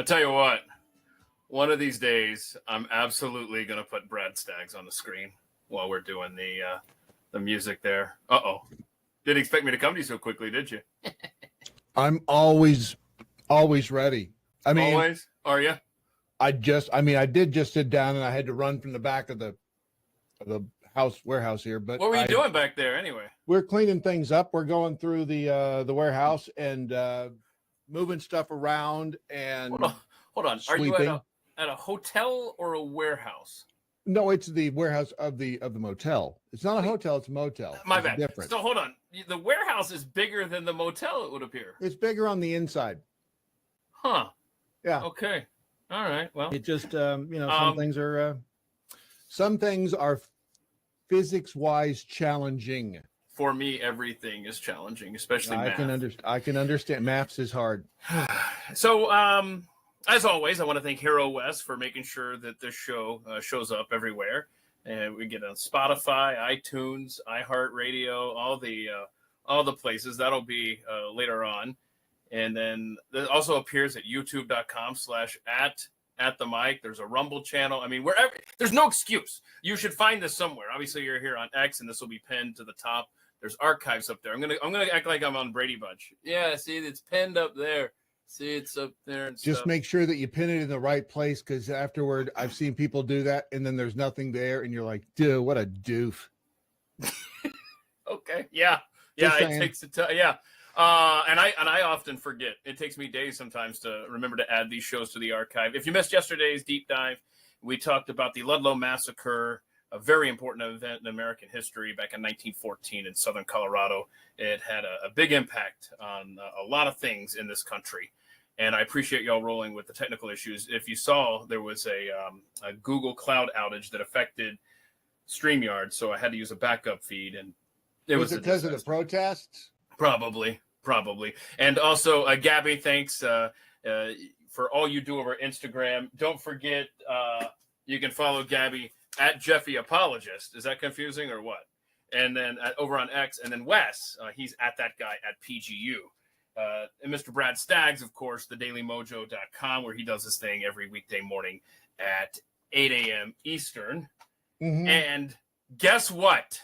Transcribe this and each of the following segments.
I tell you what, one of these days, I'm absolutely going to put Brad Staggs on the screen while we're doing the music there. Uh-oh. Didn't expect me to come to you so quickly, did you? I'm always ready. I mean, always? Are you? I did just sit down and I had to run from the back of the warehouse here. But what were you doing back there anyway? We're cleaning things up. We're going through the warehouse and moving stuff around and hold on. Sweeping. Are you at a hotel or a warehouse? No, it's the warehouse of the motel. It's not a hotel, it's a motel. My There's bad. a difference. So hold on. The warehouse is bigger than the motel, it would appear. It's bigger on the inside. Huh. Yeah. Okay. All right. Well, it just some things are physics-wise challenging. For me, everything is challenging, especially math. I can understand. Maths is hard. So, as always, I want to thank Hero West for making sure that this show shows up everywhere, and we get on Spotify, iTunes, iHeartRadio, all the places. That'll be later on, and then it also appears at YouTube.com/at the mic. There's a Rumble channel. I mean, wherever. There's no excuse. You should find this somewhere. Obviously, you're here on X, and this will be pinned to the top. There's archives up there. I'm gonna act like I'm on Brady Bunch. Yeah, see, it's pinned up there. See, it's up there. And just stuff. make sure that you pin it in the right place, because afterward, I've seen people do that, and then there's nothing there, and you're like, dude, what a doof. Okay. Yeah. It takes yeah. And I often forget. It takes me days sometimes to remember to add these shows to the archive. If you missed yesterday's deep dive, we talked about the Ludlow Massacre, a very important event in American history back in 1914 in southern Colorado. It had a big impact on a lot of things in this country. And I appreciate y'all rolling with the technical issues. If you saw, there was a Google Cloud outage that affected StreamYard, so I had to use a backup feed. And it was because of the protests? Probably. And also, Gabby, thanks for all you do over Instagram. Don't forget, you can follow Gabby at Jeffy Apologist. Is that confusing or what? And then over on X, and then Wes, he's at that guy at PGU. And Mr. Brad Staggs, of course, thedailymojo.com, where he does his thing every weekday morning at 8 a.m. Eastern. Mm-hmm. And guess what?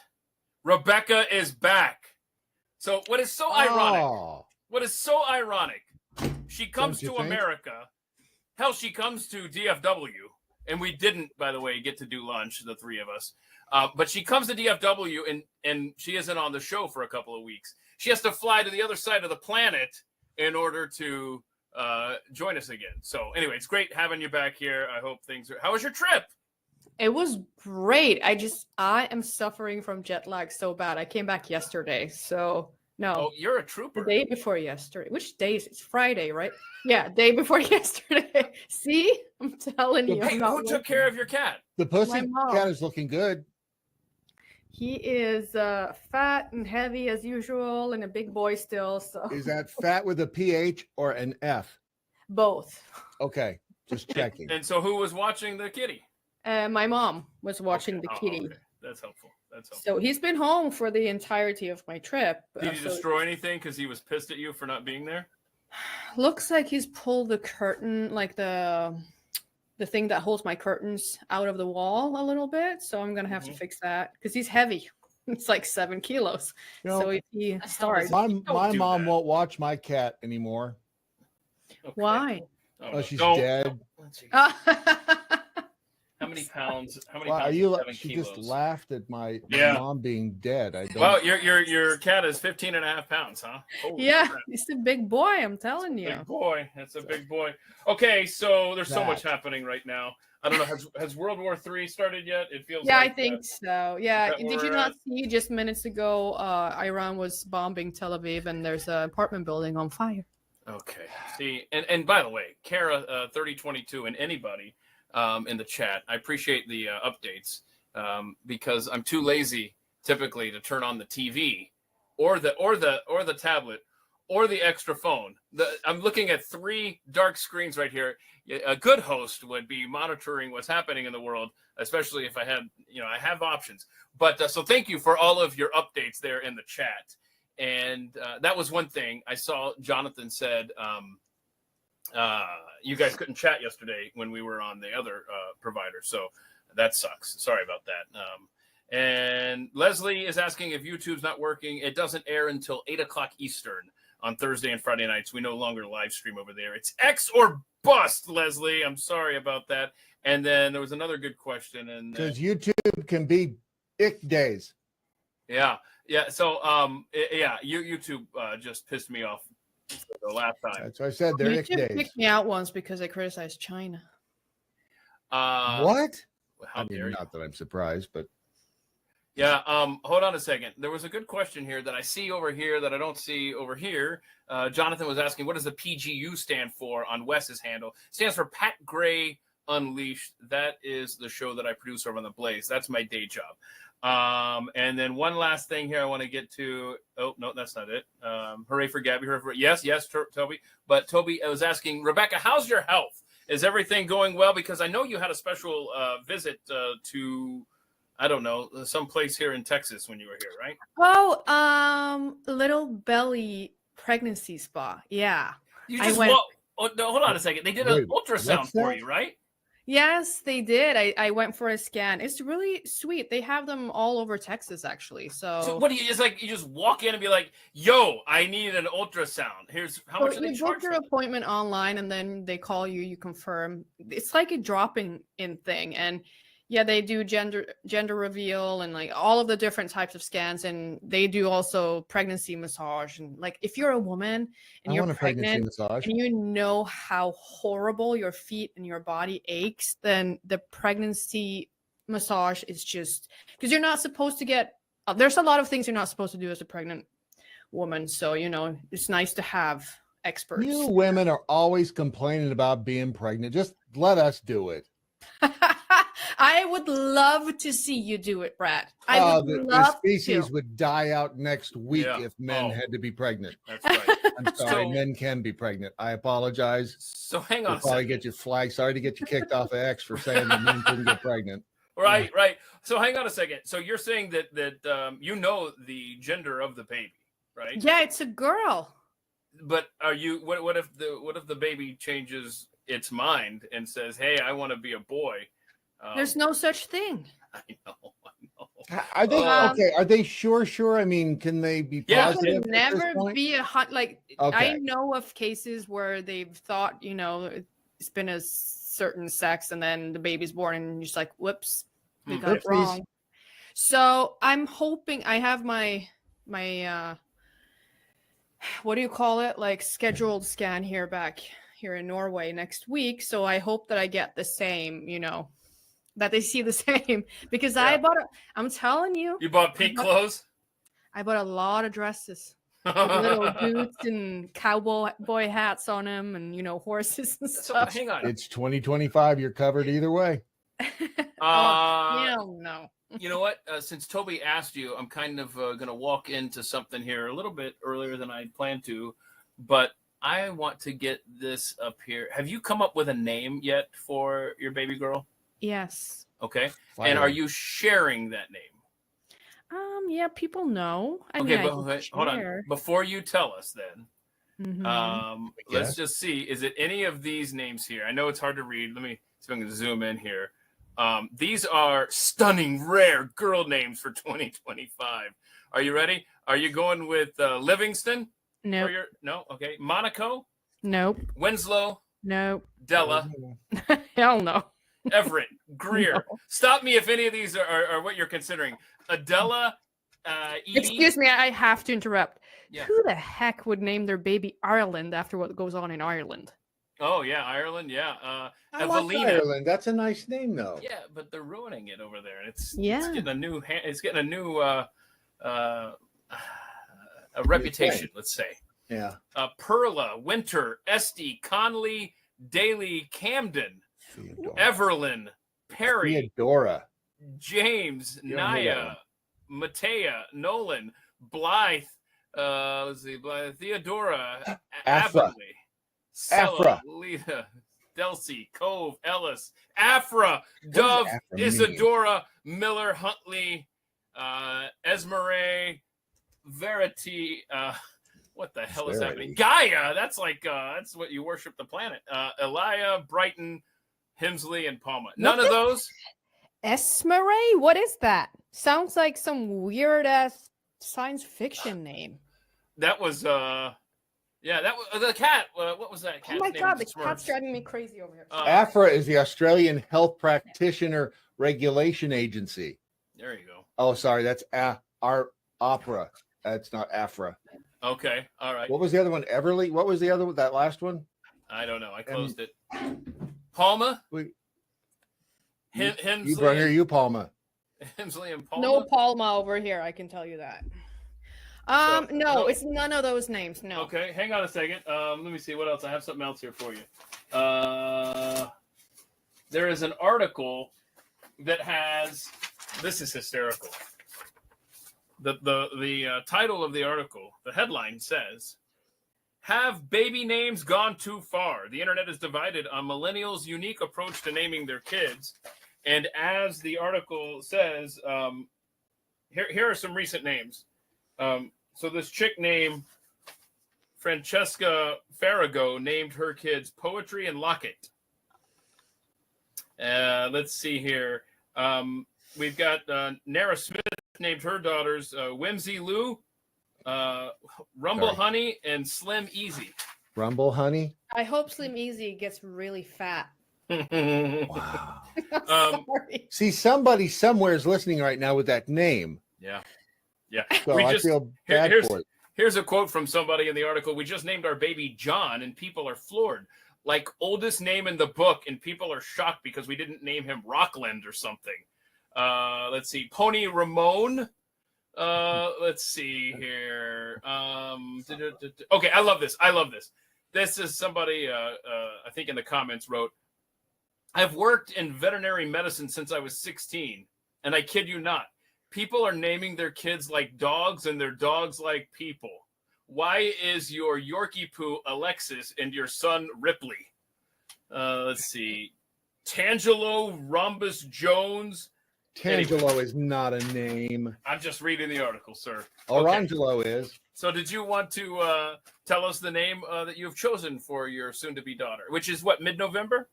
Rebecca is back. So what is so ironic, she comes to America. Hell, she comes to DFW. And we didn't, by the way, get to do lunch, the three of us. But she comes to DFW, and she isn't on the show for a couple of weeks. She has to fly to the other side of the planet in order to join us again. So anyway, it's great having you back here. I hope things are... How was your trip? It was great. I am suffering from jet lag so bad. I came back yesterday, so... No. Oh, you're a trooper. The day before yesterday. Which day is it? It's Friday, right? Yeah, day before yesterday. See? I'm telling you. Hey, who took care of your cat? The pussy cat is looking good. He is fat and heavy as usual and a big boy still. So is that fat with a PH or an F? Both. Okay, just checking. And so who was watching the kitty? My mom was watching the kitty. Okay. That's helpful. So he's been home for the entirety of my trip. Did he destroy anything because he was pissed at you for not being there? Looks like he's pulled the curtain, like the thing that holds my curtains out of the wall a little bit. So I'm going to have to fix that because he's heavy. It's like 7 kilos. So if he starts... My mom won't watch my cat anymore. Okay. Why? Oh, she's dead. How many pounds? She just laughed at my mom being dead. Well, your cat is 15.5 pounds, huh? Holy crap. He's a big boy. I'm telling you. Big boy. That's a big boy. Okay, so there's so much happening right now. I don't know. Has World War III started yet? It feels. Yeah, like I think so. Yeah. Did you not see just minutes ago? Iran was bombing Tel Aviv, and there's an apartment building on fire. Okay. See, and by the way, Kara 3022 and anybody. In the chat, I appreciate the updates because I'm too lazy typically to turn on the TV or the tablet or the extra phone. I'm looking at 3 dark screens right here. A good host would be monitoring what's happening in the world, especially if I have options. But so thank you for all of your updates there in the chat. And that was one thing I saw. Jonathan said You guys couldn't chat yesterday when we were on the other provider, so that sucks. Sorry about that. And Leslie is asking if YouTube's not working. It doesn't air until 8 o'clock Eastern on Thursday and Friday nights. We no longer live stream over there. It's X or bust, Leslie. I'm sorry about that. And then there was another good question. And because YouTube can be ick days. Yeah. So, YouTube just pissed me off the last time. That's what I said. They're ick YouTube days. kicked me out once because I criticized China. What? How dare you? Not that I'm surprised, but yeah. Hold on a second. There was a good question here that I see over here that I don't see over here. Jonathan was asking, what does the PGU stand for on Wes's handle? It stands for Pat Gray Unleashed. That is the show that I produce over on the Blaze. That's my day job. And then one last thing here I want to get to. Oh, no, that's not it. Hooray for Gabby. Hooray for yes, Toby. But Toby was asking, Rebecca, how's your health? Is everything going well? Because I know you had a special visit to, I don't know, someplace here in Texas when you were here, right? Oh, Little Belly Pregnancy Spa. Yeah. You just hold on a second. They did an ultrasound for you, right? Yes, they did. I went for a scan. It's really sweet. They have them all over Texas, actually. So what do you just walk in and be like, "Yo, I need an ultrasound. Here's how much." You book your appointment online, and then they call you. You confirm. It's like a dropping in thing, and yeah, they do gender reveal and like all of the different types of scans, and they do also pregnancy massage. And like if you're a woman and you're pregnant and you know how horrible your feet and your body aches, then the pregnancy massage is just because you're not supposed to get. There's a lot of things you're not supposed to do as a pregnant woman, so it's nice to have experts. You women are always complaining about being pregnant. Just let us do it. I would love to see you do it, Brad. The species would die out next week if men had to be pregnant. That's right. I'm sorry, men can be pregnant. I apologize. So hang on. Probably get you flagged. Sorry to get you kicked off of X for saying that men couldn't get pregnant. Right. So hang on a second. So you're saying that you know the gender of the baby, right? Yeah, it's a girl. But are you? What if the baby changes its mind and says, "Hey, I want to be a boy"? There's no such thing. I know. Are they okay? Are they sure? I mean, can they be positive? It could never be a hot Okay. I know of cases where they've thought, it's been a certain sex and then the baby's born and you're just like, whoops, they got it wrong. So I'm hoping I have my what do you call it? Like scheduled scan back here in Norway next week. So I hope that I get the same, that they see the same because I'm telling you. You bought pink clothes? I bought a lot of dresses. With little boots and cowboy hats on them and, horses and stuff. Hang on. It's 2025. You're covered either way. Hell no. You know what? Since Toby asked you, I'm kind of going to walk into something here a little bit earlier than I planned to, but I want to get this up here. Have you come up with a name yet for your baby girl? Yes. Okay. Fire. And are you sharing that name? Yeah, people know. Hold on. Before you tell us then, let's just see. Is it any of these names here? I know it's hard to read. Let me see if I can zoom in here. These are stunning, rare girl names for 2025. Are you ready? Are you going with Livingston? No. No? Okay. Monaco? Nope. Winslow? Nope. Della? Hell no. Everett, Greer. No. Stop me if any of these are what you're considering. Adela, Edie. Excuse me, I have to interrupt. Yeah. Who the heck would name their baby Ireland after what goes on in Ireland? Oh, yeah, Ireland, yeah. I like Ireland. That's a nice name, though. Yeah, but they're ruining it over there. It's getting a new a reputation, let's say. Yeah. Perla, Winter, Esty, Conley, Daly, Camden, Everlyn, Perry, Theodora, James, Naya, Matea, Nolan, Blythe, Blythe, Theodora, Afra, Sella, Lita, Delcy, Cove, Ellis, Afra, Dove, Isadora, Miller, Huntley, Esmeralda, Verity, What the hell is Absurdity. happening? Gaia. That's like that's what you worship the planet. Elia, Brighton, Hemsley, and Palma. None of those. Esmeray? What is that? Sounds like some weird ass science fiction name. That was yeah, that was the cat. What was that Oh cat's my name? god, in the cat's Smurfs? driving me crazy over here. AFRA is the Australian Health Practitioner Regulation Agency. There you go. Oh, sorry, that's our opera. That's not AFRA. Okay, all right. What was the other one? Everly? What was the other one? That last one? I don't know. I closed it. Palma. We- Hemsley. You brought here, you Palma. Hemsley and Palma. No Palma over here, I can tell you that. So, No, no. it's none of those names. No. Okay, hang on a second. Let me see what else. I have something else here for you. There is an article that has. This is hysterical. The title of the article, the headline says, "Have baby names gone too far? The internet is divided on millennials' unique approach to naming their kids." And as the article says, here are some recent names. So this chick named Francesca Farrago named her kids Poetry and Locket. Let's see here. We've got Nara Smith named her daughters Whimsy Lou, Rumble Honey, and Slim Easy. Rumble Honey? I hope Slim Easy gets really fat. Wow. Sorry. See, somebody somewhere is listening right now with that name. Yeah. So I feel bad for it. Here's a quote from somebody in the article. "We just named our baby John, and people are floored. Like oldest name in the book, and people are shocked because we didn't name him Rockland or something." Let's see. Pony Ramon. Let's see here. Okay, I love this. This is somebody, I think in the comments wrote, "I've worked in veterinary medicine since I was 16, and I kid you not, people are naming their kids like dogs and their dogs like people. Why is your Yorkie poo Alexis and your son Ripley?" Let's see. Tangelo Rhombus Jones. Tangelo is not a name. I'm just reading the article, sir. Orangelo is. So did you want to tell us the name that you've chosen for your soon-to-be daughter, which is what, mid-November?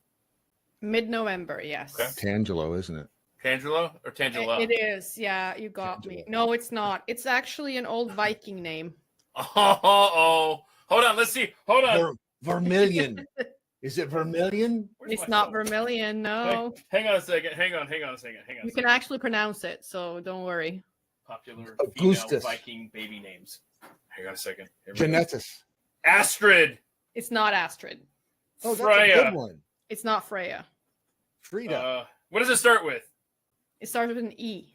Mid-November, yes. Okay. Tangelo, isn't it? Tangelo or Tangela? It is. Yeah, you got me. No, it's not. It's actually an old Viking name. Oh. Hold on. Let's see. Hold on. Vermilion. Is it Vermilion? It's not Vermilion, no. Hang on a second. Hang on a second. You can actually pronounce it, so don't worry. Popular Augustus. female Viking baby names. Hang on a second. Genetis. Astrid. It's not Astrid. Oh, that's Freya. a good one. It's not Freya. Frida. What does it start with? It starts with an E.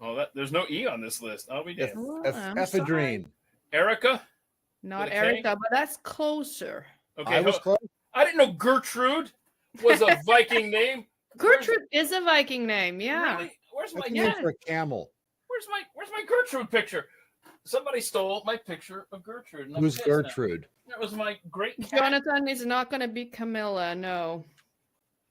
Oh, there's no E on this list. I'll be damned. I'm Ephedrine. Erica? Not With a K? Erica, but that's closer. Okay. I was close. I didn't know Gertrude was a Viking name. Gertrude is a Viking name, yeah. Really? Where's That's my a name for a camel. Where's my Gertrude picture? Somebody stole my picture of Gertrude. and I'm Who's pissed now. Gertrude? That was my great cat. Jonathan is not going to be Camilla, no.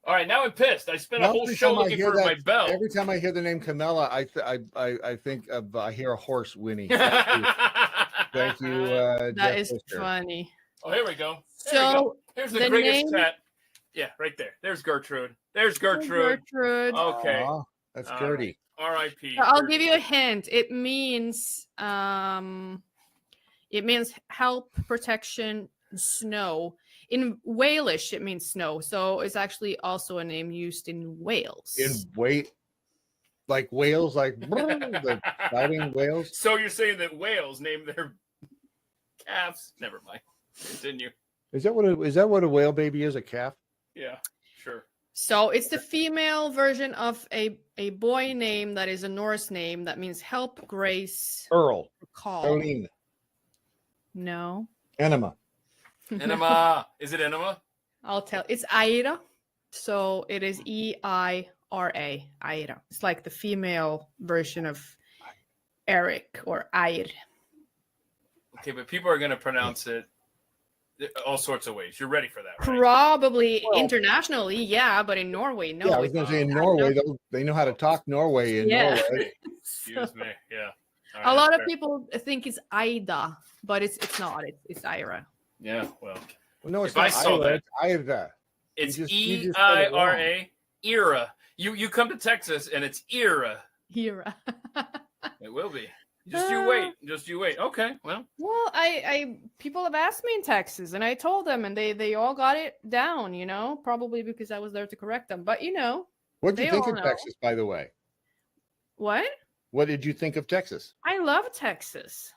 All right, now I'm pissed. I spent a whole show looking for my bell. Every time I hear the name Camilla, I think of I hear a horse whinny. Thank you. That Jeff is Lister. funny. Oh, here we go. There we go. So Here's the the greatest name- cat. Yeah, right there. There's Gertrude. There's Gertrude. Gertrude. Okay. Aw, that's All Gertie. R.I.P. I'll give you a hint. It means help, protection, snow. In Walish, it means snow. So it's actually also a name used in Wales. Like whales, like the fighting whales. So you're saying that whales name their calves? Never mind. Continue. Is that what a whale baby is? A calf? Yeah, sure. So it's the female version of a boy name that is a Norse name that means help, grace, Earl. call. Colleen. No. Enema. Enema. Is it enema? I'll tell. It's Aira. So it is Eira. Aira. It's like the female version of Eric or Air. Okay, but people are going to pronounce it all sorts of ways. You're ready for that, right? Probably internationally, yeah, but in Norway, no. Yeah, I was going to say in Norway, they know how to talk Norway in Yeah. Norway. Excuse me. Yeah. All right, A lot of fair. people think it's Ida, but it's not. It's Ira. Yeah, well, Well, no, it's If I not saw Ira, that- it's Ira. it's you E just said I it wrong. R A. Era. You come to Texas and it's era. Ira. It will be. Just you wait. Just you wait. Okay. Well, Well, I people have asked me in Texas, and I told them, and they all got it down. Probably because I was there to correct them. But What did they you think all of know. Texas, by the way? What? What did you think of Texas? I love Texas.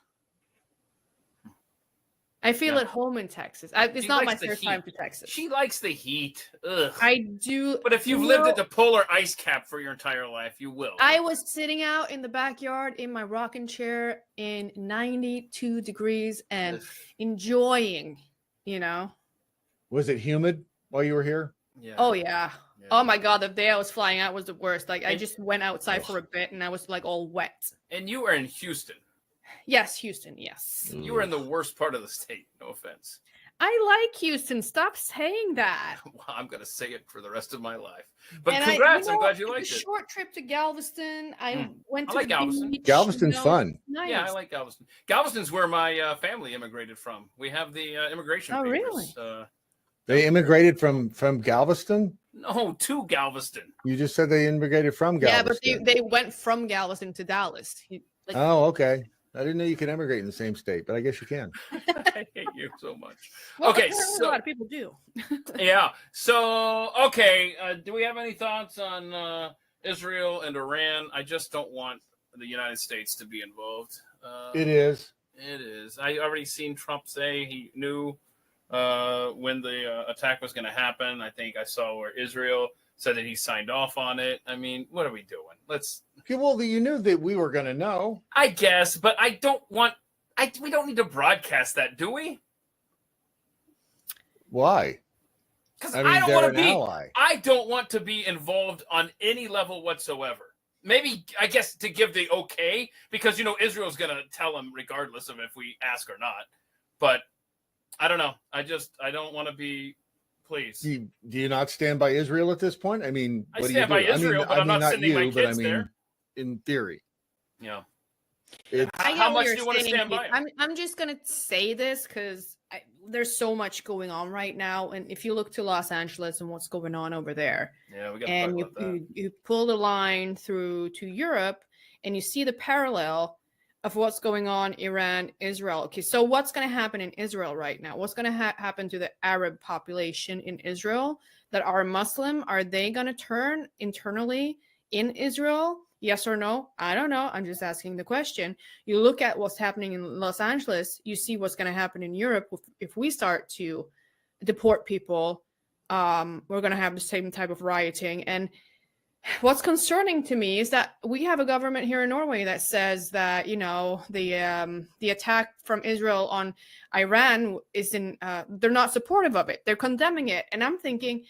I feel Yeah. at home in Texas. It's She not my likes the first heat. time to Texas. she likes the heat. Ugh. I do. But if you've lived at the polar ice cap for your entire life, you will. I was sitting out in the backyard in my rocking chair in 92 degrees and Ugh. enjoying, Was it humid while you were here? Yeah. Oh, yeah. Yeah. Oh, my God. The day I was flying out was the worst. Like, I And- just went outside for a bit and I was like all wet. And you were in Houston. Yes, Houston. Yes. You were in the worst part of the state. No offense. I like Houston. Stop saying that. Well, I'm going to say it for the rest of my life. But And congrats. I'm glad you it was liked a it. short trip to Galveston. I went I to like the Galveston. beach, Galveston's fun. Nice. Yeah, I like Galveston. Galveston's where my family immigrated from. We have the immigration Oh, papers. really? They immigrated from Galveston? No, to Galveston. You just said they immigrated from Yeah, but Galveston. they went from Galveston to Dallas. Oh, okay. I didn't know you could immigrate in the same state, but I guess you can. I hate you so much. Well, Okay, apparently so- a lot of people do. Yeah. So, okay. Do we have any thoughts on Israel and Iran? I just don't want the United States to be involved. It is. It is. I already seen Trump say he knew when the attack was going to happen. I think I saw where Israel said that he signed off on it. I mean, what are we doing? Okay, well, you knew that we were going to know. I guess, but I don't want. We don't need to broadcast that, do we? Why? Because I I, mean, don't they're want an to be. ally. I don't want to be involved on any level whatsoever. Maybe, I guess, to give the okay, because Israel's going to tell them regardless of if we ask or not. But I don't know. I don't want to be. Please. Do you not stand by Israel at this point? I mean, I what do stand you by do? Israel, but I I'm mean, not sending my you, but I kids mean, there. in theory. Yeah. It's, I get How what much you're do you want to saying, stand by Keith. him? I'm just gonna say this because there's so much going on right now, and if you look to Los Angeles and what's going on over there, Yeah, we got to talk and about that. you pull the line through to Europe, and you see the parallel of what's going on Iran, Israel. Okay, so what's going to happen in Israel right now? What's going to happen to the Arab population in Israel that are Muslim? Are they going to turn internally in Israel? Yes or no? I don't know. I'm just asking the question. You look at what's happening in Los Angeles, you see what's going to happen in Europe. If we start to deport people, we're going to have the same type of rioting. And what's concerning to me is that we have a government here in Norway that says that the attack from Israel on Iran isn't. They're not supportive of it. They're condemning it, and I'm thinking,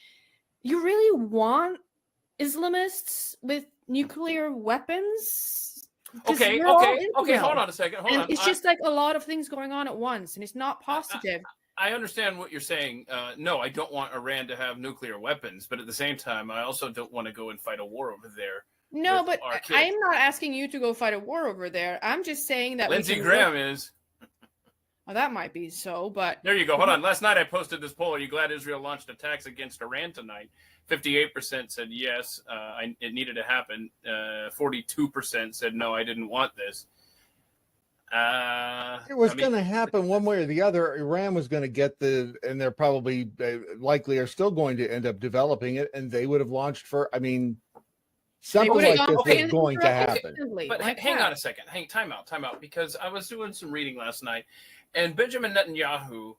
you really want Islamists with nuclear weapons? 'Cause Okay. we're all Okay. Israel. Hold on a second. Hold And on. it's just like a lot of things going on at once, and it's not positive. I understand what you're saying. No, I don't want Iran to have nuclear weapons, but at the same time, I also don't want to go and fight a war over there. No, with but our kids. I'm not asking you to go fight a war over there. I'm just saying that we Lindsey can Graham look- is. Well, that might be so, but There you go. Hold on. Last night I posted this poll. Are you glad Israel launched attacks against Iran tonight? 58% said yes, it needed to happen. 42% said no, I didn't want this. it was going to happen one way or the other. Iran was going to get and they're probably likely are still going to end up developing it, and they would have launched for. I mean, something would've like gone this okay, was going to happen. instantly, But like hang that. on a second. Time out. Because I was doing some reading last night, and Benjamin Netanyahu,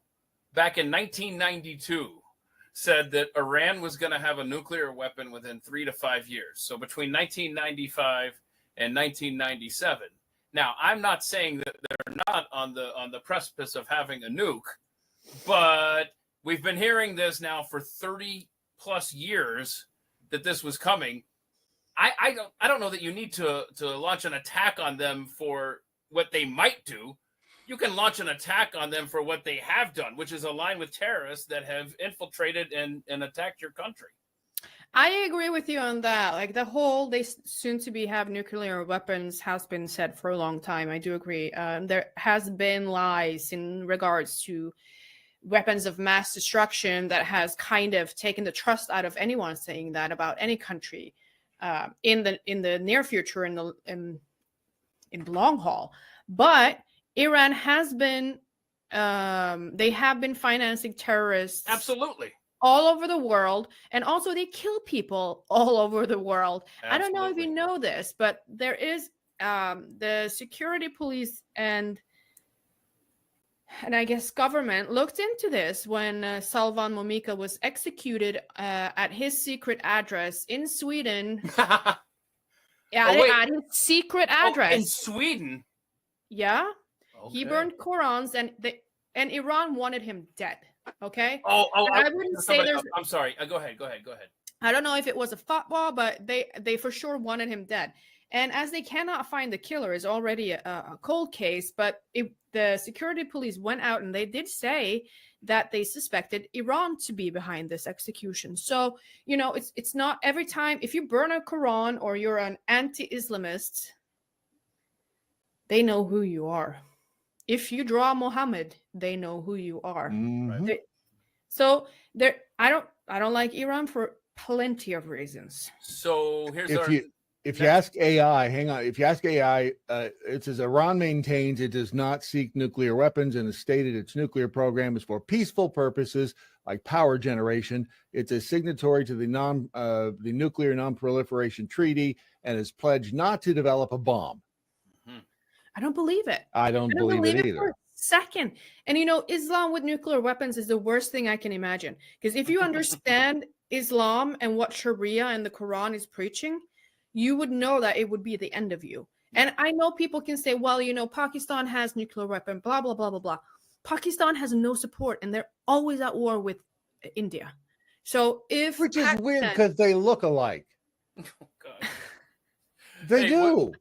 back in 1992, said that Iran was going to have a nuclear weapon within 3 to 5 years. So between 1995 and 1997. Now, I'm not saying that they're not on the precipice of having a nuke, but we've been hearing this now for 30 plus years that this was coming. I don't know that you need to launch an attack on them for what they might do. You can launch an attack on them for what they have done, which is align with terrorists that have infiltrated and attacked your country. I agree with you on that. Like the whole they soon to be have nuclear weapons has been said for a long time. I do agree. There has been lies in regards to weapons of mass destruction that has kind of taken the trust out of anyone saying that about any country in the near future in the long haul. But Iran has been they have been financing terrorists Absolutely. all over the world, and also they kill people all over the world. Absolutely. I don't know if you know this, but there is the security police and I guess government looked into this when Salvan Momika was executed at his secret address in Sweden. At his secret address in Sweden. Yeah, Okay. he burned Qurans, and Iran wanted him dead. Okay. I wouldn't say there's. I'm sorry. Go ahead. I don't know if it was a fatwa, but they for sure wanted him dead. And as they cannot find the killer, is already a cold case. But the security police went out and they did say that they suspected Iran to be behind this execution. So it's not every time if you burn a Quran or you're an anti-Islamist, they know who you are. If you draw Muhammad, they know who you are. Mhm. I don't like Iran for plenty of reasons. So here's if you ask AI, hang on. If you ask AI, it says Iran maintains it does not seek nuclear weapons and has stated its nuclear program is for peaceful purposes like power generation. It's a signatory to the Nuclear Non-Proliferation Treaty and has pledged not to develop a bomb. I don't believe it. I don't believe it either. For a second. And Islam with nuclear weapons is the worst thing I can imagine. Because if you understand Islam and what Sharia and the Quran is preaching, you would know that it would be the end of you. And I know people can say, well, Pakistan has nuclear weapon, blah, blah, blah, blah, blah. Pakistan has no support, and they're always at war with India. So Which is weird because they look alike. Oh, God. They do.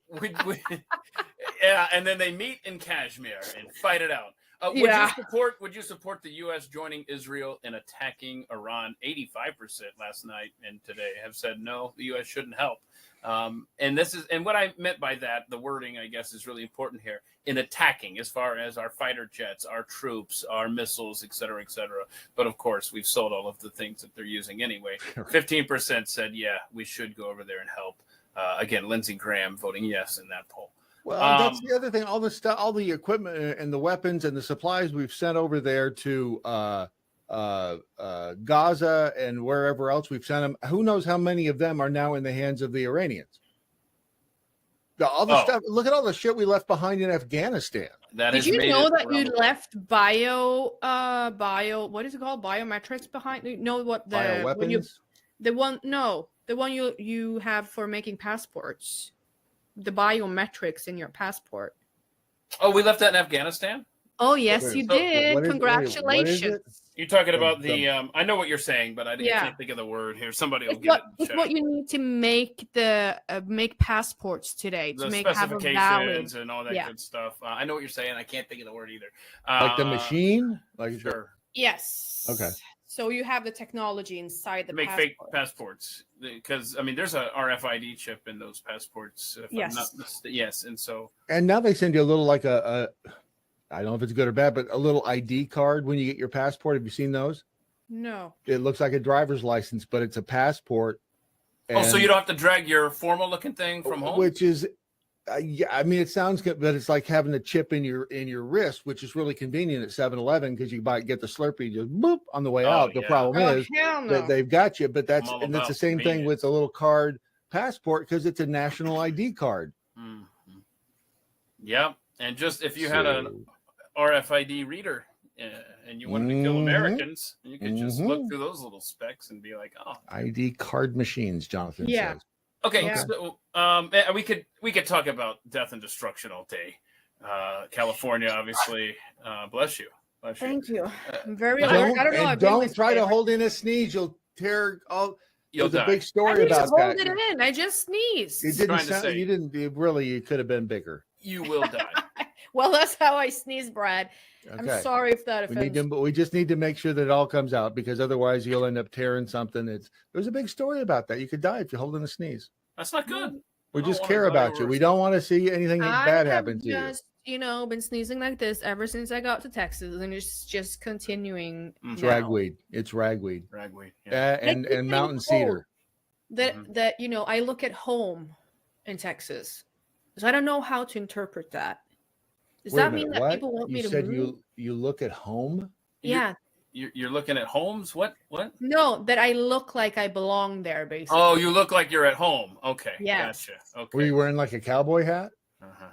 Yeah, and then they meet in Kashmir and fight it out. Would you support the U.S. joining Israel in attacking Iran? 85% last night and today have said no, the U.S. shouldn't help. And what I meant by that, the wording, I guess, is really important here. In attacking, as far as our fighter jets, our troops, our missiles, et cetera, et cetera. But of course, we've sold all of the things that they're using anyway. 15% said, yeah, we should go over there and help. Again, Lindsey Graham voting yes in that poll. Well, that's the other thing. All the stuff, all the equipment and the weapons and the supplies we've sent over there to Gaza and wherever else we've sent them. Who knows how many of them are now in the hands of the Iranians? All the stuff. Look at all the shit we left behind in Afghanistan. Did you know that you left what is it called? Biometrics behind? You know what the bioweapons? The one you have for making passports. The biometrics in your passport. Oh, we left that in Afghanistan? Oh, yes, you did. Congratulations. You're talking about the I know what you're saying, but I can't think of the word here. Somebody will get it. It's what you need to make the make passports today to make have a valid and all that good stuff. I know what you're saying. I can't think of the word either. Like the machine? Like sure. Yes. Okay. So you have the technology inside the make fake passports because there's a RFID chip in those passports. Yes, and so now they send you a little like a I don't know if it's good or bad, but a little ID card when you get your passport. Have you seen those? No. It looks like a driver's license, but it's a passport. So you don't have to drag your formal looking thing from home, which is it sounds good, but it's like having a chip in your wrist, which is really convenient at 7-Eleven because you get the Slurpee just boop on the way out. The problem is that they've got you, but it's the same thing with a little card passport because it's a national ID card. Mm-hmm. Yeah, and just if you had an RFID reader and you wanted to kill Americans, you could just look through those little specs and be like, "Oh, ID card machines." Jonathan says. Okay, so we could talk about death and destruction all day. California, obviously. Bless you. Thank you. I'm very alert. I don't know. Don't try to hold in a sneeze. You'll tear all. There's a big story about that. Hold it in. I just sneezed. It didn't sound. You didn't. You could have been bigger. You will die. Well, that's how I sneeze, Brad. Okay. I'm sorry if that offends. We just need to make sure that it all comes out, because otherwise you'll end up tearing something. There's a big story about that. You could die if you're holding a sneeze. That's not good. We I just don't care wanna die about you. over We a don't want to see anything bad happen to you. I have just, been sneezing like this ever since I got to Texas, and it's just continuing. It's now. ragweed. It's ragweed. Ragweed. Yeah. And I keep mountain getting told cedar. That I look at home in Texas, so I don't know how to interpret that. Does Wait a that mean minute, that people want you me to said move? you look at home? Yeah. You're looking at homes? What? No, that I look like I belong there, basically. Oh, you look like you're at home. Okay. Yes. Gotcha. Okay. Were you wearing like a cowboy hat? Uh-huh.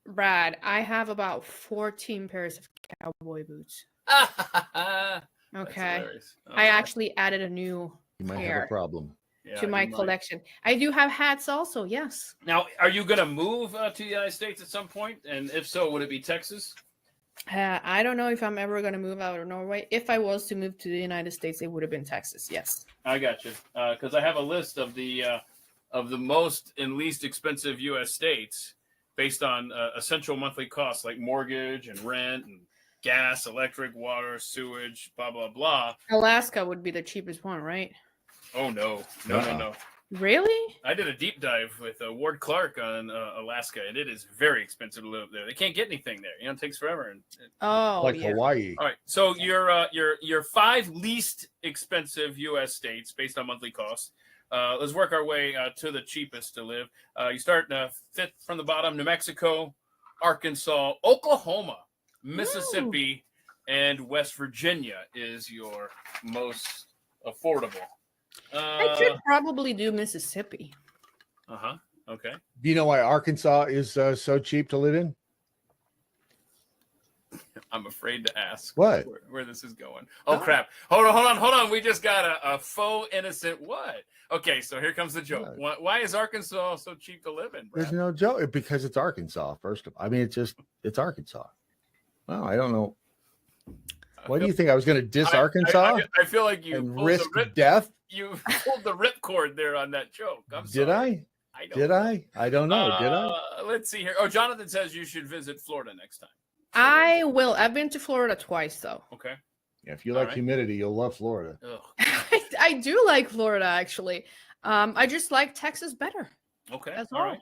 Brad, I have about 14 pairs of cowboy boots. That's Okay. hilarious. I actually added a new You might have pair a problem. Yeah, to my you might. collection. I do have hats also, yes. Now, are you going to move to the United States at some point? And if so, would it be Texas? I don't know if I'm ever going to move out of Norway. If I was to move to the United States, it would have been Texas, yes. I got you. Because I have a list of the most and least expensive U.S. states based on essential monthly costs like mortgage and rent and gas, electric, water, sewage, blah, blah, blah. Alaska would be the cheapest one, right? Oh, no. Really? I did a deep dive with Ward Clark on Alaska, and it is very expensive to live up there. They can't get anything there. It takes forever. Oh, Like yeah. Hawaii. All right. So your 5 least expensive U.S. states based on monthly costs. Let's work our way to the cheapest to live. You start 5th from the bottom: New Mexico, Arkansas, Oklahoma, Mississippi, and West Virginia is your most affordable. I could probably do Mississippi. Okay. Do you know why Arkansas is so cheap to live in? I'm afraid to ask What? where this is going. Oh, crap. Hold on. We just got a faux innocent what? Okay, so here comes the joke. Why is Arkansas so cheap to live in, Brad? There's no joke, because it's Arkansas, first of all. I mean, it's Arkansas. Well, I don't know. What do you think? I was going to diss Arkansas? I feel like you and pulled risk the death? You pulled the ripcord there on that joke. I'm sorry. Did I? I don't Did I? I don't know. Did I? Let's see here. Oh, Jonathan says you should visit Florida next time. I will. I've been to Florida twice, though. Okay. Yeah, if you like humidity, you'll love Florida. I do like Florida, actually. I just like Texas better. Okay. That's all right.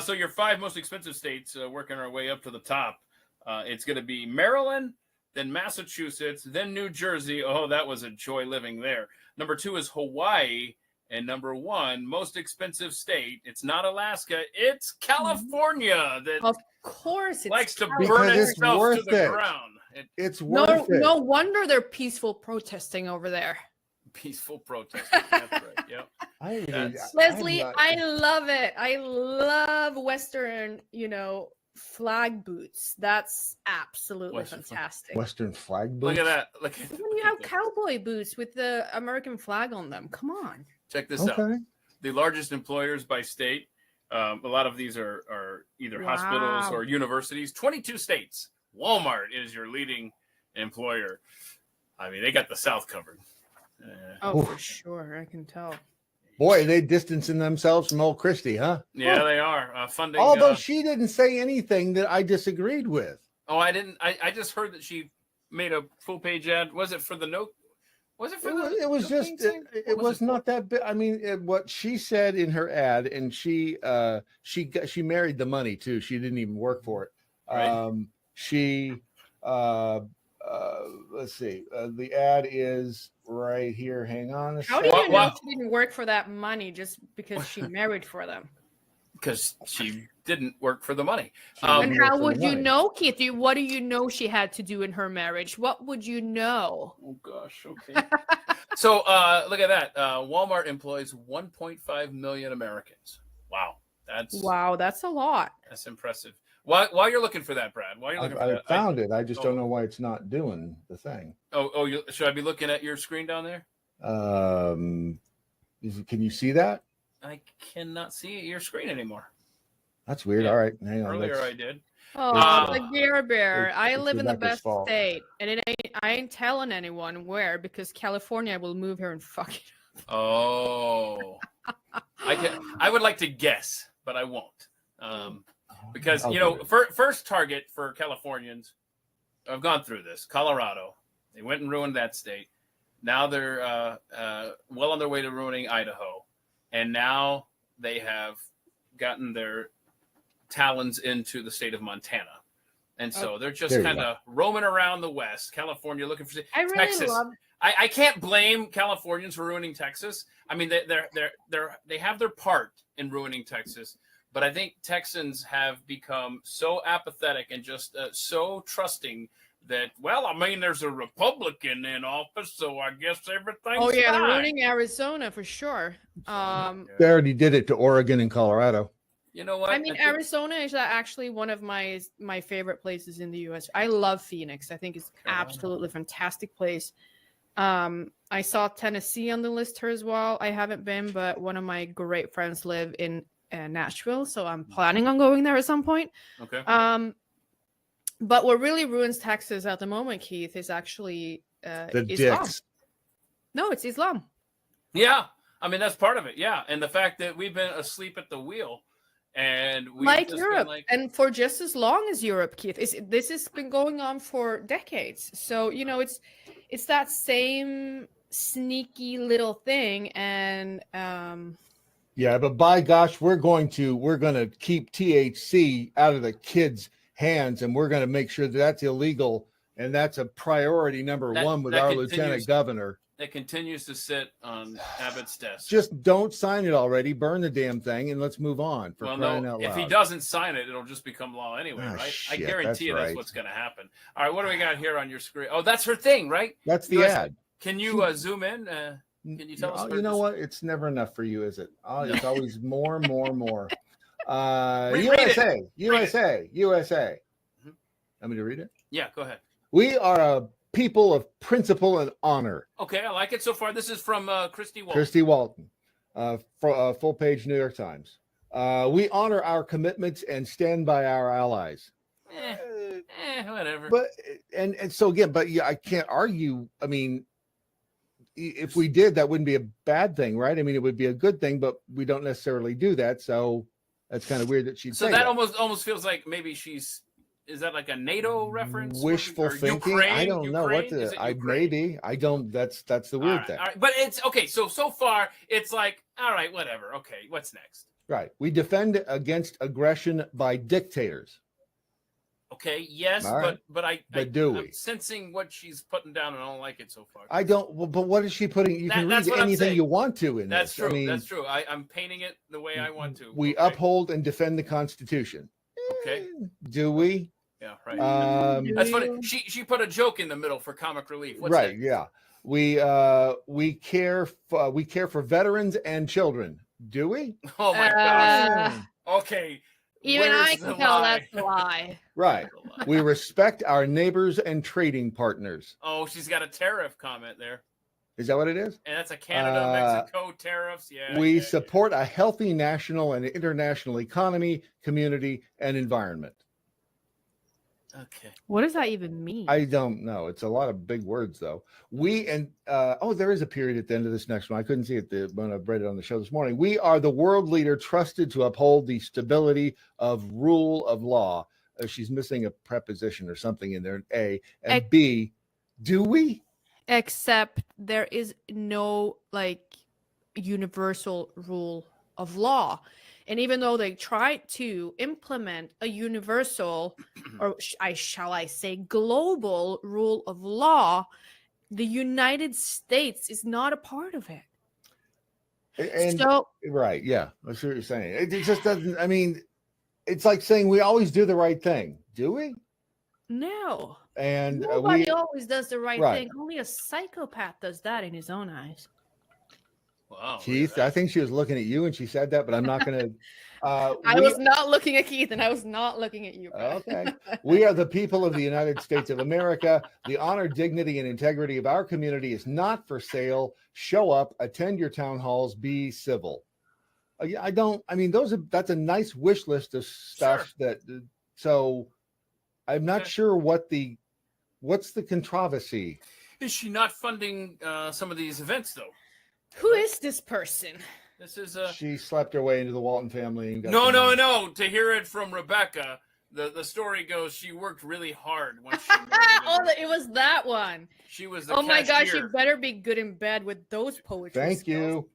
So your 5 most expensive states, working our way up to the top. It's going to be Maryland, then Massachusetts, then New Jersey. Oh, that was a joy living there. Number 2 is Hawaii. And number 1, most expensive state. It's not Alaska. It's California. That of course, it likes to California. burn Because it's itself worth to the it. ground. It's worth it. No wonder they're peaceful protesting over there. Peaceful protest. That's right. Yep. Leslie, I love it. I love Western, flag boots. That's absolutely fantastic. Western flag boots. Look at that. When you have cowboy boots with the American flag on them, come on. Check this out. The largest employers by state. A lot of these are either hospitals or universities. 22 states. Walmart is your leading employer. I mean, they got the South covered. For sure. I can tell. Boy, they distancing themselves from old Christie, huh? Yeah, they are. Funding. Although she didn't say anything that I disagreed with. Oh, I didn't. I just heard that she made a full page ad. Was it for the note? Was it for the? It was just. It was not that big. I mean, what she said in her ad, and she married the money too. She didn't even work for it. Right. Let's see. The ad is right here. Hang on. How do you know she didn't work for that money just because she married for them? Because she didn't work for the money. And how would you know, Keith? What do you know she had to do in her marriage? What would you know? Oh, gosh. Okay. So look at that. Walmart employs 1.5 million Americans. Wow. That's a lot. That's impressive. While you're looking for that, Brad, I found it. I just don't know why it's not doing the thing. Should I be looking at your screen down there? Can you see that? I cannot see your screen anymore. That's weird. All right, hang on. Earlier I did. Oh, the Gear Bear. I live in the Rebecca's best fault. state, and I ain't telling anyone where because California will move here and fuck it up. Oh, I would like to guess, but I won't. because I'll you do know, it. first target for Californians. I've gone through this. Colorado, they went and ruined that state. Now they're well on their way to ruining Idaho, and now they have gotten their talons into the state of Montana. And so they're just kind of roaming around the West, California, looking for I really Texas. love. I can't blame Californians for ruining Texas. I mean, they have their part in ruining Texas, but I think Texans have become so apathetic and just so trusting that, well, I mean, there's a Republican in office, so I guess everything's Oh yeah, they're fine. ruining Arizona for sure. They already did it to Oregon and Colorado. You know what? I mean, Arizona is actually one of my favorite places in the U.S. I love Phoenix. I think it's absolutely fantastic place. I saw Tennessee on the list here as well. I haven't been, but one of my great friends live in Nashville, so I'm planning on going there at some point. Okay. But what really ruins Texas at the moment, Keith, is actually The Islam. dicks. No, it's Islam. Yeah, I mean that's part of it. Yeah, and the fact that we've been asleep at the wheel, and we Like Europe, and for just as long as Europe, Keith. This has been going on for decades. So you know, it's that same sneaky little thing, and Yeah, but by gosh, we're going to keep THC out of the kids' hands, and we're going to make sure that that's illegal, and that's a priority number one with our lieutenant governor. That continues to sit on Abbott's desk. Just don't sign it already. Burn the damn thing, and let's move on. For crying out loud. If he doesn't sign it, it'll just become law anyway, right? Shit, I guarantee you that's right. what's going to happen. All right, what do we got here on your screen? Oh, that's her thing, right? That's the ad. Can you zoom in? Can you tell us? You know what? It's never enough for you, is it? It's always more. USA. Mm-hmm. Want me to read it? Yeah, go ahead. We are a people of principle and honor. Okay, I like it so far. This is from Christy Walton. Christy Walton, full page New York Times. We honor our commitments and stand by our allies. Whatever. But and so again, but yeah, I can't argue. I mean, if we did, that wouldn't be a bad thing, right? I mean, it would be a good thing, but we don't necessarily do that. So that's kind of weird that she'd say that. So that almost feels like maybe she's. Is that like a NATO reference? Wishful thinking. Ukraine? I don't know what Is to. it Maybe I don't. That's the weird thing. All right. But it's okay. So far it's like, all right, whatever. Okay, what's next? Right. We defend against aggression by dictators. Okay. Yes, right. but do we? I'm sensing what she's putting down, and I don't like it so far. I don't. Well, but what is she putting? You can read anything you want to in that's this. True. I mean, that's true. I'm painting it the way I want to. We uphold and defend the Constitution. Okay. Do we? Yeah, right. That's funny. She put a joke in the middle for comic relief. What's right. that? Yeah. We care for veterans and children. Do we? Oh my gosh. Okay. Even I can tell that's a lie. Right. We respect our neighbors and trading partners. Oh, she's got a tariff comment there. Is that what it is? And that's a Canada-Mexico tariffs. Yeah. We support a healthy national and international economy, community, and environment. Okay. What does that even mean? I don't know. It's a lot of big words, though. There is a period at the end of this next one. I couldn't see it when I read it on the show this morning. We are the world leader trusted to uphold the stability of rule of law. She's missing a preposition or something in there. A and B. Do we? Except there is no universal rule of law. And even though they tried to implement a universal, or shall I say global rule of law, the United States is not a part of it. And right, yeah, that's what you're saying. It just doesn't. I mean, it's like saying we always do the right thing. Do we? No. And nobody always does the right thing. Only a psychopath does that in his own eyes. Wow, Keith, I think she was looking at you and she said that, but I'm not going to. I was not looking at Keith, and I was not looking at you. Okay. We are the people of the United States of America. The honor, dignity, and integrity of our community is not for sale. Show up, attend your town halls, be civil. That's a nice wish list of stuff so I'm not sure what's the controversy. Is she not funding some of these events though? Who is this person? This is She slept her way into the Walton family. And got no. the To hear it from Rebecca, the story goes she worked really hard once she married him. It was that one. She was the my gosh, cashier. you better be good in bed with those poetry Thank skills. you.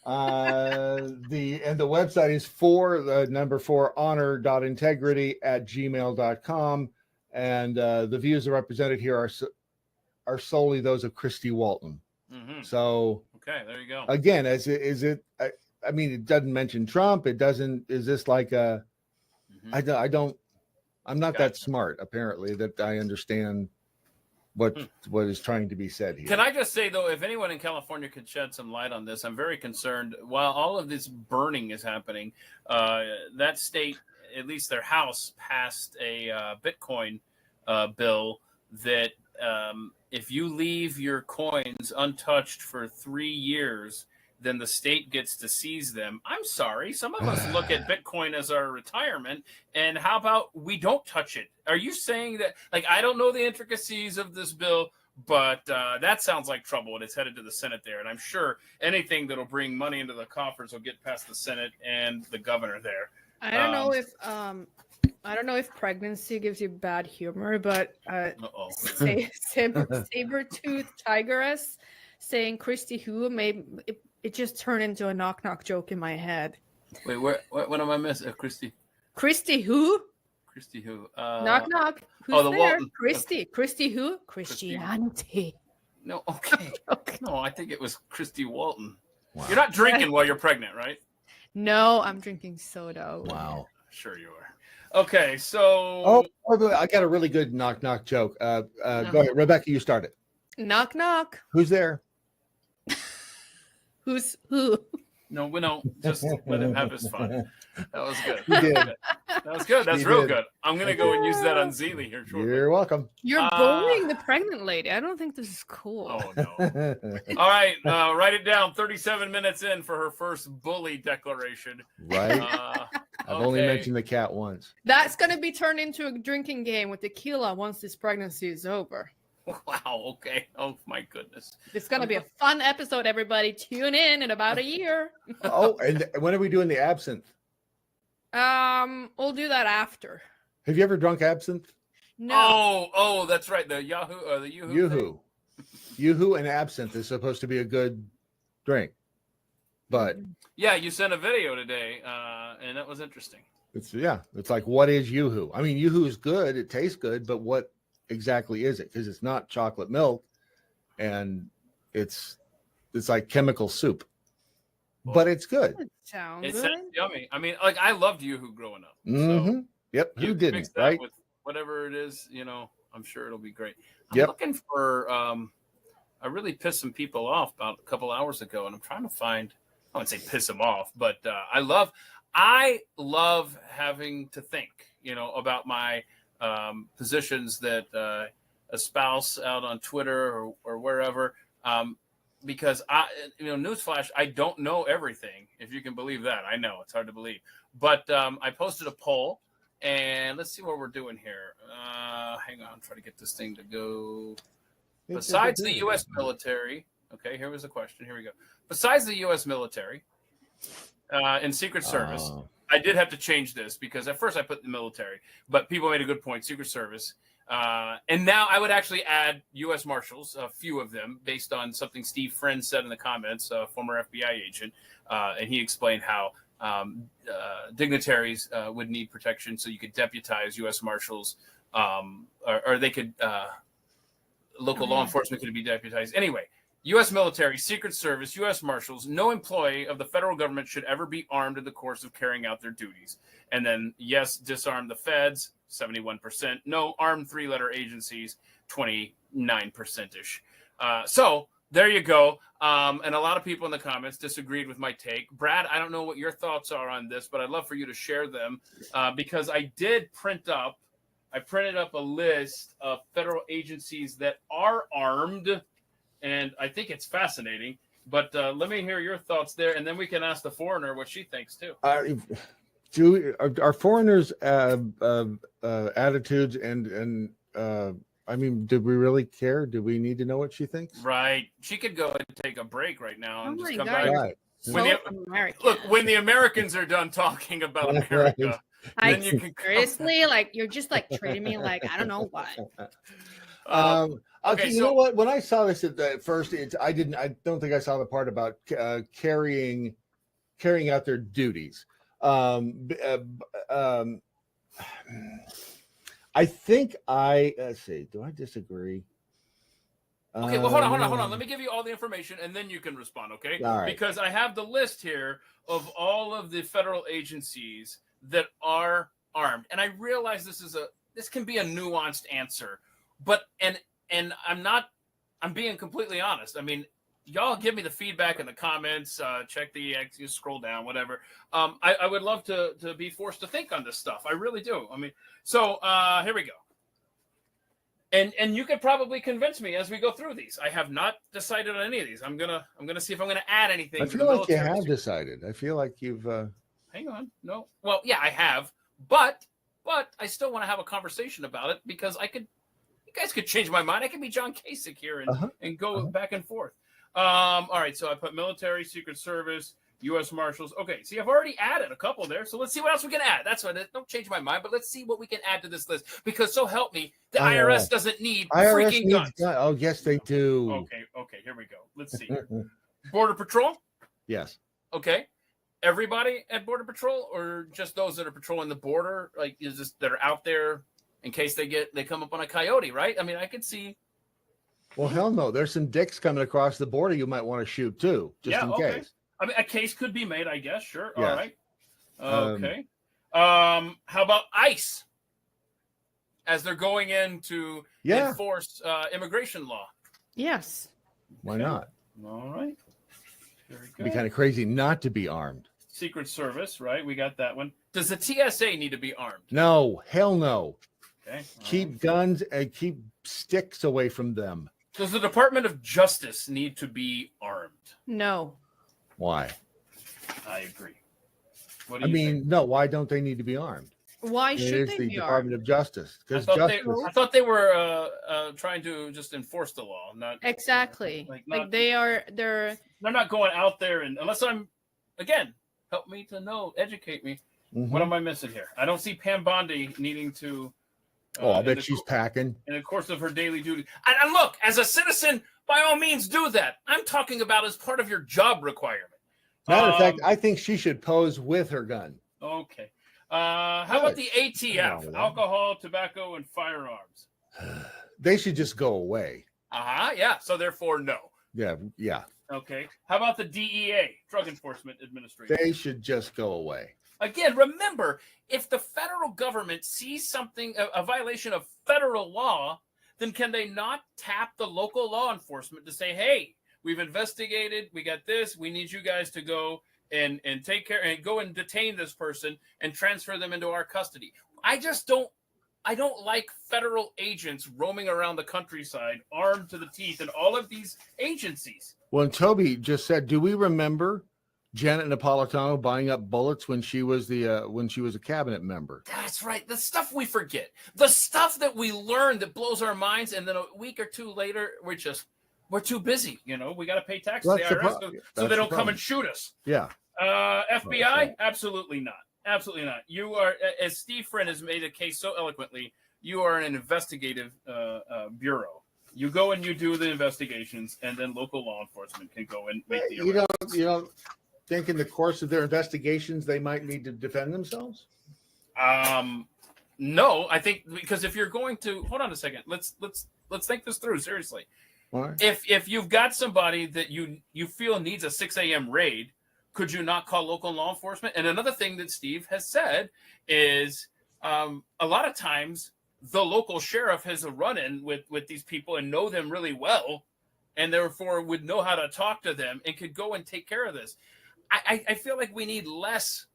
The website is 4 honor.integrity@gmail.com. And the views represented here are solely those of Christy Walton. Mm-hmm. So okay, there you go. Again, is it? I mean, it doesn't mention Trump. It doesn't. Is this like a? Mm-hmm. I'm not that smart. Apparently, that I understand what is trying to be said here. Can I just say though, if anyone in California could shed some light on this, I'm very concerned. While all of this burning is happening, that state, at least their House, passed a Bitcoin bill that if you leave your coins untouched for 3 years, then the state gets to seize them. I'm sorry. Some of us look at Bitcoin as our retirement. And how about we don't touch it? Are you saying that, like, I don't know the intricacies of this bill, but that sounds like trouble. And it's headed to the Senate there. And I'm sure anything that'll bring money into the coffers will get past the Senate and the governor there. I don't know if pregnancy gives you bad humor, but saber-toothed tigress saying Christy who made it just turned into a knock-knock joke in my head. Wait, what am I missing? Christy who? Knock-knock. Who's the there? Walton. Christy. Okay. Christy who? Christianity. No, okay. Okay. No, I think it was Christy Walton. Wow. You're not drinking while you're pregnant, right? No, I'm drinking soda. Wow. Sure you are. Okay, so... I got a really good knock-knock joke. Go ahead. Rebecca, you start it. Knock, knock. Who's there? Who's who? No, we don't. Just let him have his fun. That was good. You did. That was good. That's real good. I'm going to go and use that on Zeely here shortly. You're welcome. You're bullying the pregnant lady. I don't think this is cool. Oh, no. All right. Write it down. 37 minutes in for her first bully declaration. Right. I've only mentioned the cat once. That's going to be turned into a drinking game with tequila once this pregnancy is over. Wow. Okay. Oh, my goodness. It's going to be a fun episode, everybody. Tune in about a year. And when are we doing the absinthe? We'll do that after. Have you ever drunk absinthe? No. Oh, that's right. The Yahoo or the Yoo-hoo. Yoo-hoo and absinthe is supposed to be a good drink. But yeah, you sent a video today, and that was interesting. It's like, what is Yoo-hoo? I mean, Yoo-hoo is good. It tastes good, but what exactly is it? Because it's not chocolate milk, and it's like chemical soup. But it's good. It sounds yummy. I mean, like, I loved Yoo-hoo growing up. Mm-hmm. So Yep. Who didn't, mix that right? with whatever it is, I'm sure it'll be great. I'm Yep. looking for, I really pissed some people off about a couple hours ago, and I'm trying to find, I wouldn't say piss them off, but I love having to think, about my positions that espouse out on Twitter or wherever. Because newsflash, I don't know everything, if you can believe that. I know it's hard to believe, but I posted a poll, and let's see what we're doing here. Hang on, try to get this thing to go. Besides the U.S. military, okay, here was the question. Here we go. Besides the U.S. military and Secret Service, I did have to change this because at first I put the military, but people made a good point. Secret Service. And now I would actually add U.S. Marshals, a few of them, based on something Steve Friend said in the comments, a former FBI agent. And he explained how dignitaries would need protection, so you could deputize U.S. Marshals, or they could, local law enforcement could be deputized. Anyway, U.S. military, Secret Service, U.S. Marshals, no employee of the federal government should ever be armed in the course of carrying out their duties. And then, yes, disarm the feds, 71%. No, armed three-letter agencies, 29%-ish. So there you go. And a lot of people in the comments disagreed with my take. Brad, I don't know what your thoughts are on this, but I'd love for you to share them because I did printed up a list of federal agencies that are armed, and I think it's fascinating. But let me hear your thoughts there, and then we can ask the foreigner what she thinks too. Are foreigners' attitudes and I mean, did we really care? Do we need to know what she thinks? Right. She could go and take a break right now and just come God. back. Right. So When American. Look, when the Americans are done talking about America, then you can seriously, like, you're just like treating me like I don't know what. Okay, you know what? When I saw this at first, I don't think I saw the part about carrying out their duties. I think let's see. Do I disagree? Okay, well, hold on. Let me give you all the information, and then you can respond, okay? All right. Because I have the list here of all of the federal agencies that are armed, and I realize this can be a nuanced answer, but and I'm being completely honest. I mean, y'all give me the feedback in the comments. Check you scroll down, whatever. I would love to be forced to think on this stuff. I really do. I mean, so here we go. And you could probably convince me as we go through these. I have not decided on any of these. I'm gonna see if I'm gonna add anything. I feel like you have decided. I feel like you've. Hang on, no. Well, yeah, I have, but I still want to have a conversation about it because you guys could change my mind. I could be John Kasich here and go back and forth. All right, so I put military, Secret Service, U.S. Marshals. Okay, see, I've already added a couple there, so let's see what else we can add. That's what. Don't change my mind, but let's see what we can add to this list because so help me, the IRS doesn't need freaking guns. Oh, yes, they do. Okay, here we go. Let's see. Border Patrol. Yes. Okay. Everybody at Border Patrol, or just those that are patrolling the border, like that are out there in case they come up on a coyote, right? I mean, I could see. Well, hell no. There's some dicks coming across the border you might want to shoot too, just in case. I mean, a case could be made, I guess. Sure. Yes. All right. Okay. How about ICE as they're going in to enforce immigration law? Yes. Why not? All right. Very good. It'd be kind of crazy not to be armed. Secret Service, right? We got that one. Does the TSA need to be armed? No. Hell no. Okay. Keep guns and keep sticks away from them. Does the Department of Justice need to be armed? No. Why? I agree. What do you think? No. Why don't they need to be armed? Why should they the be Department armed? of Justice. I thought they were trying to just enforce the law, not exactly. They're not going out there and unless I'm again help me to know, educate me. Mm-hmm. What am I missing here? I don't see Pam Bondi needing to. I bet she's packing in the course of her daily duty. And look, as a citizen, by all means, do that. I'm talking about as part of your job requirement. Matter of fact, I think she should pose with her gun. Okay. How about the ATF? Alcohol, tobacco, and firearms. They should just go away. Yeah. So therefore, no. Yeah. Okay. How about the DEA, Drug Enforcement Administration? They should just go away. Again, remember, if the federal government sees something, a violation of federal law, then can they not tap the local law enforcement to say, hey, we've investigated, we got this, we need you guys to go and take care and go and detain this person and transfer them into our custody. I don't like federal agents roaming around the countryside armed to the teeth in all of these agencies. Well, and Toby just said, do we remember Janet Napolitano buying up bullets when she was a cabinet member? That's right. The stuff we forget, the stuff that we learn that blows our minds, and then a week or two later, we're too busy. We got to pay taxes to the IRS so they don't come and shoot us. Yeah. FBI, absolutely not. Absolutely not. You are, as Steve Friend has made a case so eloquently, you are an investigative bureau. You go and you do the investigations, and then local law enforcement can go and make the arrests. You don't think in the course of their investigations they might need to defend themselves? No, I think because if you're going to hold on a second, let's think this through seriously. Right. If you've got somebody that you feel needs a 6 a.m. raid, could you not call local law enforcement? And another thing that Steve has said is a lot of times the local sheriff has a run-in with these people and know them really well, and therefore would know how to talk to them and could go and take care of this. I feel like we need less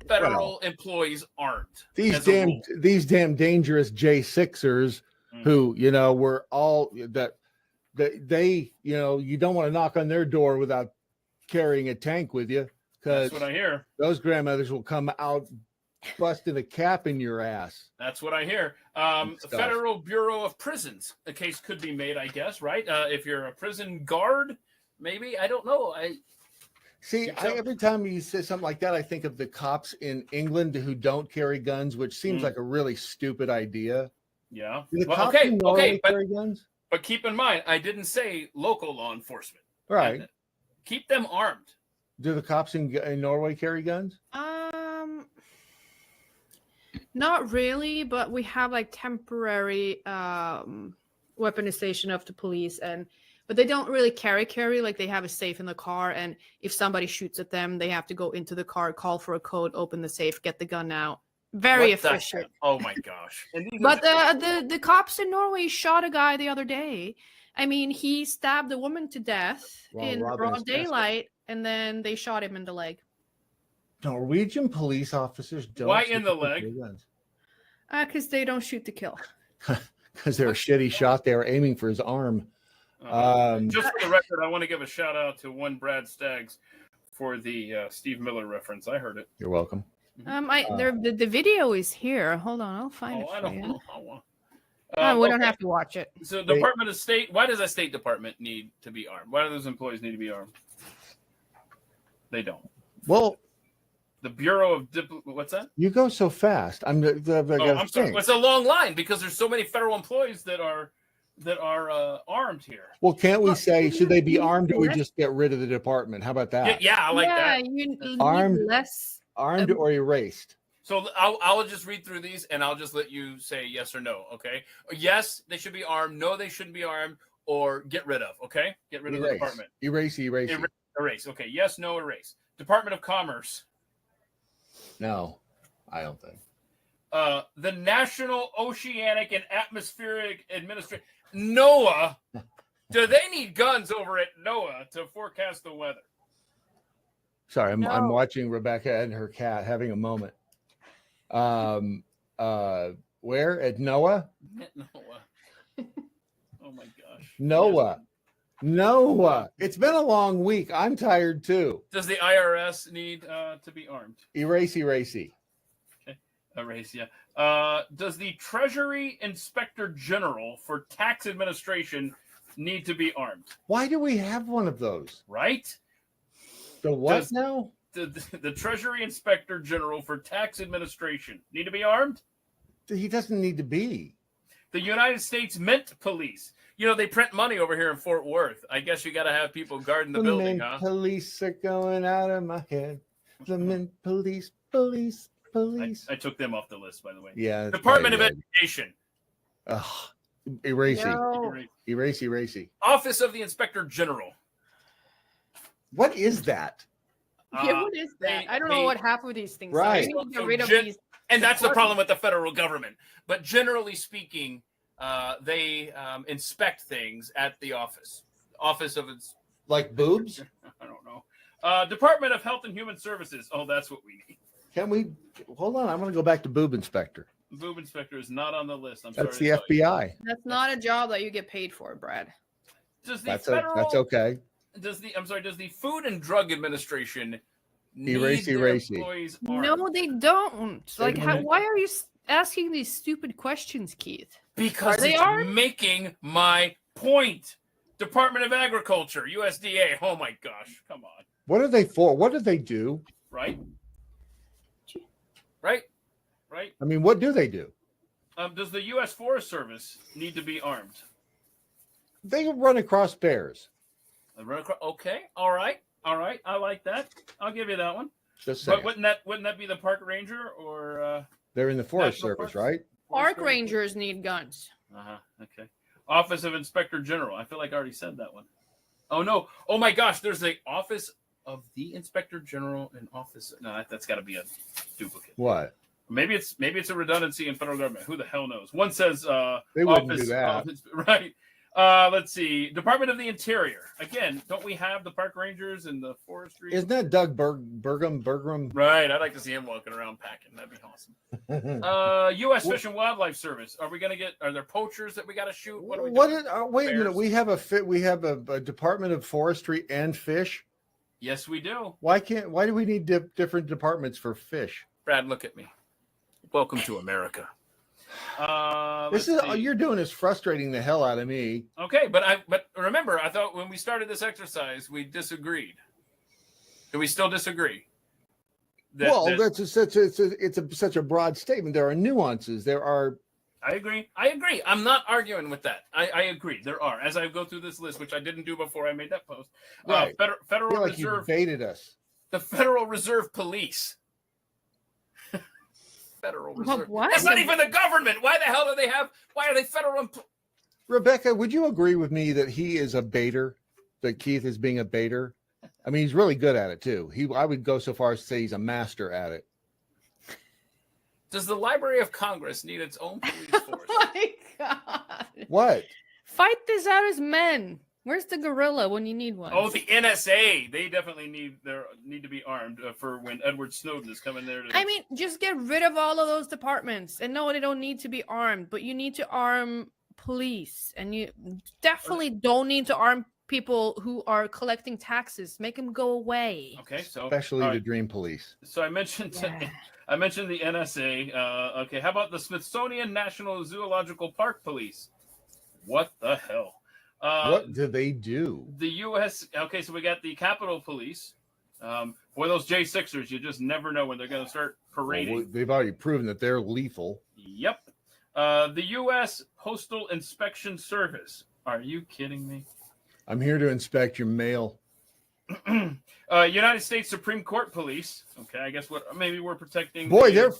federal employees armed. These damn dangerous J6ers who, were all that they you don't want to knock on their door without carrying a tank with you, because that's what I hear. Those grandmothers will come out busting a cap in your ass. That's what I hear. Federal Bureau of Prisons, a case could be made, I guess, right? If you're a prison guard, maybe, I don't know. See, every time you say something like that, I think of the cops in England who don't carry guns, which seems like a really stupid idea. Yeah. Do the cops in Norway carry guns? But keep in mind, I didn't say local law enforcement. Right. Keep them armed. Do the cops in Norway carry guns? Not really, but we have like temporary weaponization of the police, but they don't really carry. Like they have a safe in the car, and if somebody shoots at them, they have to go into the car, call for a code, open the safe, get the gun out. Very efficient. Oh my gosh! But the cops in Norway shot a guy the other day. I mean, he stabbed a woman to death in broad daylight, and then they shot him in the leg. Norwegian police officers don't. Why in the leg? Because they don't shoot to kill. Because they're a shitty shot. They were aiming for his arm. Just for the record, I want to give a shout out to one Brad Staggs for the Steve Miller reference. I heard it. You're welcome. The video is here. Hold on, I'll find it. I don't know. We don't have to watch it. So, Department of State. Why does a State Department need to be armed? Why do those employees need to be armed? They don't. Well, the Bureau of what's that? You go so fast. I'm sorry. It's a long line because there's so many federal employees that are armed here. Well, can't we say should they be armed or we just get rid of the department? How about that? Yeah, I like that. Armed or erased. So I'll just read through these and I'll just let you say yes or no. Okay. Yes, they should be armed. No, they shouldn't be armed. Or get rid of. Okay. Get rid of the department. Erase. Erase. Okay. Yes. No. Erase. Department of Commerce. No, I don't think. The National Oceanic and Atmospheric Administration, NOAA. Do they need guns over at NOAA to forecast the weather? Sorry, I'm watching Rebecca and her cat having a moment. Where at NOAA? NOAA. Oh my gosh. NOAA. It's been a long week. I'm tired too. Does the IRS need to be armed? Erase. Okay. Erase, yeah. Does the Treasury Inspector General for Tax Administration need to be armed? Why do we have one of those? Right? The what now? The Treasury Inspector General for Tax Administration need to be armed? He doesn't need to be. The United States Mint Police. You know, they print money over here in Fort Worth. I guess you got to have people guarding the building, huh? Police are going out of my head. The Mint Police. I took them off the list, by the way. Yeah. Department of Education. Erase. No. Erase. Office of the Inspector General. What is that? What is that? I don't know what half of these things are. We need to get rid of these. And that's the problem with the federal government. But generally speaking, they inspect things at the office. Office of its like boobs? I don't know. Department of Health and Human Services. Oh, that's what we need. Can we hold on? I'm going to go back to boob inspector. Boob inspector is not on the list. That's the FBI. That's not a job that you get paid for, Brad. That's okay. Does the Food and Drug Administration erase? Employees armed? No, they don't. Why are you asking these stupid questions, Keith? Because it's making my point. Department of Agriculture, USDA. Oh my gosh, come on. What are they for? What do they do? Right. I mean, what do they do? Does the U.S. Forest Service need to be armed? They run across bears. Okay. All right. I like that. I'll give you that one. Just saying. But wouldn't that be the park ranger or? They're in the Forest Service, right? Park rangers need guns. Okay. Office of Inspector General. I feel like I already said that one. Oh no. Oh my gosh. There's the Office of the Inspector General and Office. No, that's got to be a duplicate. What? Maybe it's a redundancy in federal government. Who the hell knows? One says they wouldn't do that. Right. Let's see. Department of the Interior. Again, don't we have the park rangers and the forestry? Isn't that Doug Bergam? Right. I'd like to see him walking around packing. That'd be awesome. U.S. Fish and Wildlife Service. Are there poachers that we got to shoot? What are we doing? Wait a minute. We have a Department of Forestry and Fish. Yes, we do. Why do we need different departments for fish? Brad, look at me. Welcome to America. You're doing is frustrating the hell out of me. Okay, but remember, I thought when we started this exercise, we disagreed. Do we still disagree? It's such a broad statement. There are nuances. There are. I agree. I'm not arguing with that. I agree. There are. As I go through this list, which I didn't do before I made that post. Right. Federal I feel like Reserve. you baited us. The Federal Reserve Police. Federal Reserve. What? That's not even the government. Why the hell do they have? Why are they federal? Rebecca, would you agree with me that he is a baiter? That Keith is being a baiter? I mean, he's really good at it too. I would go so far as to say he's a master at it. Does the Library of Congress need its own police force? Oh my God. What? Fight this out as men. Where's the gorilla when you need one? Oh, the NSA. They definitely need to be armed for when Edward Snowden is coming there. I mean, just get rid of all of those departments. And no, they don't need to be armed, but you need to arm police. And you definitely don't need to arm people who are collecting taxes. Make them go away. Okay, so Especially the Dream Police. So I mentioned I mentioned the NSA. Okay, how about the Smithsonian National Zoological Park Police? What the hell? What do they do? The U.S. Okay, so we got the Capitol Police. Boy, those J6ers, you just never know when they're going to start parading. Well, they've already proven that they're lethal. Yep. The U.S. Postal Inspection Service. Are you kidding me? I'm here to inspect your mail. United States Supreme Court Police. Okay, I guess maybe we're protecting. Boy, they're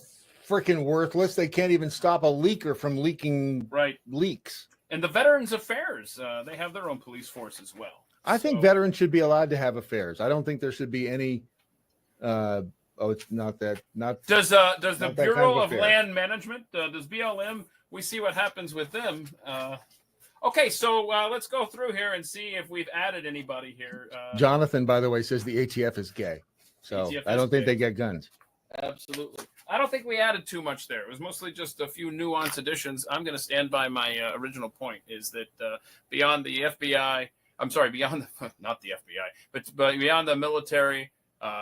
freaking worthless. They can't even stop a leaker from leaking leaks. And the Veterans Affairs, they have their own police force as well. I think veterans should be allowed to have affairs. I don't think there should be any. It's not that. Not does the not Bureau of Land Management? Does BLM? We see what happens with them. Okay, so let's go through here and see if we've added anybody here. Jonathan, by the way, says the ATF is gay, so I don't think they get guns. Absolutely. I don't think we added too much there. It was mostly just a few nuance additions. I'm going to stand by my original point, is that beyond the FBI, I'm sorry, beyond the, not the FBI, but beyond the military,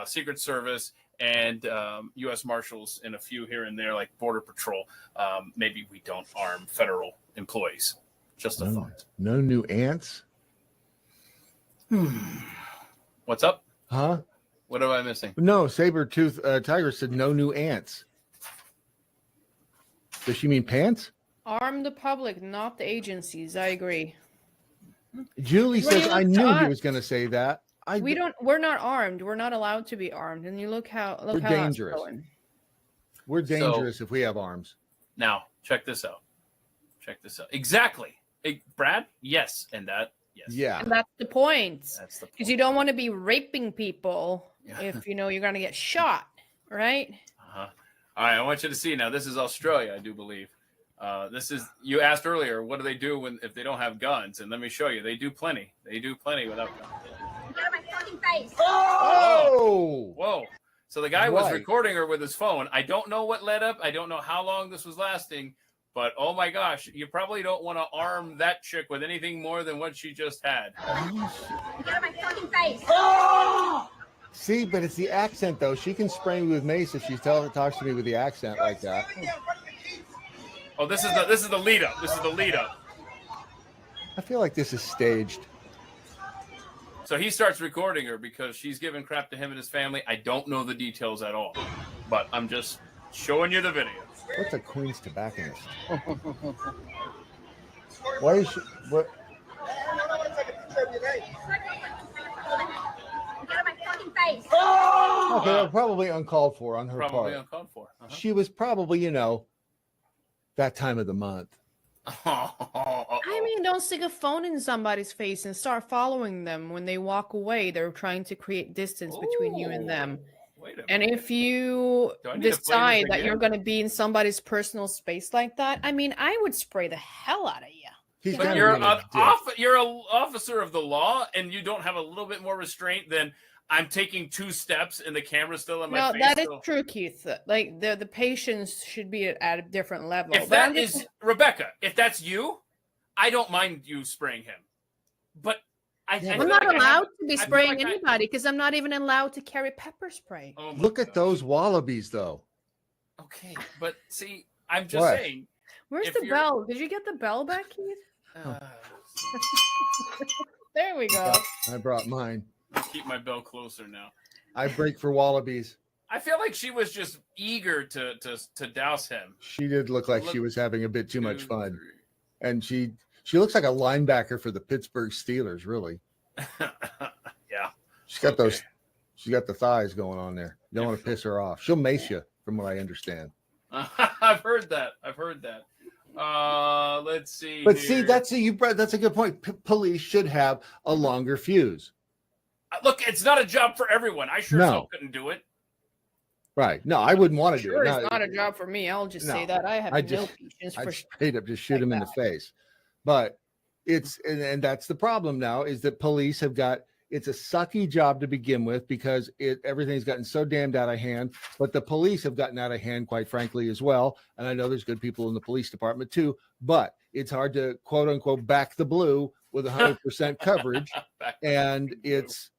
Secret Service, and U.S. Marshals, and a few here and there like Border Patrol, maybe we don't arm federal employees. Just a thought. No new ants? What's up? Huh? What am I missing? No, Saber-tooth Tiger said no new ants. Does she mean pants? Arm the public, not the agencies. I agree. Julie says, I knew he was going to say that. We're not armed. We're not allowed to be armed. And you look how we're dangerous. That's going. We're dangerous if we have arms. Now, check this out. Exactly. Brad? Yes. And that? Yes. Yeah. And that's the point. That's the point. Because you don't want to be raping people if you know you're going to get shot, right? Uh-huh. All right. I want you to see now. This is Australia, I do believe. This is, you asked earlier, what do they do if they don't have guns? And let me show you. They do plenty. They do plenty without guns. Get out of my fucking face. Oh! Whoa. So the guy was recording her with his phone. I don't know what led up. I don't know how long this was lasting. But, oh, my gosh, you probably don't want to arm that chick with anything more than what she just had. Get out of my fucking face. See, but it's the accent, though. She can spray me with mace if she talks to me with the accent like that. Oh, this is the lead up. This is the lead up. I feel like this is staged. So he starts recording her because she's giving crap to him and his family. I don't know the details at all. But I'm just showing you the video. What's a Queen's tobacconist? Why is she? What? Get out of my fucking face. Okay, probably uncalled for on her part. Probably uncalled for. Uh-huh. She was probably, that time of the month. I mean, don't stick a phone in somebody's face and start following them when they walk away. They're trying to create distance between you and them. And if you decide that you're going to be in somebody's personal space like that, I mean, I would spray the hell out of you. But you're an officer of the law, and you don't have a little bit more restraint than I'm taking 2 steps and the camera's still in my face. No, that is true, Keith. Like the patience should be at a different level. If that is Rebecca, if that's you, I don't mind you spraying him. But I'm not allowed to be spraying anybody because I'm not even allowed to carry pepper spray. Oh Look at those wallabies, though. Okay, but see, I'm just saying. Where's the bell? Did you get the bell back, Keith? There we go. I brought mine. I'll keep my bell closer now. I break for wallabies. I feel like she was just eager to douse him. She did look like she was having a bit too much 2, fun. And she looks like a linebacker for the Pittsburgh Steelers, really. 3. Yeah. She's got those. She's got the thighs going on there. You don't want to piss her off. She'll mace you, from what I understand. I've heard that. Let's see. But here. see, that's a good point. Police should have a longer fuse. Look, it's not a job for everyone. I sure as hell couldn't do it. Right. No, I wouldn't want to do it. It's not a job for me. I'll just say that. I have no patience for straight up just shoot him in the face. But it's and that's the problem now is that police have got it's a sucky job to begin with because everything's gotten so damned out of hand. But the police have gotten out of hand, quite frankly, as well. And I know there's good people in the police department too, but it's hard to quote unquote back the blue with 100% coverage. And it's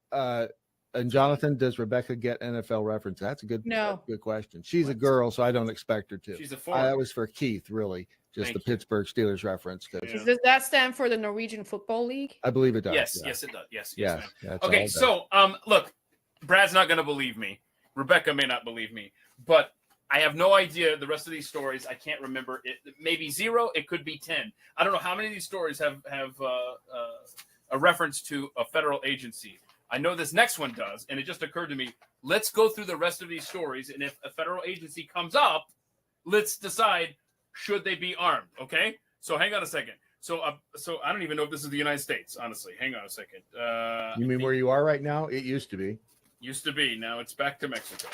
and Jonathan, does Rebecca get NFL reference? That's a good question. She's a girl, so I don't expect her to. She's a foreigner. That was for Keith, really, just the Pittsburgh Steelers reference. Does that stand for the Norwegian Football League? I believe it does. Yes, it does. Yes. Okay, so look, Brad's not going to believe me. Rebecca may not believe me, but I have no idea the rest of these stories. I can't remember it. Maybe 0. It could be 10. I don't know how many of these stories have a reference to a federal agency. I know this next one does, and it just occurred to me, let's go through the rest of these stories, and if a federal agency comes up, let's decide, should they be armed, okay? So hang on a second. So I don't even know if this is the United States, honestly. Hang on a second. You mean where you are right now? It used to be. Used to be. Now it's back to Mexico.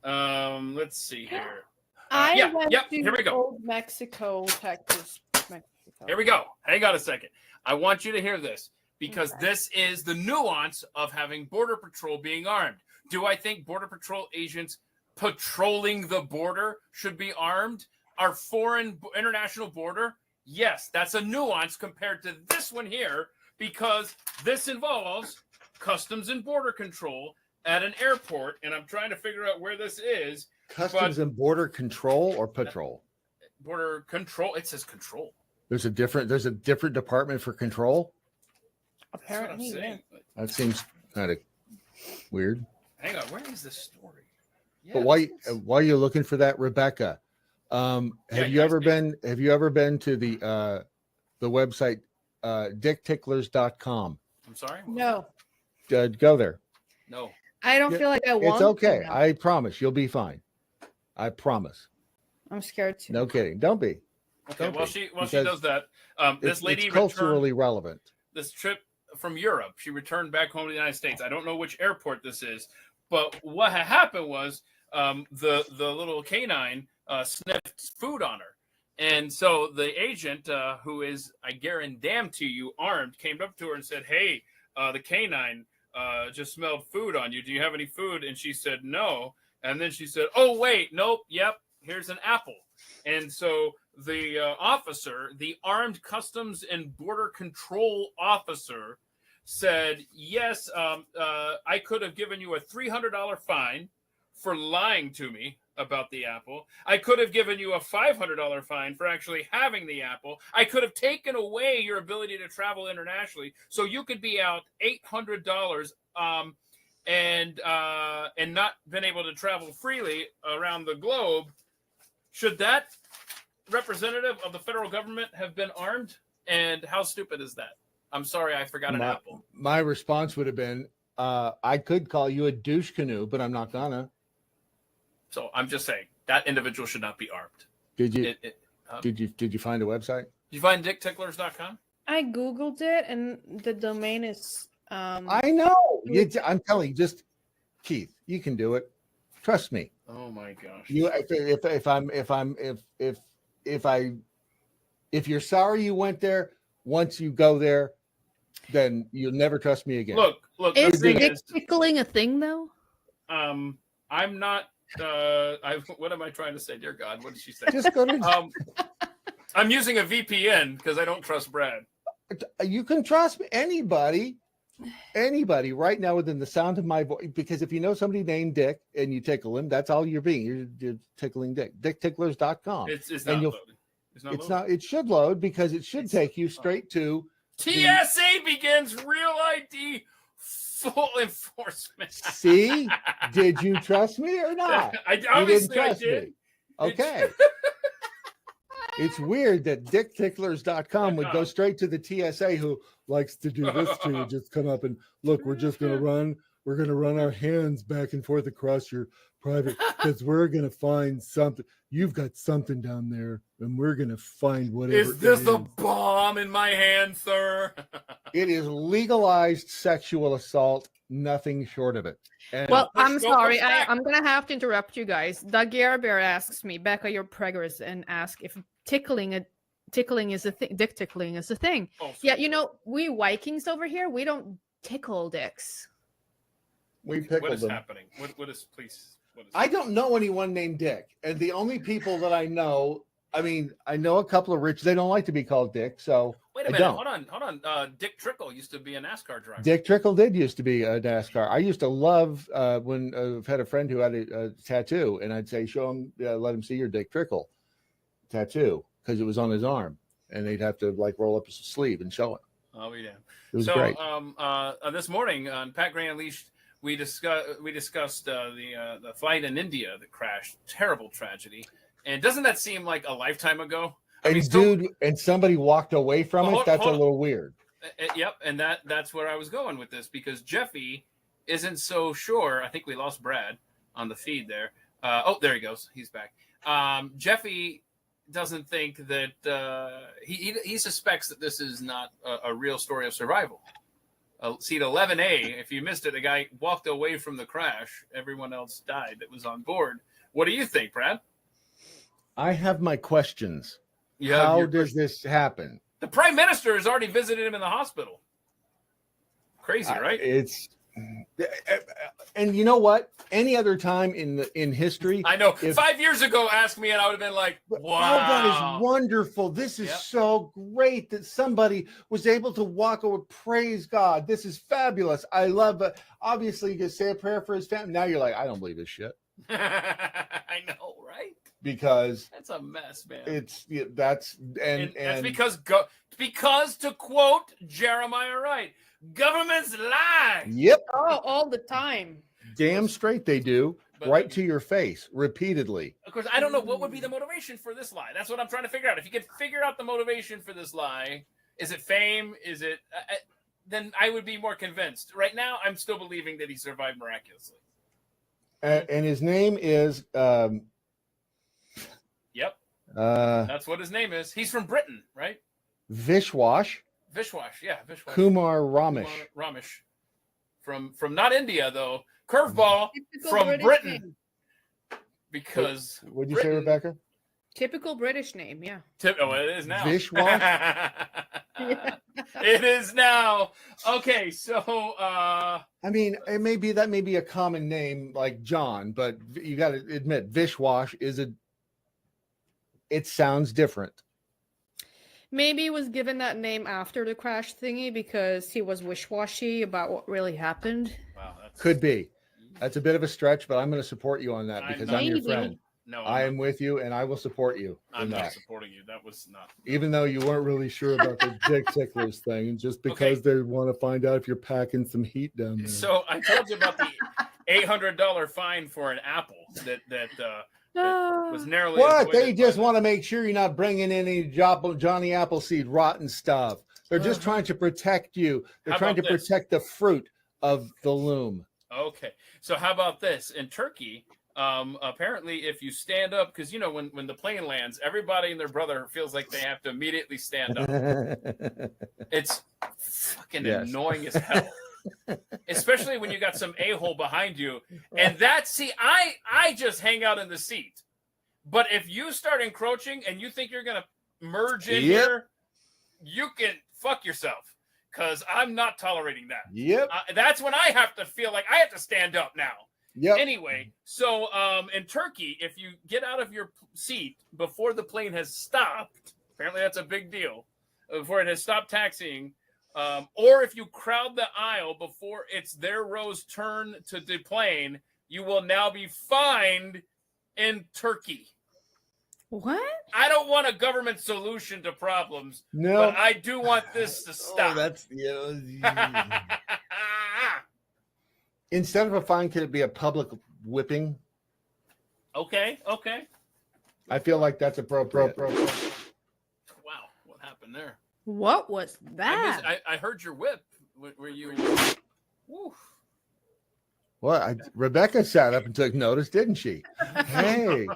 Let's see here. Here we go. Old Mexico, Texas, Mexico. Here we go. Hang on a second. I want you to hear this. Because this is the nuance of having Border Patrol being armed. Do I think Border Patrol agents patrolling the border should be armed? Our foreign international border? Yes, that's a nuance compared to this one here, because this involves Customs and Border Control at an airport, and I'm trying to figure out where this is. Customs and Border Control or Patrol? Border Control. It says Control. There's a different department for control? Apparently, that seems kind of weird. Hang on, where is this story? Yeah, but while you're looking for that, Rebecca, have you ever been to the website dickticklers.com? I'm sorry? No. Go there. No. I don't feel like I want. It's okay. I promise you'll be fine. I promise. I'm scared too. No kidding. Don't be. Okay. While she does that, this lady it's culturally relevant. This trip from Europe, she returned back home to the United States. I don't know which airport this is, but what had happened was the little canine sniffed food on her, and so the agent, who is, I guarantee you, armed, came up to her and said, "Hey, the canine just smelled food on you. Do you have any food?" And she said, "No." And then she said, "Oh wait, nope, yep, here's an apple." And so the officer, the armed Customs and Border Control officer, said, "Yes, I could have given you a $300 fine for lying to me about the apple. I could have given you a $500 fine for actually having the apple. I could have taken away your ability to travel internationally, so you could be out $800 and not been able to travel freely around the globe. Should that representative of the federal government have been armed? And how stupid is that? I'm sorry, I forgot an apple." My response would have been, I could call you a douche canoe, but I'm not gonna. So I'm just saying that individual should not be armed. Did you did you find a website? Did you find dickticklers.com? I Googled it, and the domain is I know. I'm telling you, just Keith, you can do it. Trust me. Oh my gosh. If you're sorry you went there, once you go there, then you'll never trust me again. Look. Is dick tickling a thing though? I'm not. What am I trying to say? Dear God, what did she say? Just go to. I'm using a VPN because I don't trust Brad. You can trust anybody right now within the sound of my voice, because if you know somebody named Dick and you tickle him, that's all you're being. You're tickling Dick. DickTicklers.com. It's not loading. It's not. It should load because it should take you straight to TSA begins real ID full enforcement. See, did you trust me or not? Obviously I trust did. me. Okay. It's weird that dickticklers.com would go straight to the TSA, who likes to do this to you. Just come up and look, we're going to run our hands back and forth across your private, because we're going to find something. You've got something down there, and we're going to find whatever. Is this a bomb in my hand, sir? It is legalized sexual assault, nothing short of it. And Well, I'm sorry. I'm going to have to interrupt you guys. Doug Bear asks me, Becca, you're preggers, and ask if tickling is a thing. Dick tickling is a thing. Oh, yeah, you know, we Vikings over here, we don't tickle dicks. we pickled what is them. happening? What is, please? What is I don't know anyone named Dick. And the only people that I know, I mean, I know a couple of rich, they don't like to be called Dick. So Wait a I minute. don't. Hold on. Dick Trickle used to be a NASCAR driver. Dick Trickle did used to be a NASCAR. I used to love when I've had a friend who had a tattoo, and I'd say, show him, let him see your Dick Trickle tattoo, because it was on his arm, and they'd have to like roll up his sleeve and show it. Oh, we did. It was so, great. This morning on Pat Gray Unleashed, we discussed the flight in India that crashed. Terrible tragedy. And doesn't that seem like a lifetime ago? And somebody walked away from it. That's a little weird. Yep, and that's where I was going with this, because Jeffy isn't so sure. I think we lost Brad on the feed there. There he goes. He's back. Jeffy doesn't think that he suspects that this is not a real story of survival. Seat 11A, if you missed it, a guy walked away from the crash. Everyone else died that was on board. What do you think, Brad? I have my questions. How does this happen? The Prime Minister has already visited him in the hospital. Crazy, right? And you know what? Any other time in history, I know. 5 years ago, ask me, and I would have been like, "Wow, oh, that is wonderful! This is so great that somebody was able to walk over. Praise God! This is fabulous. I love it." Obviously, you can say a prayer for his family. Now you're like, I don't believe this shit. I know, right? Because that's a mess, man. That's because to quote Jeremiah Wright, governments lie. Yep. Oh, all the time. Damn straight they do. Right to your face, repeatedly. Of course, I don't know what would be the motivation for this lie. That's what I'm trying to figure out. If you could figure out the motivation for this lie, is it fame? Is it? Then I would be more convinced. Right now, I'm still believing that he survived miraculously. And his name is. Yep. That's what his name is. He's from Britain, right? Vishwash. Yeah, Vishwash. Kumar Ramesh. Ramesh. From not India though. Curveball from British Britain. Name. Because what'd you say, Rebecca? Typical British name, yeah. It is now. Vishwash. Yeah. It is now. Okay, so I mean, that may be a common name like John, but you got to admit, Vishwash it sounds different. Maybe he was given that name after the crash thingy because he was wish-washy about what really happened. Wow, could be. That's a bit of a stretch, but I'm going to support you on that because I'm your friend. No, I am with you, and I will support you. I'm not supporting you. That was not. Even though you weren't really sure about the Dick Ticklers thing, and just because they want to find out if you're packing some heat down there. So I told you about the $800 fine for an apple that was narrowly. What? They just want to make sure you're not bringing in any Johnny Appleseed rotten stuff. They're just trying to protect you. They're trying to protect the fruit of the loom. Okay. So how about this? In Turkey, apparently if you stand up, because you know when the plane lands, everybody and their brother feels like they have to immediately stand up. It's fucking annoying as hell. Especially when you got some a-hole behind you. And I just hang out in the seat. But if you start encroaching and you think you're going to merge in here, you can fuck yourself. Because I'm not tolerating that. Yep. That's when I have to feel like I have to stand up now. Yep. Anyway, so in Turkey, if you get out of your seat before the plane has stopped, apparently that's a big deal, before it has stopped taxiing, or if you crowd the aisle before it's their row's turn to deplane, you will now be fined in Turkey. What? I don't want a government solution to problems, no, but I do want this to stop. That's Instead of a fine, could it be a public whipping? Okay. I feel like that's appropriate. Wow, what happened there? What was that? I heard your whip. Were you? Woo. Well, Rebecca sat up and took notice, didn't she? Hey,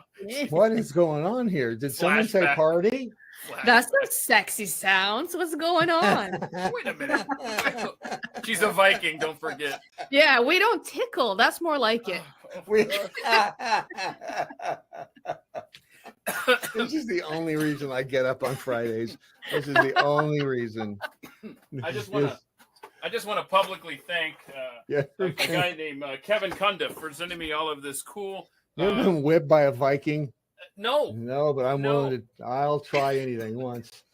what is going on here? Did someone say Flashback. party? That's some sexy sounds. What's going on? Wait a minute. She's a Viking. Don't forget. Yeah, we don't tickle. That's more like it. This is the only reason I get up on Fridays. This is the only reason. I just want to publicly thank a guy named Kevin Cundiff for sending me all of this cool. You ever been whipped by a Viking? No, but I'm willing to. I'll try anything once.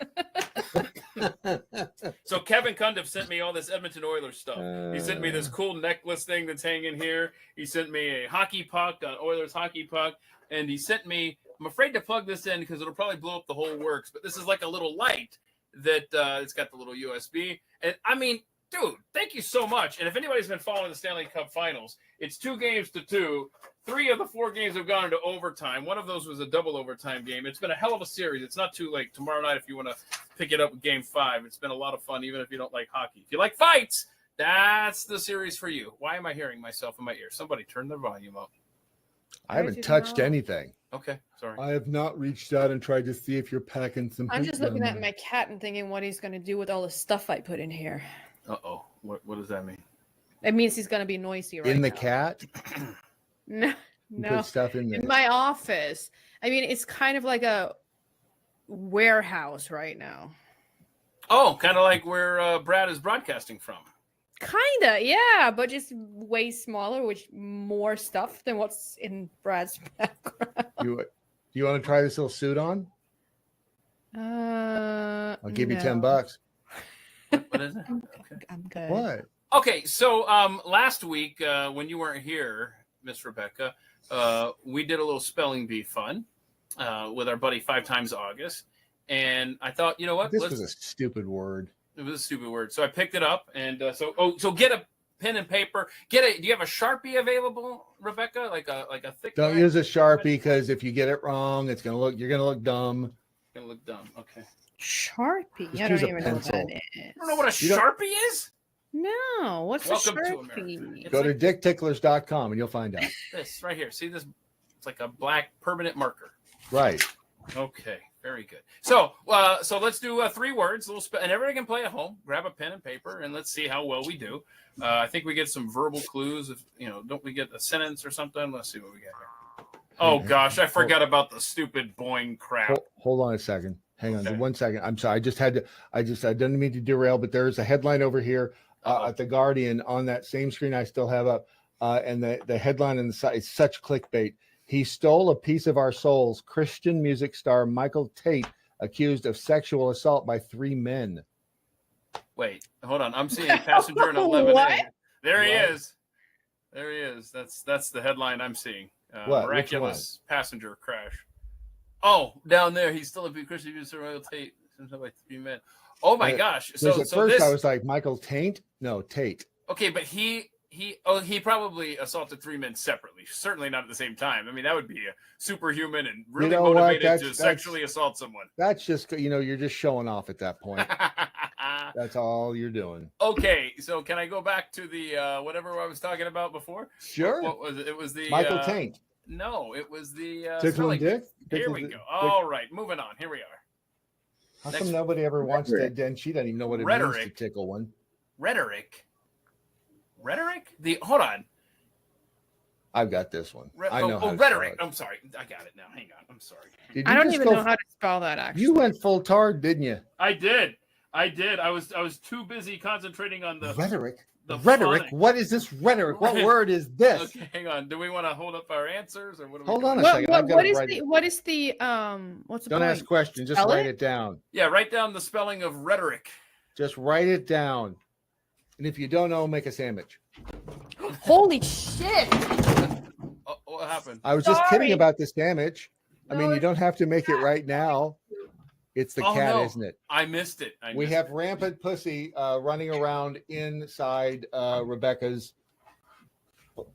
So Kevin Cundiff sent me all this Edmonton Oilers stuff. He sent me this cool necklace thing that's hanging here. He sent me a hockey puck, an Oilers hockey puck, and he sent me. I'm afraid to plug this in because it'll probably blow up the whole works. But this is like a little light that it's got the little USB. And I mean, dude, thank you so much. And if anybody's been following the Stanley Cup Finals, it's 2-2. 3 of the 4 games have gone into overtime. One of those was a double overtime game. It's been a hell of a series. It's not too late tomorrow night if you want to pick it up with Game 5. It's been a lot of fun, even if you don't like hockey. If you like fights, that's the series for you. Why am I hearing myself in my ear? Somebody turn their volume up. I haven't touched anything. Okay, sorry. I have not reached out and tried to see if you're packing some. I'm just looking at my cat and thinking what he's going to do with all the stuff I put in here. Uh-oh. What does that mean? It means he's going to be noisy right in the now. cat. No. Put stuff in there. In my office. I mean, it's kind of like a warehouse right now. Oh, kind of like where Brad is broadcasting from. Kinda, yeah, but just way smaller, with more stuff than what's in Brad's background. Do you want to try this little suit on? I'll give you $10. What is it? Okay. I'm good. What? Okay, so last week when you weren't here, Miss Rebecca, we did a little spelling bee fun with our buddy 5 Times August, and I thought, you know what? This was a stupid word. It was a stupid word, so I picked it up, and so get a pen and paper. Do you have a Sharpie available, Rebecca? Like a thick. Don't use a Sharpie because if you get it wrong, you're gonna look dumb. It's gonna look dumb. Okay. Sharpie. Just I use don't a even know what pencil. that is. You don't know what a Sharpie is? No, what's Welcome a to Sharpie? America. It's Go to like dickticklers.com and you'll find out. this right here. See this? It's like a black permanent marker. Right. Okay, very good. So let's do 3 words, and everybody can play at home. Grab a pen and paper, and let's see how well we do. I think we get some verbal clues. If don't we get a sentence or something? Let's see what we get here. Oh gosh, I forgot about the stupid boing crap. Hold on a second. Hang on Okay. 1 second. I'm sorry. I didn't mean to derail, but there's a headline over here at the Guardian on that same screen I still have up, and the headline on the side is such clickbait. He stole a piece of our souls. Christian music star Michael Tate accused of sexual assault by 3 men. Wait, hold on. I'm seeing passenger in 11A. What? There he What? is. There he is. That's the headline I'm seeing. What? Miraculous passenger crash. Oh, down there. He's still a big Christian music Royal Tate. By 3 men. Oh my gosh. So At first this. I was like, Michael Taint? No, Tate. Okay, but he probably assaulted 3 men separately. Certainly not at the same time. I mean, that would be a superhuman and really know what? motivated to That's- sexually assault someone. That's just, you're just showing off at that point. That's all you're doing. Okay, so can I go back to the whatever I was talking about before? Sure. What was it? It was the Michael Taint. No, it was the Tickle spelling. and Dick? Here Tickle we and go. Dick? All right, moving on. Here we are. How next- come nobody ever wants to? Then she doesn't even know what it means to Rhetoric. tickle one. Rhetoric. Hold on. I've got this one. I know. how to rhetoric. spell it. I'm sorry. I got it now. Hang on. I'm sorry. Did I you don't just even go know how to spell that, actually. You went full tard, didn't you? I did. I was too busy concentrating on the Rhetoric. the Rhetoric. phonics. What is this rhetoric? What Right. word is this? Okay, hang on. Do we want to hold up our answers, or what? Hold on a What, second. what, I've got what to is write the it. what is the what's the Don't point? ask questions. Just Spell write it? it down. Yeah, write down the spelling of rhetoric. Just write it down. And if you don't know, make a sandwich. Holy shit! Oh, what happened? I was just Sorry. kidding about the sandwich. I mean, No, you don't have to make it right now. It's the Oh, cat, no. isn't it? I missed it. We have rampant pussy running around inside Rebecca's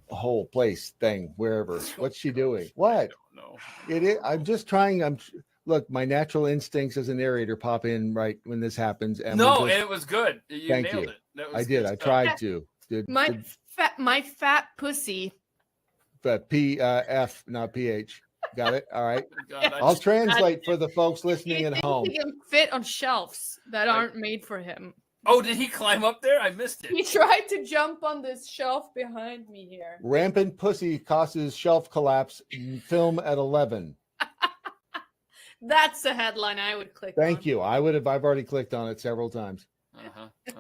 whole place thing wherever. What's she doing? What? No. It is. I'm just trying. Look. My natural instincts as a narrator pop in right when this happens. And No, it was good. You Thank nailed you. it. That was I did. good I stuff. tried to. My fat pussy. But F, not PH. Got it. All right. God, I'll translate for the folks listening He at thinks home. he can fit on shelves that aren't made for him. Oh, did he climb up there? I missed it. He tried to jump on this shelf behind me here. Rampant pussy causes shelf collapse. Film at 11. That's the headline I would click on. Thank you. I've already clicked on it several times.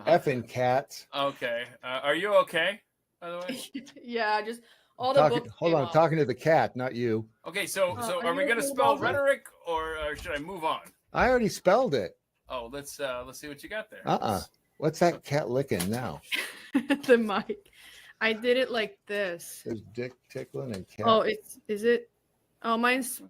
Effing cats. Okay. Are you okay? By the way. Yeah, just all the books. Hold on, talking to the cat, not you. Okay, so are are we you gonna okay, spell Walter? rhetoric or should I move on? I already spelled it. Oh, let's see what you got there. What's that cat licking now? The mic. I did it like this. There's dick tickling and cat. Oh, is it? Oh, mine's.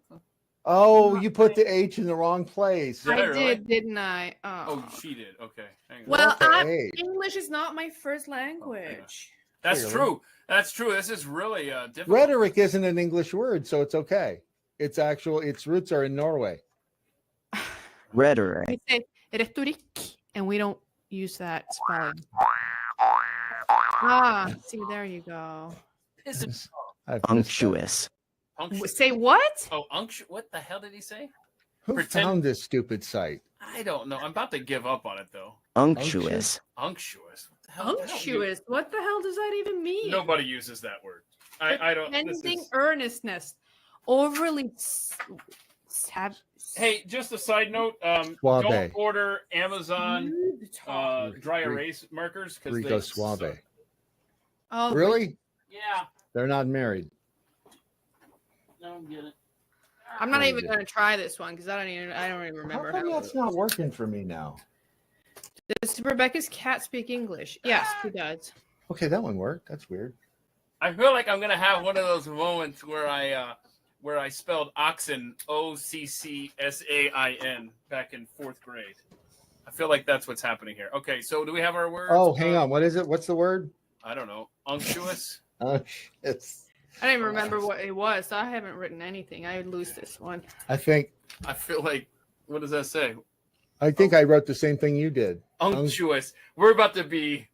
Oh, you put the H in the wrong place. Did I really? did, didn't I? Oh, she did. Okay. Hang on. Well, What the H? English is not my first language. That's Really? true. That's true. This is really difficult. Rhetoric isn't an English word, so it's okay. Its roots are in Norway. Rhetoric. We say retorik, and we don't use that spelling. See, there you go. I've missed Unctuous. Say what? Oh, unctuous. What the hell did he say? that. Who Pretend- found this stupid site? I don't know. I'm about to give up on it though. Unctuous. Unctuous. What the hell? I don't use- Unctuous. What the hell does that even mean? Nobody uses that word. I don't. This Pretending is... earnestness. Overly. Hey, just a side note. Suave. Don't order Amazon dry erase markers because Rico they Suave. suck. Oh, Really? Yeah. They're not married. Don't get it. I'm not even Crazy. going to try this one because I don't even remember How come how. that's not working for me now? Does Rebecca's cat speak English? Yes, she does. Okay, that one worked. That's weird. I feel like I'm gonna have one of those moments where I spelled oxen OCCSAIN back in 4th grade. I feel like that's what's happening here. Okay, so do we have our words? Oh, hang on. What is it? What's the word? I don't know. Unctuous. It's. I don't even remember what it was, so I haven't written anything. I would lose this one. I think. I feel like. What does that say? I think I wrote the same thing you did. Unctuous. We're about to be.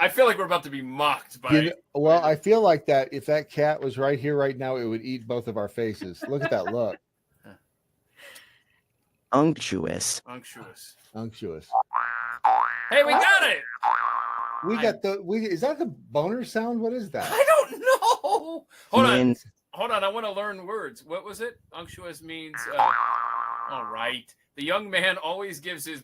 I feel like we're about to be mocked by. Well, I feel like that if that cat was right here right now, it would eat both of our faces. Look at that look. Unctuous. Unctuous. Unctuous. Hey, we got it. We got is that the boner sound? What is that? I don't know. Hold on. Min- Hold on. I want to learn words. What was it? Unctuous means. All right. The young man always gives his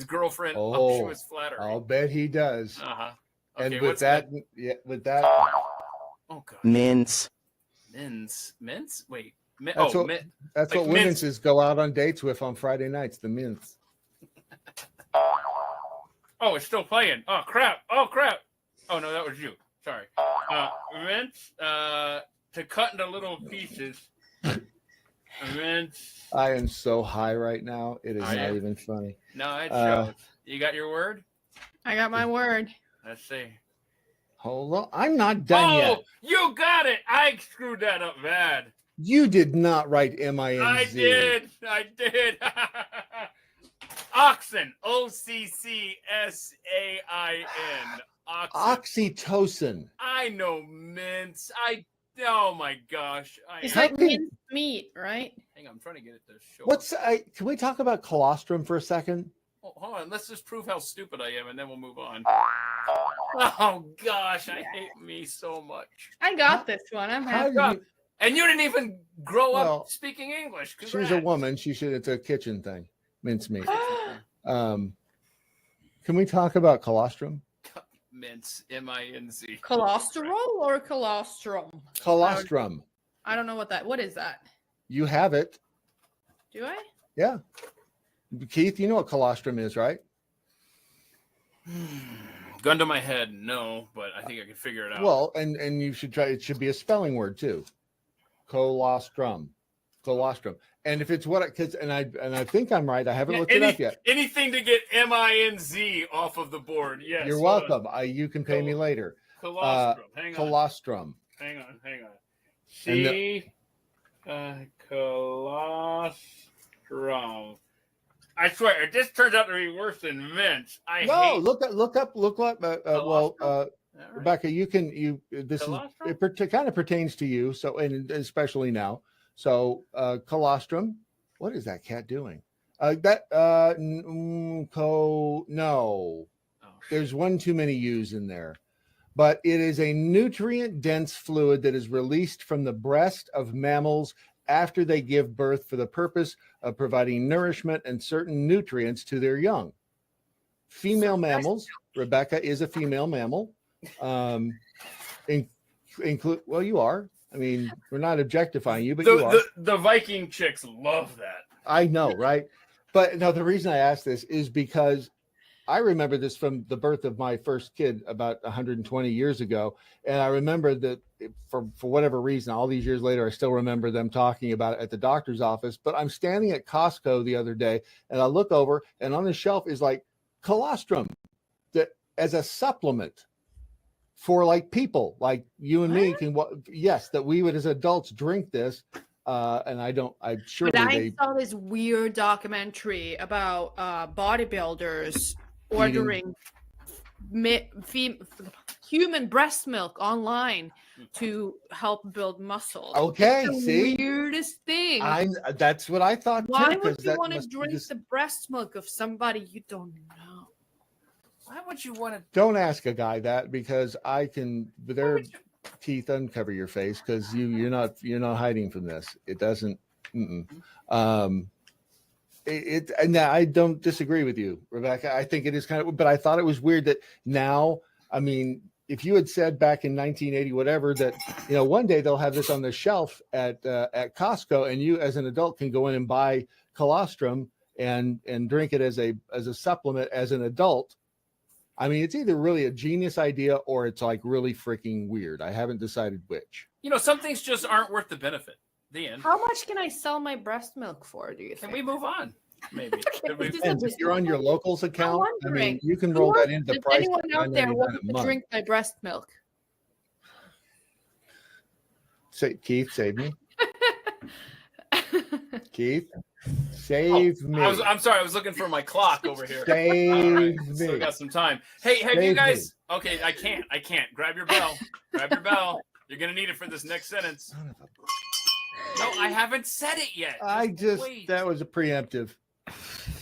girlfriend unctuous flattery. I'll bet he does. Uh-huh. And Okay, with what's that, yeah, with that, Oh god. Mince. Mince. Wait. That's what- that's like what mince. women's go out on dates with on Friday nights. The mints. Oh, it's still playing. Oh crap. Oh no, that was you. Sorry. Mince. To cut into little pieces. Mince. I am so high right now. It is Are not you? even funny. No, it Uh, shows. You got your word? I got my word. Let's see. Hold on, I'm not done yet. You got it. I screwed that up bad. You did not write MINZ. I did. Oxen. OCCSAIN. Oxen. Oxytocin. I know mince. Oh my gosh. It's How like can- minced meat, right? Hang on, I'm trying to get it to show. Can we talk about colostrum for a second? Oh, hold on. Let's just prove how stupid I am, and then we'll move on. Oh gosh, I hate me so much. I got this one. I'm How happy. did you- And you didn't even grow Well, up speaking English. she's a Congrats. woman. It's a kitchen thing. Mincemeat. Can we talk about colostrum? Mince. MINC. Cholesterol or colostrum? Colostrum. I don't know what is that? You have it. Do I? Yeah. Keith, you know what colostrum is, right? Gun to my head, no, but I think I can figure it out. Well, and you should try. It should be a spelling word too. Colostrum. And if it's I think I'm right. I haven't looked it up yet. Anything to get MINZ off of the board. Yes. You're welcome. You can pay me later. Colostrum. Hang on. Colostrum. Hang on. And Colostrum. I swear, it just turns out to be worse than mints. Look up. All right. Rebecca, this Colostrum? it kind of pertains to you, so and especially now. So, colostrum. What is that cat doing? No. Oh, There's one too many U's in there. But it is a nutrient-dense fluid that is released from the breast of mammals after they give birth for the purpose of providing nourishment and certain nutrients to their young. Female mammals, Rebecca is a female mammal. Include well, you are. I mean, we're not objectifying you, but you are. The Viking chicks love that. I know, right? But no, the reason I ask this is because I remember this from the birth of my first kid about 120 years ago. And I remember that for whatever reason, all these years later, I still remember them talking about it at the doctor's office. But I'm standing at Costco the other day and I look over and on the shelf is like colostrum that as a supplement for like people like you and me that we would as adults drink this. And I'm sure But I saw this weird documentary about bodybuilders ordering human breast milk online to help build muscles. Okay, it's the see, weirdest thing. That's what I thought. Why too, would you want to drink the breast milk of somebody you don't know? Why would you want to? Don't ask a guy that because I can. Keith, uncover your face because you're not hiding from this. It doesn't. And I don't disagree with you, Rebecca. I think it is kind of, but I thought it was weird that now. I mean, if you had said back in 1980, whatever, that one day they'll have this on the shelf at Costco, and you as an adult can go in and buy colostrum and drink it as a supplement as an adult. I mean, it's either really a genius idea or it's like really freaking weird. I haven't decided which. Some things just aren't worth the benefit. The end. How much can I sell my breast milk for, do you think? Can we move on? Maybe. And if you're on your locals account, I mean, you can roll that into the price. Anyone out there wants to drink my breast milk? Say, Keith, save me. Keith, save me. I'm sorry. I was looking for my clock over here. Save me. Still got some time. Hey, have you guys? Okay, I can't. Grab your bell. You're gonna need it for this next sentence. No, I haven't said it yet. That was a preemptive.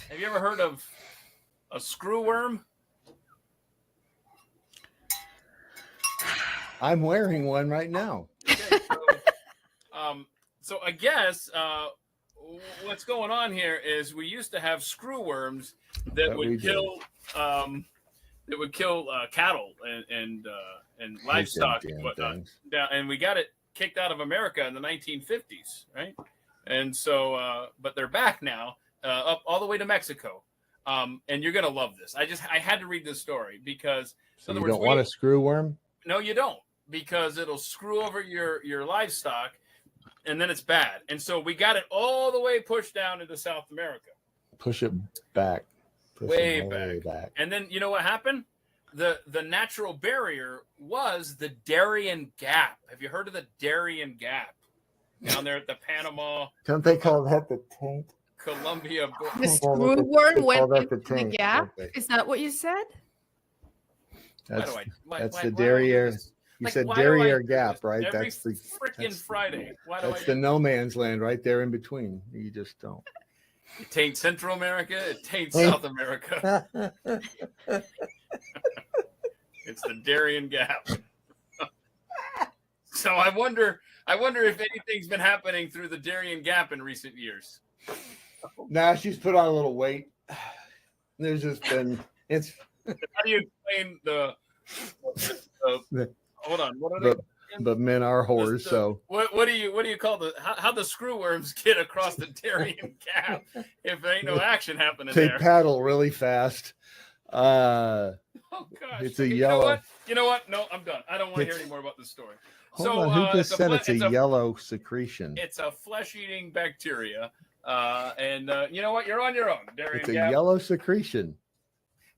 Have you ever heard of a screw worm? I'm wearing one right now. Okay, so I guess what's going on here is we used to have screw worms that would kill cattle and livestock and whatnot. And we got it kicked out of America in the 1950s, right? And so, but they're back now, up all the way to Mexico. And you're gonna love this. I had to read this story because so you don't want a screw worm? No, you don't, because it'll screw over your livestock, and then it's bad. And so we got it all the way pushed down into South America. Push it back. Way back. And then you know what happened? The natural barrier was the Darien Gap. Have you heard of the Darien Gap down there at the Panama? Don't they call that the taint? Colombia. The screw worm went into the gap. Is that what you said? That's the Darien. You said Darien Gap, right? That's the freaking Friday. That's the no man's land right there in between. You just don't. It taints Central America. It taints South America. It's the Darien Gap. So I wonder if anything's been happening through the Darien Gap in recent years. Nah, she's put on a little weight. There's just been How do you explain the hold on? What are they? But men are whores, so what do you call how the screw worms get across the Darien Gap if there ain't no action happening they there? paddle really fast. Oh gosh! It's a yellow. You know what? No, I'm done. I don't want to hear any more about this story. Hold on, who just said it's a yellow secretion? It's a flesh-eating bacteria, and you know what? You're on your own, Darien It's a Gap. yellow secretion.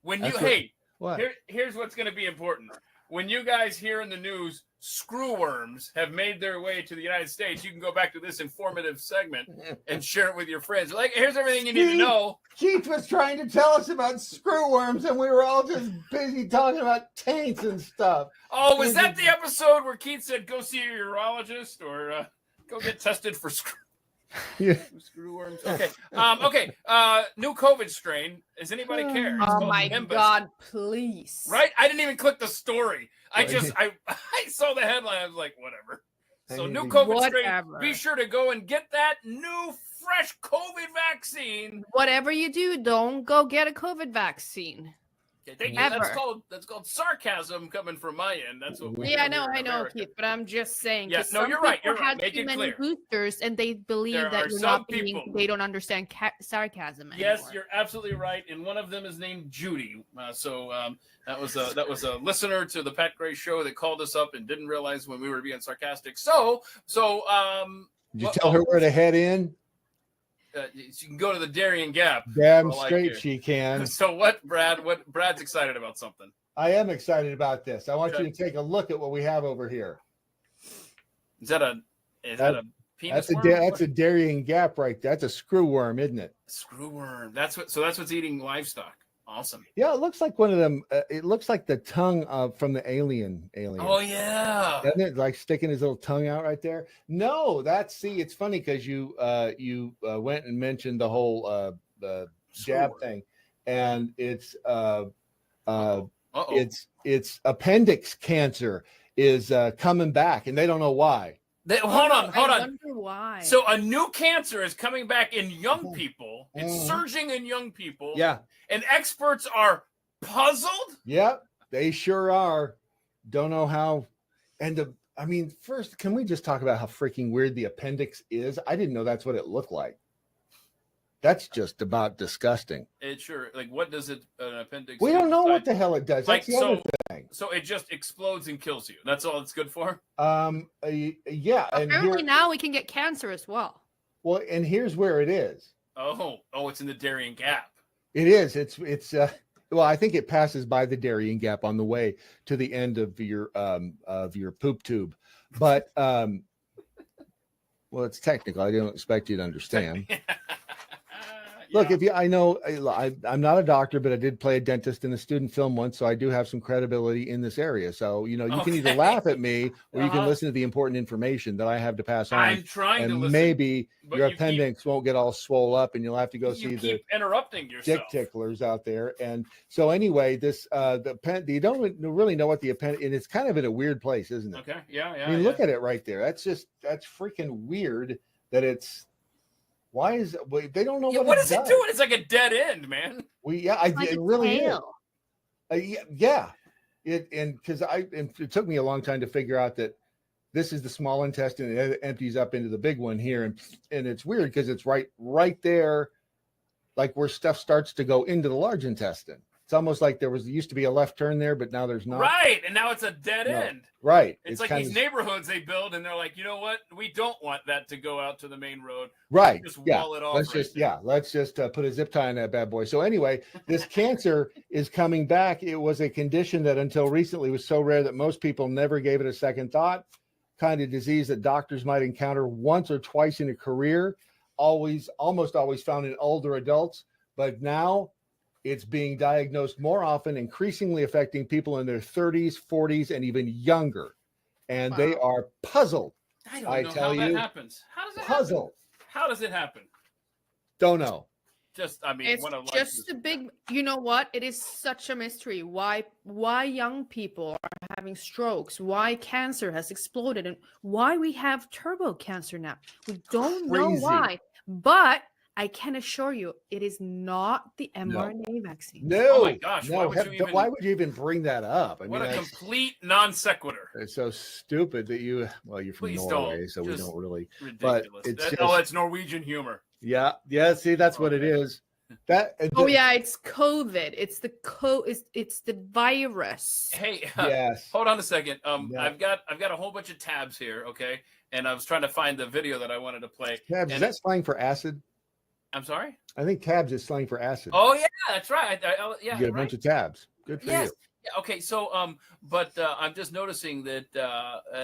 When That's what? What? Here's what's going to be important. when you guys hear in the news screwworms have made their way to the United States, you can go back to this informative segment and share it with your friends. Like, here's everything you need to know. Keith was trying to tell us about screwworms, and we were all just busy talking about taints and stuff. Oh, was that the episode where Keith said, go see a urologist or go get tested for screwworms? Okay. Okay. New COVID strain. Does anybody care? It's Oh called my Nimbus. God, please. Right? I didn't even click the story. I saw the headline. I was like, whatever. So new COVID strain. Be sure to go and get that new fresh COVID vaccine. Whatever you do, don't go get a COVID vaccine. Okay, thank you. Ever. That's called sarcasm coming from my end. That's what we Yeah, I do know, here in I know, America. Keith, but I'm just saying. Yeah, 'cause no, some you're right. people You're right. had Make too it many clear. boosters, and they believe There are that you're some not being. people- They don't understand sarcasm anymore. Yes, you're absolutely right, and one of them is named Judy. That was a listener to the Pat Gray show that called us up and didn't realize when we were being sarcastic. Did you tell her where to head in? You can go to the Darien Gap. Damn All I straight care. she can. So what, Brad? Brad's excited about something. I am excited about this. I want Okay. you to take a look at what we have over here. Is that a penis? That's a Darien Gap right there. That's a screwworm, isn't it? Screwworm. That's what's eating livestock. Awesome. Yeah, it looks like one of them. It looks like the tongue from the alien. Oh yeah. Doesn't it? Like sticking his little tongue out right there. No, it's funny because you went and mentioned the whole jab thing, and it's appendix cancer is coming back, and they don't know why. Hold on. I wonder why. So a new cancer is coming back in young people. It's surging in young people. Yeah. And experts are puzzled. Yep, they sure are. Don't know how. And first, can we just talk about how freaking weird the appendix is? I didn't know that's what it looked like. That's just about disgusting. It sure, like, what does an appendix? We don't know what the hell it does. That's the other thing. So it just explodes and kills you. That's all it's good for. Yeah. Apparently now we can get cancer as well. Well, and here's where it is. Oh, it's in the Darien Gap. It is. It's. Well, I think it passes by the Darien Gap on the way to the end of your poop tube, but well, it's technical. I don't expect you to understand. Look, I'm not a doctor, but I did play a dentist in a student film once, so I do have some credibility in this area. So, you can either laugh at me or you can listen to the important information that I have to pass on. I'm trying to listen. Maybe your appendix won't get all swole up, and you'll have to go see the interrupting yourself. dick ticklers out there. And so, anyway, this you don't really know what the appendix, and it's kind of in a weird place, isn't it? Okay, yeah. I mean, look at it right there. That's freaking weird. That it's. Why is it? They don't know what is it doing? It's like a dead end, man. It really is. Yeah. It took me a long time to figure out that this is the small intestine. It empties up into the big one here, and it's weird because it's right there, like where stuff starts to go into the large intestine. It's almost like there used to be a left turn there, but now there's not. Right, and now it's a dead end. Right. It's like these neighborhoods they build, and they're like, you know what? We don't want that to go out to the main road. Right. Just wall it off. Let's just put a zip tie on that bad boy. So anyway, this cancer is coming back. It was a condition that until recently was so rare that most people never gave it a second thought. Kind of disease that doctors might encounter once or twice in a career. Almost always found in older adults, but now it's being diagnosed more often, increasingly affecting people in their 30s, 40s, and even younger. And they are puzzled. I don't know how that happens. How does it happen? How does it happen? Don't know. It's just a big, you know what? It is such a mystery. Why young people are having strokes, why cancer has exploded, and why we have turbo cancer now. We don't know why. But I can assure you, it is not the mRNA vaccine. No. Oh my gosh. No. Why would you even bring that up? What a complete non sequitur. It's so stupid that you're from Norway, so we don't really. Ridiculous. But it's Norwegian humor. Yeah. See, that's what it is. It's COVID. It's the virus. Hey, yes. Hold on a second. I've got a whole bunch of tabs here. Okay, and I was trying to find the video that I wanted to play. Tabs, is that slang for acid? I'm sorry? I think tabs is slang for acid. Oh, yeah, that's right. You get a bunch of tabs. Good for you. Okay, so but I'm just noticing that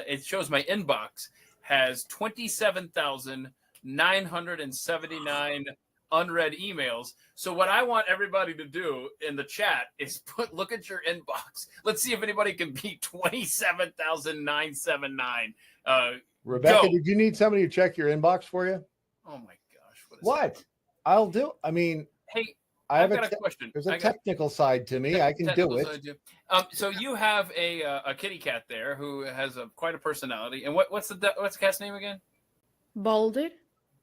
it shows my inbox has 27,979 unread emails. So what I want everybody to do in the chat is look at your inbox. Let's see if anybody can beat 27,979. Rebecca, go. did you need somebody to check your inbox for you? Oh my gosh! What? I'll do. I mean, Hey, I've got a question. There's a technical side to me. I can do it. So you have a kitty cat there who has quite a personality. And what's the cat's name again? Baldy.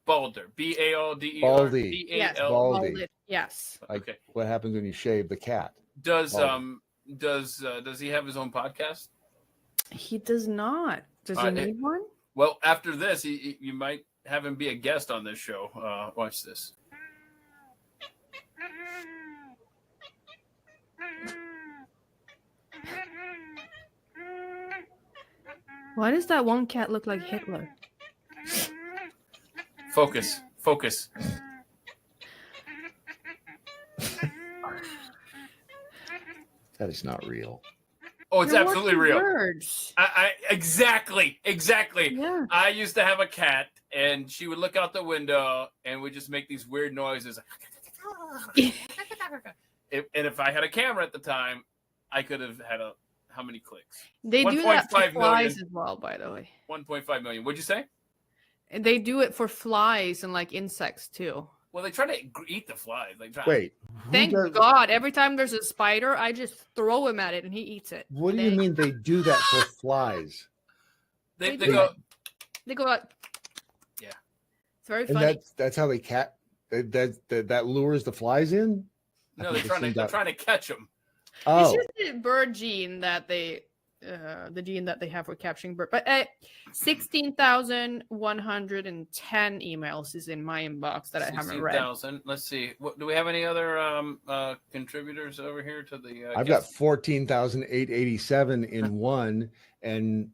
Balder. B-A-L-D-E-R. Baldy. Yes. Baldy. Baldy. Yes. Like Okay. what happens when you shave the cat? Does Baldy. does he have his own podcast? He does not. Does he need one? Well, after this, you might have him be a guest on this show. Watch this. Why does that one cat look like Hitler? Focus. That is not real. Oh, it's You're absolutely watching real. Birds. Exactly. Yeah. I used to have a cat, and she would look out the window, and would just make these weird noises. And if I had a camera at the time, I could have had how many clicks? They do that for 1.5 flies million. as well, by the way. 1.5 million. What'd you say? And they do it for flies and like insects too. Well, they try to eat the flies. Wait. Thank God. Every time there's a spider, I just throw him at it and he eats it. What do you mean they do that for flies? They do go. They go out. Yeah. It's very And funny. that's how they that lures the flies in? No, they're trying to catch them. Oh, It's just the bird gene that the gene that they have for capturing bird. But 16,110 emails is in my inbox that I haven't read. 16,000. Let's see. Do we have any other contributors over here to the? I've got 14,887 in one and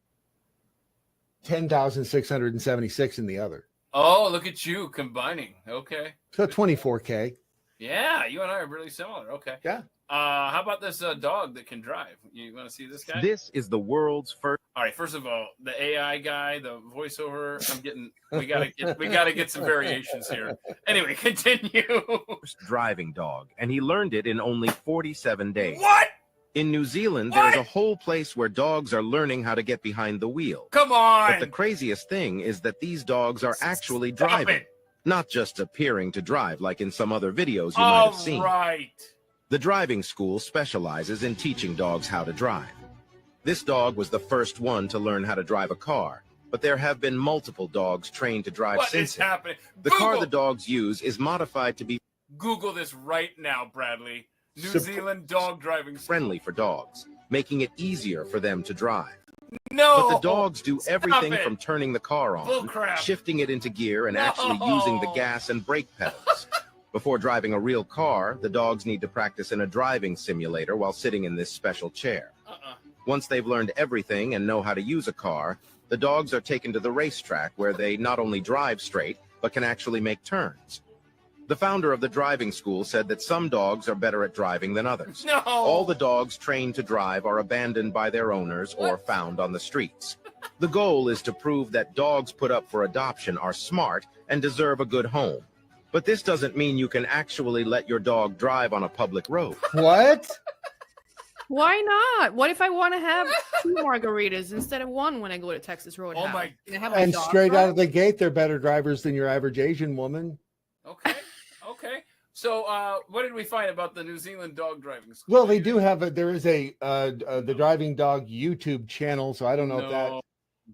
10,676 in the other. Oh, look at you combining. Okay. So 24K. Yeah, you and I are really similar. Okay. Yeah. How about this dog that can drive? You want to see this guy? This is the world's first. All right. First of all, the AI guy, the voiceover. We gotta get some variations here. Anyway, continue. Driving dog, and he learned it in only 47 days. What? In New Zealand, What? there's a whole place where dogs are learning how to get behind the wheel. Come on. But the craziest thing is that these dogs are actually Stop driving, it. not just appearing to drive like in some other videos you might have All seen. right. The driving school specializes in teaching dogs how to drive. This dog was the first one to learn how to drive a car, but there have been multiple dogs trained to drive What since is then. happening? The car the dogs use is modified to be Google this right now, Bradley. New Sup- Zealand dog driving school. friendly for dogs, making it easier for them to drive. No. But the dogs do Stop everything it. from turning the car on, Bullcrap. shifting it into gear, and actually using the No. gas and brake pedals. Before driving a real car, the dogs need to practice in a driving simulator while sitting in this special chair. Once they've learned everything and know how to use a car, the dogs are taken to the racetrack where they not only drive straight, but can actually make turns. The founder of the driving school said that some dogs are better at driving than others. No. All the dogs trained to drive are abandoned by their owners or found on the streets. The goal is to prove that dogs put up for adoption are smart and deserve a good home. But this doesn't mean you can actually let your dog drive on a public road. What? Why not? What if I want to have 2 margaritas instead of 1 when I go to Texas Roadhouse? Oh my- Can I have my And dog straight drive? out of the gate, they're better drivers than your average Asian woman. Okay. So, what did we find about the New Zealand dog driving school? Well, they do have there is the driving dog YouTube channel, so I don't know if that. No.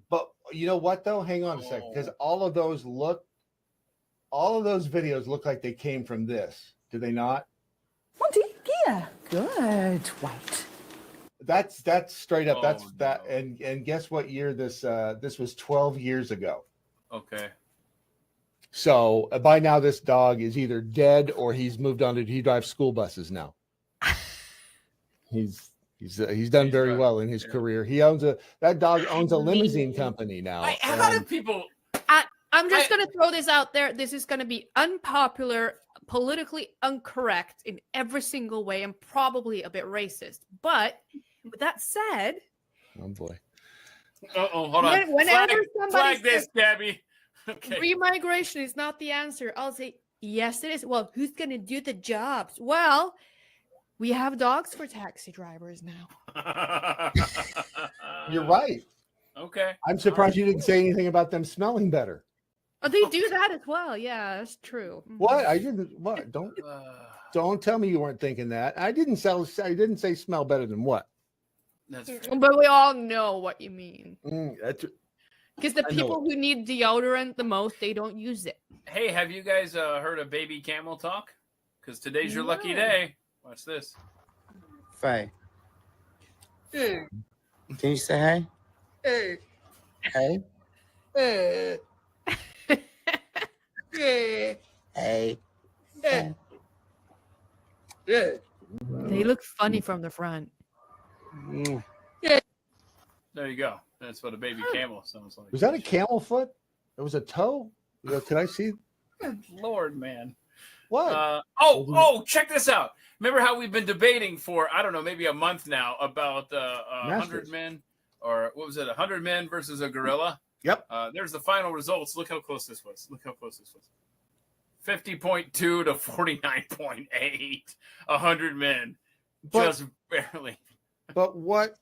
But you know what though? Hang on a second, because all of those videos look like they came from this. Do they not? Yeah, good. White. That's straight up. That's Oh, that. no. And guess what year this was 12 years ago. Okay. So by now this dog is either dead or he's moved on to he drives school buses now. He's done very right. well in his Yeah. career. That dog owns a limousine company now. How do people? I'm just going to throw this out there. This is going to be unpopular, politically incorrect in every single way, and probably a bit racist. But with that said, oh boy, hold on. Whenever flag this, Gabby. Okay. Remigration is not the answer, I'll say yes, it is. Well, who's going to do the jobs? Well, we have dogs for taxi drivers now. you're right. Okay. I'm surprised you didn't say anything about them smelling better. Oh, they do that as well. Yeah, that's true. What? I didn't. What? Don't tell me you weren't thinking that. I didn't say smell better than what. That's But we all know what you mean. Because the I know people who need deodorant the most, they don't use it. Hey, have you guys heard of baby camel talk? Because today's your lucky day. Watch this. Faye. Can you say hey? Hey. Hey. Hey. They look funny from the front. There you go. That's what a baby camel sounds like. Was that a camel foot? It was a toe. Can I see? Lord, man. What? Check this out. Remember how we've been debating for, I don't know, maybe a month now about 100 men, or what was it, 100 men versus a gorilla? Yep. There's the final results. Look how close this was. 50.2 to 49.8. 100 men. Just barely. But what?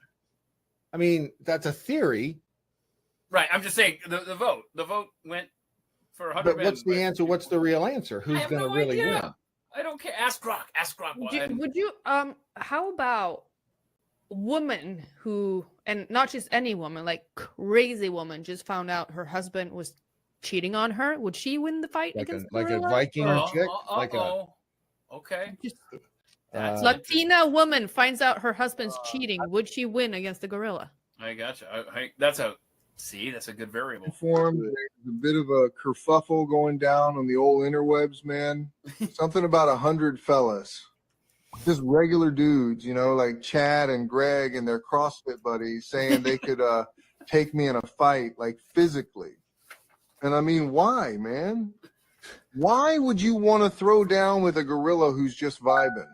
I mean, that's a theory. Right. I'm just saying the vote. The vote went for 100 But men. what's the answer? What's the real answer? Who's I have going to no really idea. win? I don't care. Ask Grok. Would you how about woman who, and not just any woman, like crazy woman, just found out her husband was cheating on her? Would she win the fight against Like a gorilla? Viking chick? Okay. That's Latina woman finds out her husband's cheating. Would she win against the gorilla? I gotcha. That's a good variable. Formed. There's a bit of a kerfuffle going down on the old interwebs, man. Something about 100 fellas, just regular dudes, like Chad and Greg and their CrossFit buddies, saying they could take me in a fight, like physically. And I mean, why, man? Why would you want to throw down with a gorilla who's just vibing?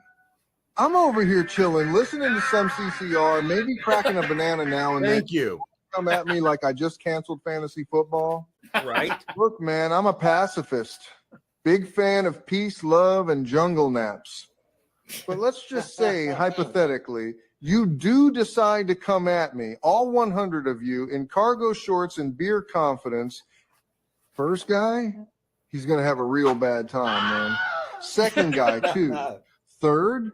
I'm over here chilling, listening to some CCR, maybe cracking a banana now and then. Thank you. Come at me like I just canceled fantasy football. Right. Look, man, I'm a pacifist. Big fan of peace, love, and jungle naps. But let's just say, hypothetically, you do decide to come at me, all 100 of you, in cargo shorts and beer confidence. First guy, he's going to have a real bad time, man. Second guy, too. Third,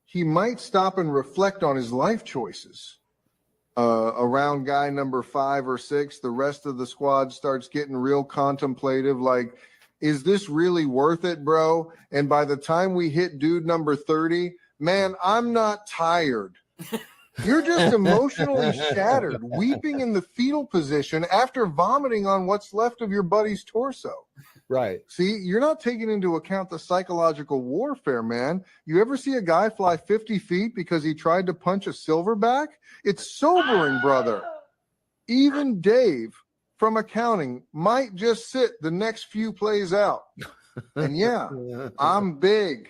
he might stop and reflect on his life choices. Around guy number 5 or 6, the rest of the squad starts getting real contemplative, like, is this really worth it, bro? And by the time we hit dude number 30, man, I'm not tired. You're just emotionally shattered, weeping in the fetal position after vomiting on what's left of your buddy's torso. Right. See, you're not taking into account the psychological warfare, man. You ever see a guy fly 50 feet because he tried to punch a silverback? It's sobering, brother. Even Dave from accounting might just sit the next few plays out. And yeah, I'm big,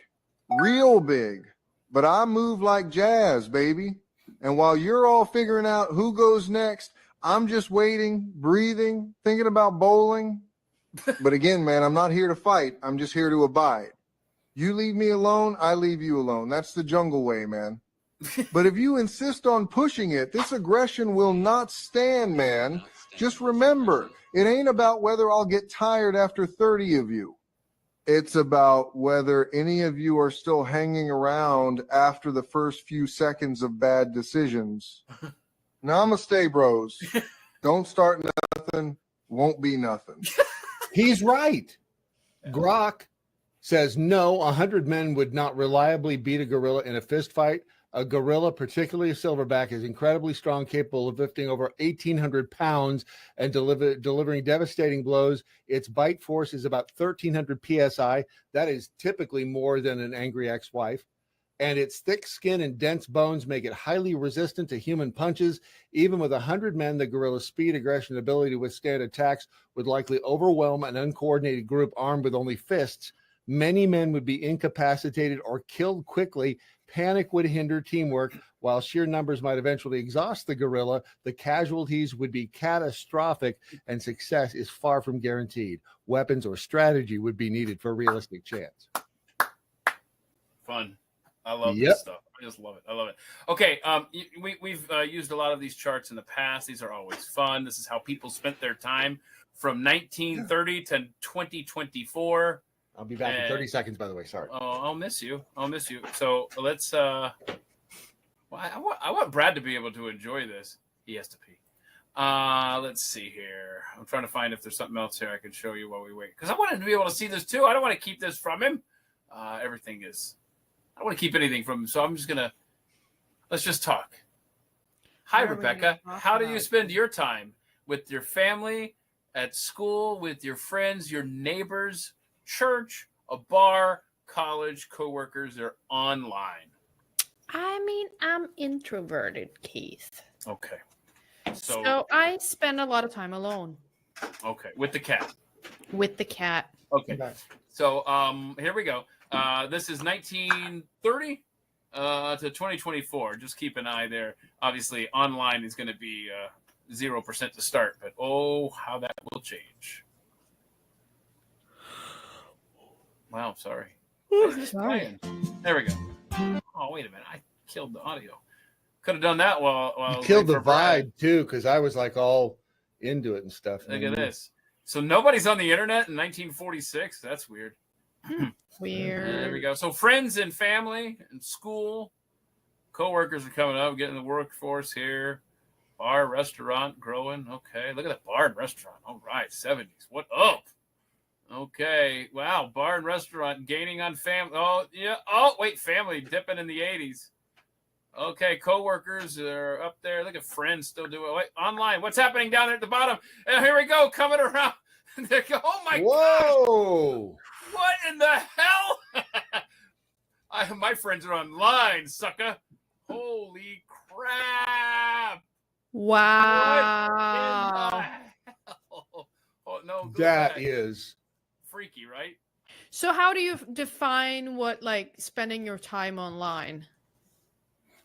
real big, but I move like jazz, baby. And while you're all figuring out who goes next, I'm just waiting, breathing, thinking about bowling. But again, man, I'm not here to fight. I'm just here to abide. You leave me alone, I leave you alone. That's the jungle way, man. But if you insist on pushing it, this aggression will not stand, man. Just remember, it ain't about whether I'll get tired after 30 of you. It's about whether any of you are still hanging around after the first few seconds of bad decisions. Namaste, bros. Don't start nothing, won't be nothing. He's right. Grok says no, 100 men would not reliably beat a gorilla in a fist fight. A gorilla, particularly a silverback, is incredibly strong, capable of lifting over 1,800 pounds and delivering devastating blows. Its bite force is about 1,300 psi. That is typically more than an angry ex-wife. and its thick skin and dense bones make it highly resistant to human punches. Even with 100 men, the gorilla's speed, aggression, and ability to withstand attacks would likely overwhelm an uncoordinated group armed with only fists. Many men would be incapacitated or killed quickly. Panic would hinder teamwork. While sheer numbers might eventually exhaust the gorilla, the casualties would be catastrophic, and success is far from guaranteed. Weapons or strategy would be needed for a realistic chance. Fun. I love this stuff. I just love it. I love it. Okay, we've used a lot of these charts in the past. These are always fun. This is how people spent their time from 1930 to 2024. I'll be back in 30 seconds, by the way. Sorry. Oh, I'll miss you. I'll miss you. So let's. Well, I want Brad to be able to enjoy this. He has to pee. Let's see here. I'm trying to find if there's something else here I can show you while we wait, because I want him to be able to see this too. I don't want to keep this from him. Everything is. I don't want to keep anything from him, so I'm just gonna. Let's just talk. Hi, Rebecca. How do you spend your time with your family, at school, with your friends, your neighbors, church, a bar, college, coworkers, or online? I mean, I'm introverted, Keith. Okay. So I spend a lot of time alone. Okay, with the cat. With the cat. Okay. So here we go. This is 1930 to 2024. Just keep an eye there. Obviously, online is going to be 0% to start, but oh, how that will change. Wow, sorry. Sorry. There we go. Oh, wait a minute. I killed the audio. Could have done that while You killed the vibe too, because I was like all into it and stuff. Look at this. So nobody's on the internet in 1946. That's weird. Weird. There we go. So friends and family and school, coworkers are coming up, getting the workforce here. Bar, restaurant growing. Okay. Look at that bar and restaurant. All right. 70s. What up? Okay. Wow. Bar and restaurant gaining on family. Oh, yeah. Oh, wait. Family dipping in the 80s. Okay. Coworkers are up there. Look at friends still doing it. Wait, online. What's happening down there at the bottom? And here we go. Coming around. Oh, my God. Whoa. What in the hell? My friends are online, sucker. Holy crap. Wow. Oh, no. That is freaky, right? So how do you define what, like, spending your time online?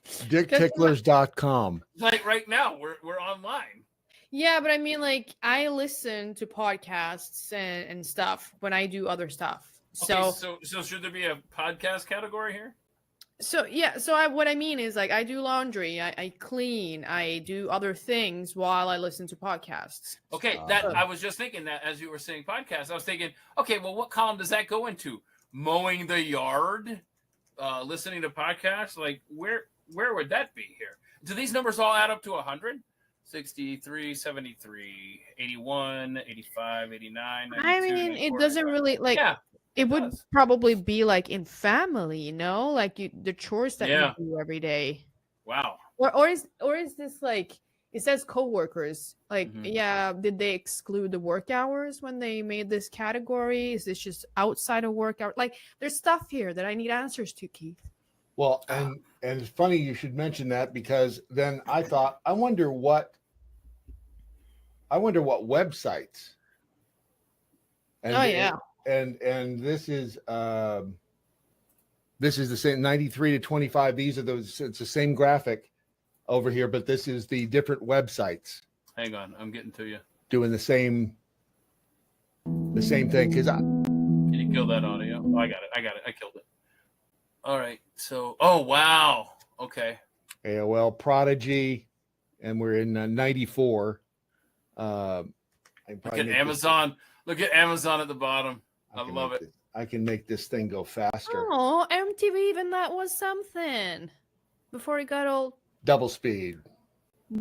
dickticklers.com. Like right now, we're online. Yeah, but I mean, like, I listen to podcasts and stuff when I do other stuff. Okay, so should there be a podcast category here? So yeah, so what I mean is, like, I do laundry, I clean, I do other things while I listen to podcasts. Okay, I was just thinking that as you were saying podcast, I was thinking, okay, well, what column does that go into? Mowing the yard, listening to podcasts, like where would that be here? Do these numbers all add up to 100? 63, 73, 81, 85, 89, 92, I mean, it doesn't really, like, yeah, it would probably be like in family, you know, like the chores that you do every day. Wow. Or is this like, it says coworkers, like, yeah, did they exclude the work hours when they made this category? Is this just outside of work hours? Like, there's stuff here that I need answers to, Keith. Well, and it's funny you should mention that, because then I thought, I wonder what websites. And, and this is the same 93 to 25. These are those. It's the same graphic over here, but this is the different websites. Hang on, I'm getting to you. Doing the same thing. Because can you kill that audio? Oh, I got it. I killed it. All right. So, oh wow. Okay. AOL, Prodigy, and we're in 94. Look at Amazon. Look at Amazon at the bottom. I love it. I can make this thing go faster. Oh, MTV, even that was something before it got old. Double speed.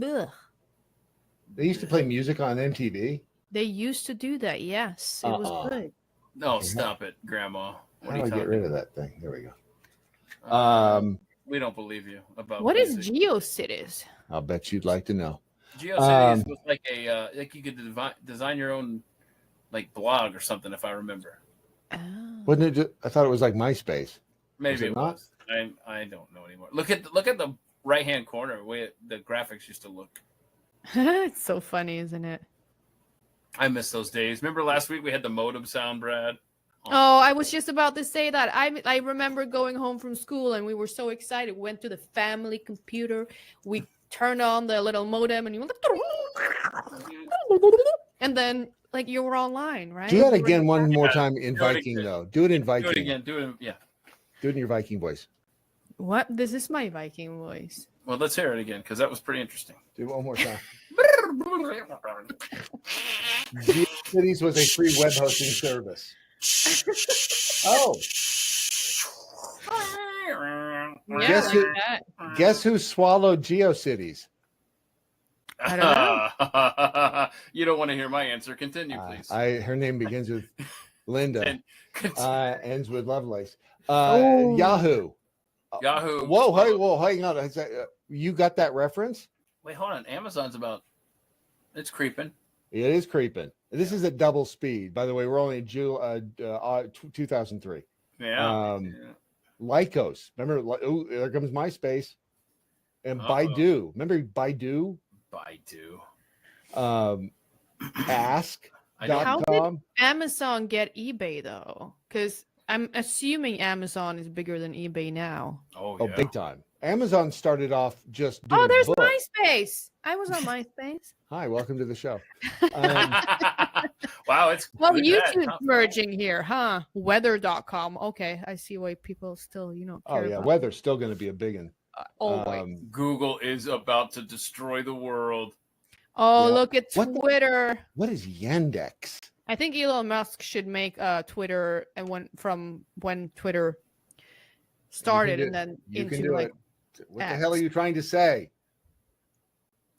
Ugh. They used to play music on MTV. They used to do that. Yes, it was good. No, stop it, Grandma. How do I get rid of that thing? There we go. We don't believe you about what is GeoCities? I'll bet you'd like to know. GeoCities was like a like you could design your own like blog or something, if I remember. Wasn't it? I thought it was like MySpace. Maybe it was. I don't know anymore. Look at the right hand corner where the graphics used to look. It's so funny, isn't it? I miss those days. Remember last week we had the modem sound, Brad? Oh, I was just about to say that. I remember going home from school and we were so excited. We went to the family computer. We turned on the little modem and you and then like you were online, right? Do that again one more time in Viking, though. Do it in Viking. Do it again. Do it. Yeah. Do it in your Viking voice. What? This is my Viking voice. Well, let's hear it again because that was pretty interesting. Do it one more time. GeoCities was a free web hosting service. Oh. Yeah, Guess who swallowed GeoCities? I don't know. You don't want to hear my answer. Continue, please. Her name begins with Linda. And Ends with Lovelace. Yahoo. Yahoo. Whoa, hang on. You got that reference? Wait, hold on. Amazon's it's creeping. It is creeping. This is at double speed. By the way, we're only in 2003. Yeah. Lycos. Remember, there comes MySpace. And Baidu. Remember Baidu? Baidu. Ask.com. How did Amazon get eBay, though? Because I'm assuming Amazon is bigger than eBay now. Oh, Oh, big time. Amazon started off just doing Oh, there's books. MySpace. I was on MySpace. Hi, welcome to the show. Wow, it's Well, good YouTube's that, huh? merging here, huh? Weather.com. Okay, I see why people still, care Oh, yeah. about Weather's still going to be a big one. always. Google is about to destroy the world. Oh, yeah. look at What the- Twitter. What is Yandex? I think Elon Musk should make Twitter and when Twitter started and then You can into do like it. What the hell are you trying to say?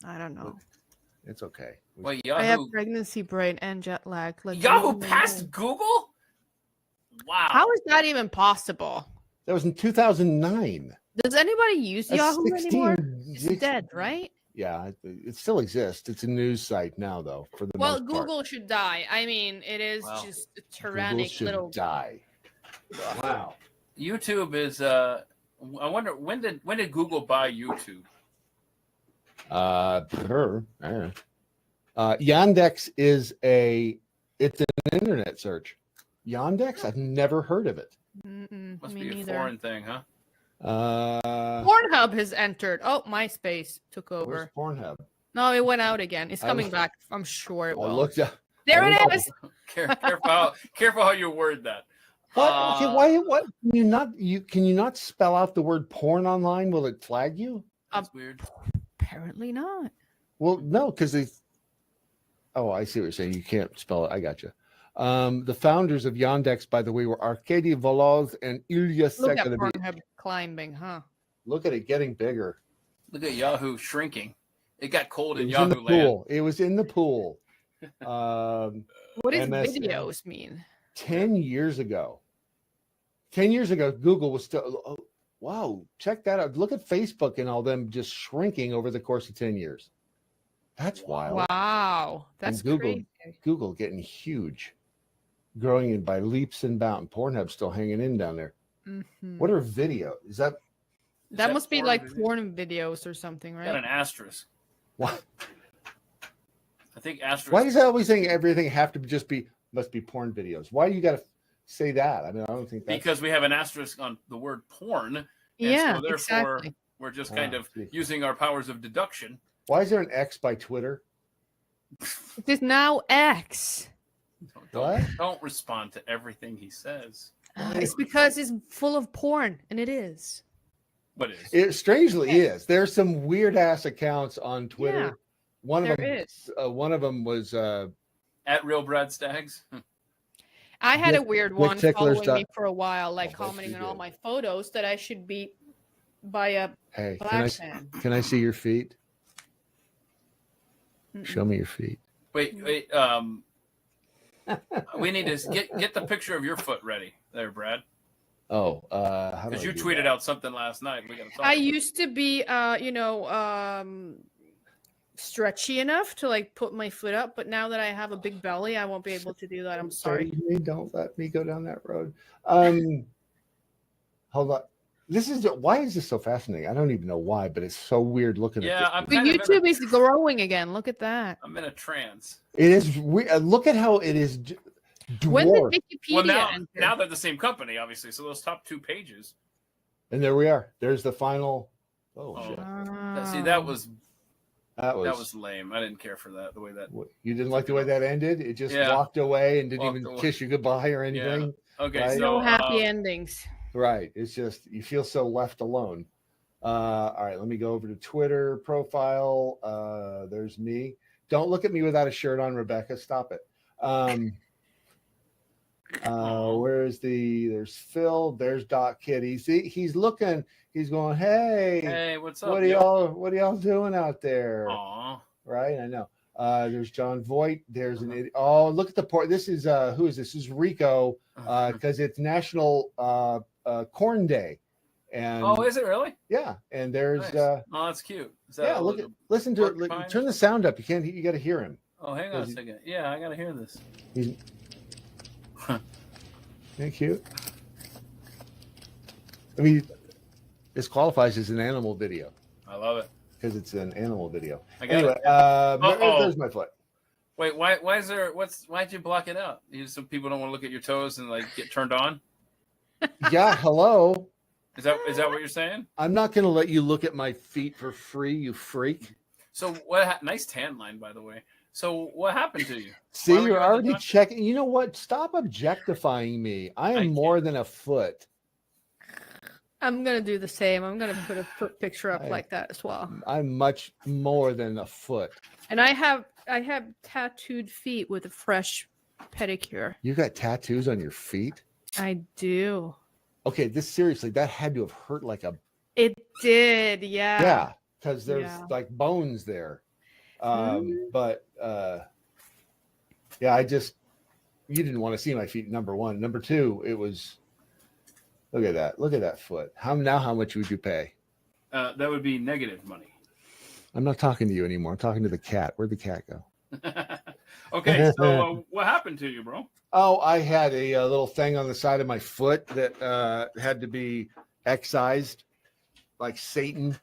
I don't know. It's okay. Wait, I have Yahoo. pregnancy brain and jet lag. Yahoo passed Google? Wow. How is that even possible? That was in 2009. Does anybody use That's Yahoo 16 anymore? It's 16 dead, right? Yeah, it still exists. It's a news site now, though. For the Well, most part. Google should die. I mean, it is Wow. just a Google tyrannic should little. die. Wow. YouTube is I wonder when did Google buy YouTube? Yandex is it's an internet search. Yandex? I've never heard of it. Must Me be a neither. foreign thing, huh? Pornhub has entered. Oh, MySpace took Where's over. Pornhub? No, it went out again. It's I coming looked- back. I'm sure it I will. looked up. There I it looked- is. Careful how you word that. What? Okay, why? What? Can you not spell out the word porn online? Will it flag you? That's weird. Apparently not. Well, no, because they. Oh, I see what you're saying. You can't spell it. I got you. The founders of Yandex, by the way, were Arkady Voloz and Ilya Look at Sekhanovich. Pornhub climbing, huh? Look at it getting bigger. Look at Yahoo shrinking. It got cold It in was in the Yahoo land. pool. It was in the pool. What does MSN. videos mean? 10 years ago. 10 years ago, Google was still. Oh, wow, check that out. Look at Facebook and all them just shrinking over the course of 10 years. That's wild. Wow, that's Google, crazy. Google getting huge, growing in by leaps and bounds. Pornhub still hanging in down there. Mhm. What are video? Is that That must be porn like video? porn videos or something, Got an right? asterisk. what? I think asterisk. Why does that always saying everything have to just be must be porn videos? Why do you got to say that? I mean, I don't think that's Because we have an asterisk on the word porn. And Yeah, so therefore exactly. we're just kind Ah, of see. using our powers of deduction. Why is there an X by Twitter? It is now X. What? Don't respond to everything he says. It's because it's full of porn, and it is. What is? It strangely is. There's some weird ass accounts on Twitter. Yeah, one of there them, is. one of them was At Real Brad Staggs? I had a Dick- weird Dick one Ticklers following me dot- for a while, like Oh, that's commenting you on all did. my photos that I should be by a hey, black man. can I see your feet? Show me your feet. Wait. We need to get the picture of your foot ready there, Brad. Oh, how do Because I you do tweeted that? out something last night. We got to talk. I used to be, stretchy enough to like put my foot up, but now that I have a big belly, I won't be able to do that. I'm sorry. Don't let me go down that road. Hold on. This is why is this so fascinating? I don't even know why, but it's so weird looking Yeah, at I'm this. But kind of YouTube is growing again. Look at that. I'm in a trance. It is look at how it is When dwarfed. did Wikipedia Well, now enter? they're the same company, obviously. So those top 2 pages. And there we are. There's the final. Oh, Oh. shit. See, that was That that was lame. I didn't care for that. The way that. You didn't like the way that ended? It just Yeah. walked away and didn't Walked even away. kiss you goodbye or anything. Okay, Right? so No happy endings. Right. It's just you feel so left alone. All right, let me go over to Twitter profile. There's me. Don't look at me without a shirt on, Rebecca. Stop it. There's Phil. There's Doc Kitty. See, he's looking. He's going, hey, what's up? what are y'all doing out there? Aw. Right, I know. There's John Voight. There's an idiot. Oh, look at the port. This is who is this? This is Rico, because it's National Corn Day. And Oh, is it really? yeah, and there's Nice. Oh, that's cute. Is that yeah, a look at little listen to it. porcupine? Turn the sound up. You got to hear him. Oh, hang on a second. Yeah, I gotta hear this. Isn't that cute? I mean, this qualifies as an animal video I love it. because it's an animal video. I got Anyway, it. there's my foot. Wait, why is there? Why'd you block it out? So people don't want to look at your toes and like get turned on. Yeah, hello. Is that what you're saying? I'm not going to let you look at my feet for free, you freak. So what? Nice tan line, by the way. So what happened to you? See, Why were you you're on the already doctor? checking. You know what? Stop objectifying me. I am more than a foot. I'm gonna do the same. I'm gonna put a picture up I- like that as well. I'm much more than a foot. And I have tattooed feet with a fresh pedicure. You got tattoos on your feet? I do. Okay, this seriously, that had to have hurt like a It did, yeah. yeah, because there's Yeah. like bones there. Mhm. But yeah, you didn't want to see my feet. Number one, number two, it was. Look at that foot. How much would you pay? That would be negative money. I'm not talking to you anymore. I'm talking to the cat. Where'd the cat go? Okay, so what happened to you, bro? Oh, I had a little thing on the side of my foot that had to be excised, like Satan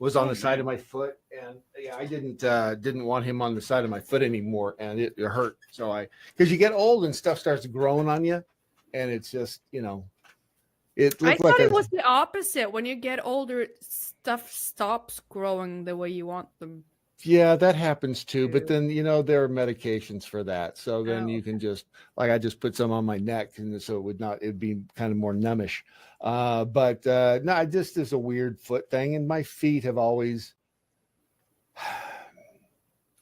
was on the side of my foot, and yeah, I didn't want him on the side of my foot anymore, and it hurt. So because you get old and stuff starts growing on you, and it's just it I looked thought like it was the opposite. When you get older, stuff stops growing the way you want them. yeah, that happens too. But then there are medications for that, so then you can just I just put some on my neck, and so it'd be kind of more numbish. But no, I just is a weird foot thing, and my feet have always.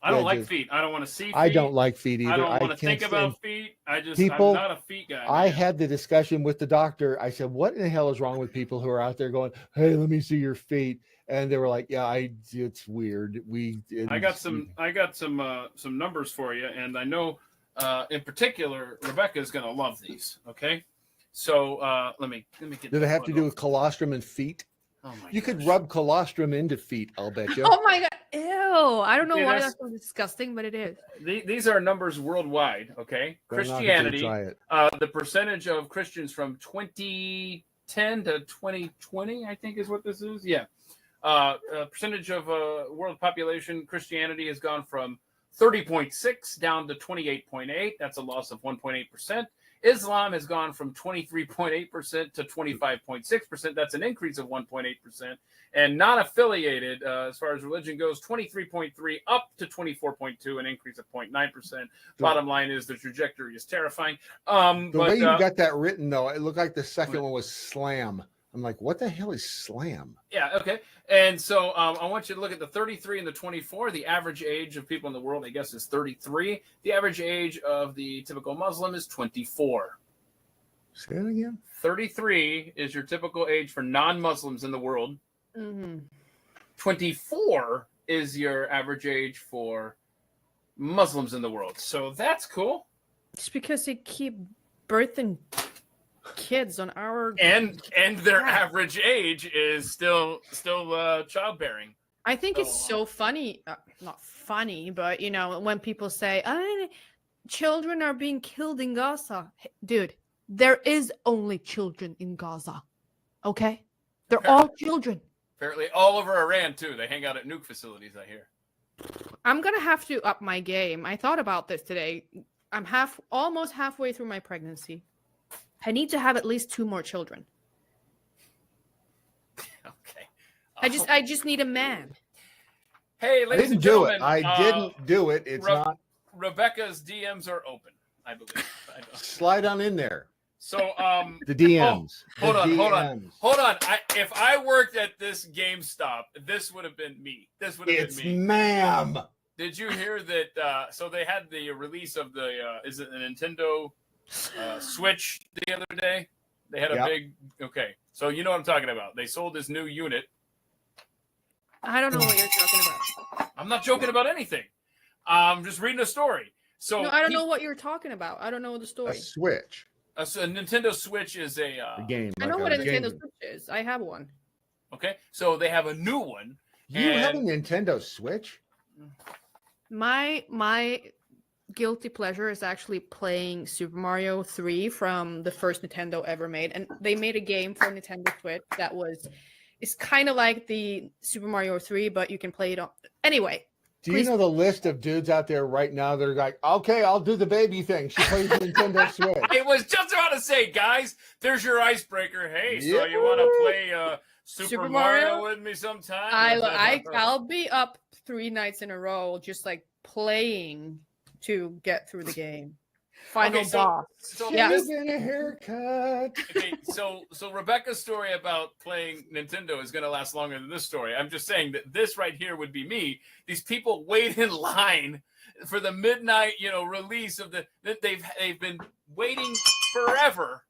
I don't like feet. I don't want to see feet. I don't like feet either. I don't want to can't think about stand- feet. I'm People- not a feet guy. I man. had the discussion with the doctor. I said, "What in the hell is wrong with people who are out there going, hey, let me see your feet?" And they were like, "Yeah, it's weird. I got some numbers for you, and I know in particular Rebecca is going to love these. Okay, so let me get. Do they have to do with colostrum and feet? Oh my You could gosh. rub colostrum into feet, I'll bet you. Oh my god. Ew. I don't know Okay, why that's- that's so disgusting, but it is. These are numbers worldwide. Okay, Don't knock it till you Christianity. try it. The percentage of Christians from 2010 to 2020, I think, is what this is. Yeah. Percentage of world population, Christianity has gone from 30.6 down to 28.8. That's a loss of 1.8%. Islam has gone from 23.8% to 25.6%. That's an increase of 1.8%. And non-affiliated, as far as religion goes, 23.3 up to 24.2, an increase of 0.9%. Bottom line is the trajectory is terrifying. The way you got that written, though, it looked like the second one was slam. I'm like, what the hell is slam? Yeah, okay. And so I want you to look at the 33 and the 24. The average age of people in the world, I guess, is 33. The average age of the typical Muslim is 24. Say that again? 33 is your typical age for non-Muslims in the world. Mm-hmm. 24 is your average age for Muslims in the world. So that's cool. It's because they keep birthing kids on our And their average age is still childbearing. I think it's so funny, not funny, but when people say, children are being killed in Gaza. Dude, there is only children in Gaza. Okay? They're all children. Apparently, all over Iran too. They hang out at nuke facilities. I hear. I'm gonna have to up my game. I thought about this today. I'm almost halfway through my pregnancy. I need to have at least 2 more children. Okay. I just need a man. Hey, I ladies didn't and do gentlemen. it. I didn't do it. It's not. Rebecca's DMs are open, I believe. I don't. Slide on in there. So, The DMs. hold The on. DMs. If I worked at this GameStop, this would have been me. This would have It's been me. ma'am. Did you hear that? So they had the release of the is it the Nintendo Switch the other day? They had a big. Okay, so you know what I'm talking about. They sold this new unit. I don't know what you're talking about. I'm not joking about anything. I'm just reading a story. So No, I don't know what you're talking about. I don't know the A story. Switch. So a Nintendo Switch is a A game. I know like what a game. Nintendo Switch is. I have one. okay. So they have a new one. You have a and- Nintendo Switch? My guilty pleasure is actually playing Super Mario 3 from the first Nintendo ever made, and they made a game for Nintendo Switch that it's kind of like the Super Mario 3, but you can play it on. Anyway, Do you know the list of dudes out there right now that are like, okay, I'll do the baby thing. She plays the Nintendo Switch. I was just about to say, guys, there's your icebreaker. Hey, so you want to play Super Mario with me sometime? I'll be up 3 nights in a row, just like playing to get through the game. Final boss. So Yeah. Getting a haircut. Okay, so Rebecca's story about playing Nintendo is going to last longer than this story. I'm just saying that this right here would be me. These people wait in line for the midnight, release of they've been waiting forever.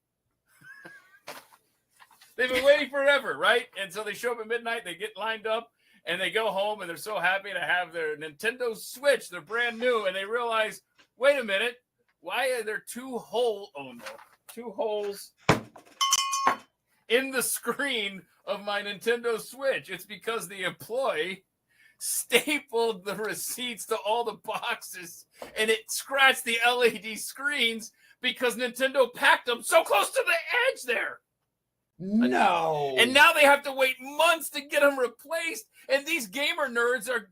They've been waiting forever, right? And so they show up at midnight, they get lined up, and they go home, and they're so happy to have their Nintendo Switch. They're brand new, and they realize, wait a minute, why are there 2 holes? Oh no, 2 holes in the screen of my Nintendo Switch. It's because the employee stapled the receipts to all the boxes, and it scratched the LED screens because Nintendo packed them so close to the edge there. No. And now they have to wait months to get them replaced. And these gamer nerds what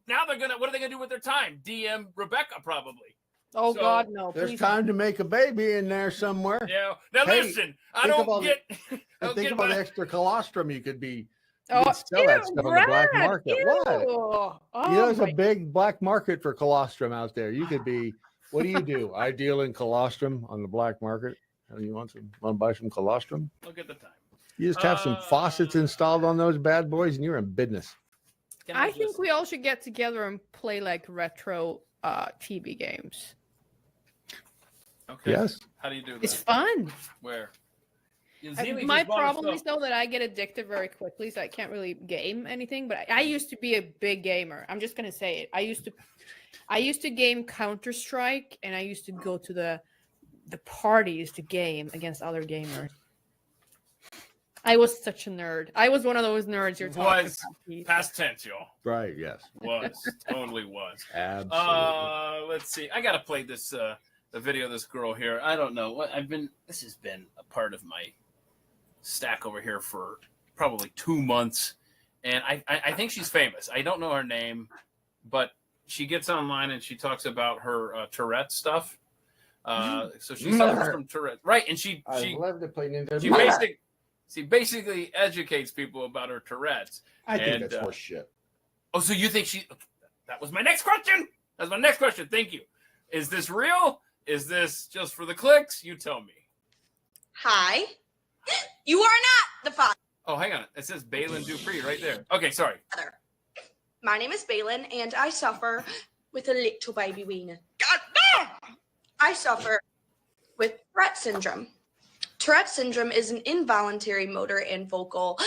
are they gonna do with their time? DM Rebecca probably. Oh So, God, no! There's Please. time to make a baby in there somewhere. Yeah. Now Hey, listen, I think don't about get. And think about the extra colostrum you could be. Oh, You could sell that ew, stuff on the black Brad, market. ew. What? Oh, There's my- a big black market for colostrum out there. You could be. What do you do? I deal in colostrum on the black market. You want to buy some colostrum? Look at the time. You just have some faucets installed on those bad boys, and you're in business. I think we all should get together and play like retro TV games. Okay. Yes. How do you do that? It's fun. Where? My problem is though that I get addicted very quickly, so I can't really game anything. But I used to be a big gamer. I'm just gonna say it. I used to game Counter-Strike, and I used to go to the parties to game against other gamers. I was such a nerd. I was one of those nerds you're talking about. Keith. Past tense, y'all. Right. Yes. Was totally was. Absolutely. Let's see. I gotta play this the video of this girl here. I don't know what this has been a part of my stack over here for probably 2 months, and I think she's famous. I don't know her name, but she gets online and she talks about her Tourette stuff. So she suffers from Tourette, right? And she love to play Nintendo. she basically educates people about her Tourette's. I think that's horse shit. Oh, so you think that was my next question? That's my next question. Thank you. Is this real? Is this just for the clicks? You tell me. Hi. You are not the father. Oh, hang on. It says Balin Dupree right there. Okay, sorry. My name is Balin, and I suffer with a little baby wiener. God damn! I suffer with Tourette syndrome. Tourette syndrome is an involuntary motor and vocal.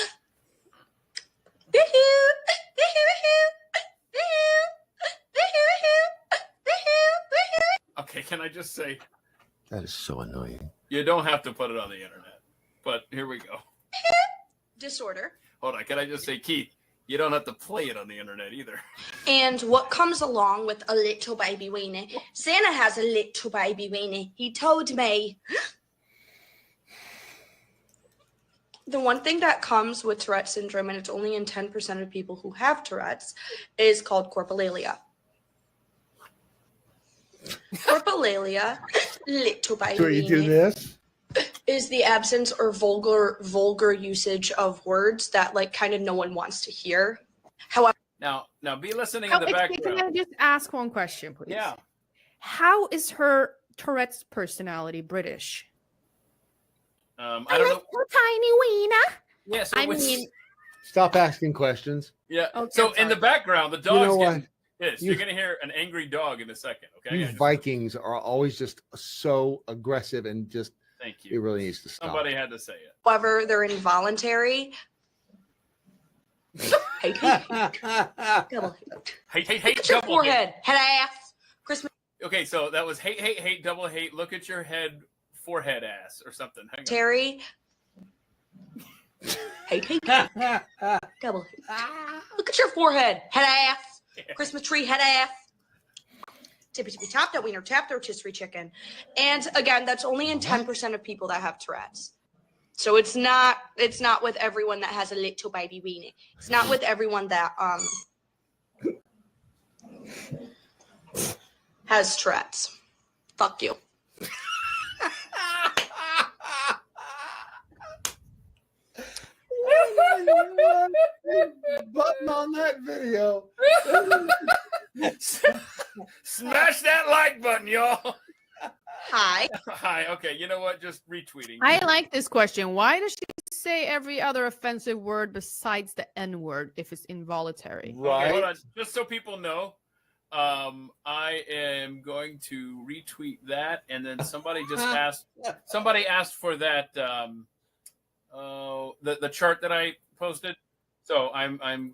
Okay, can I just say, That is so annoying. you don't have to put it on the internet, but here we go. Disorder. Hold on, can I just say, Keith, you don't have to play it on the internet either. And what comes along with a little baby weenie? Santa has a little baby weenie. He told me. The one thing that comes with Tourette syndrome, and it's only in 10% of people who have Tourette's, is called corpulalia. Corpulalia, little baby, So you do this? is the absence or vulgar usage of words that like kind of no one wants to hear. However, Now be listening in the background. Can I just ask one question, please? Yeah. How is her Tourette's personality British? I don't know. Tiny wiener. Yeah, so I mean, Stop asking questions. yeah. Okay, So I'm in the sorry. background, the You dog's know what? getting pissed. You're gonna hear an angry dog in a second. Okay. These Vikings are always just so aggressive and just. Thank It you. really needs to stop. Somebody had to say it. however, they're involuntary. Hey, double hate. Hate, Look at your double hate. forehead, head ass. Christmas Okay, so that was hate, double hate. Look at your head, forehead, ass, or something. Hang on. Terry. Hate, double hate. Look at your forehead, head ass. Christmas tree, head ass. Tippy tippy tap that wiener, tap their rotisserie chicken. And again, that's only in 10% of people that have Tourette's. So it's not with everyone that has a little baby weenie. It's not with everyone that has Tourette's. Fuck you. Button on that video. Smash that like button, y'all. Hi. Hi. Okay, you know what? Just retweeting. I like this question. Why does she say every other offensive word besides the N word if it's involuntary? Okay, hold on. Just so people know, I am going to retweet that, and then somebody just asked. Somebody asked for that. The chart that I posted. So I'm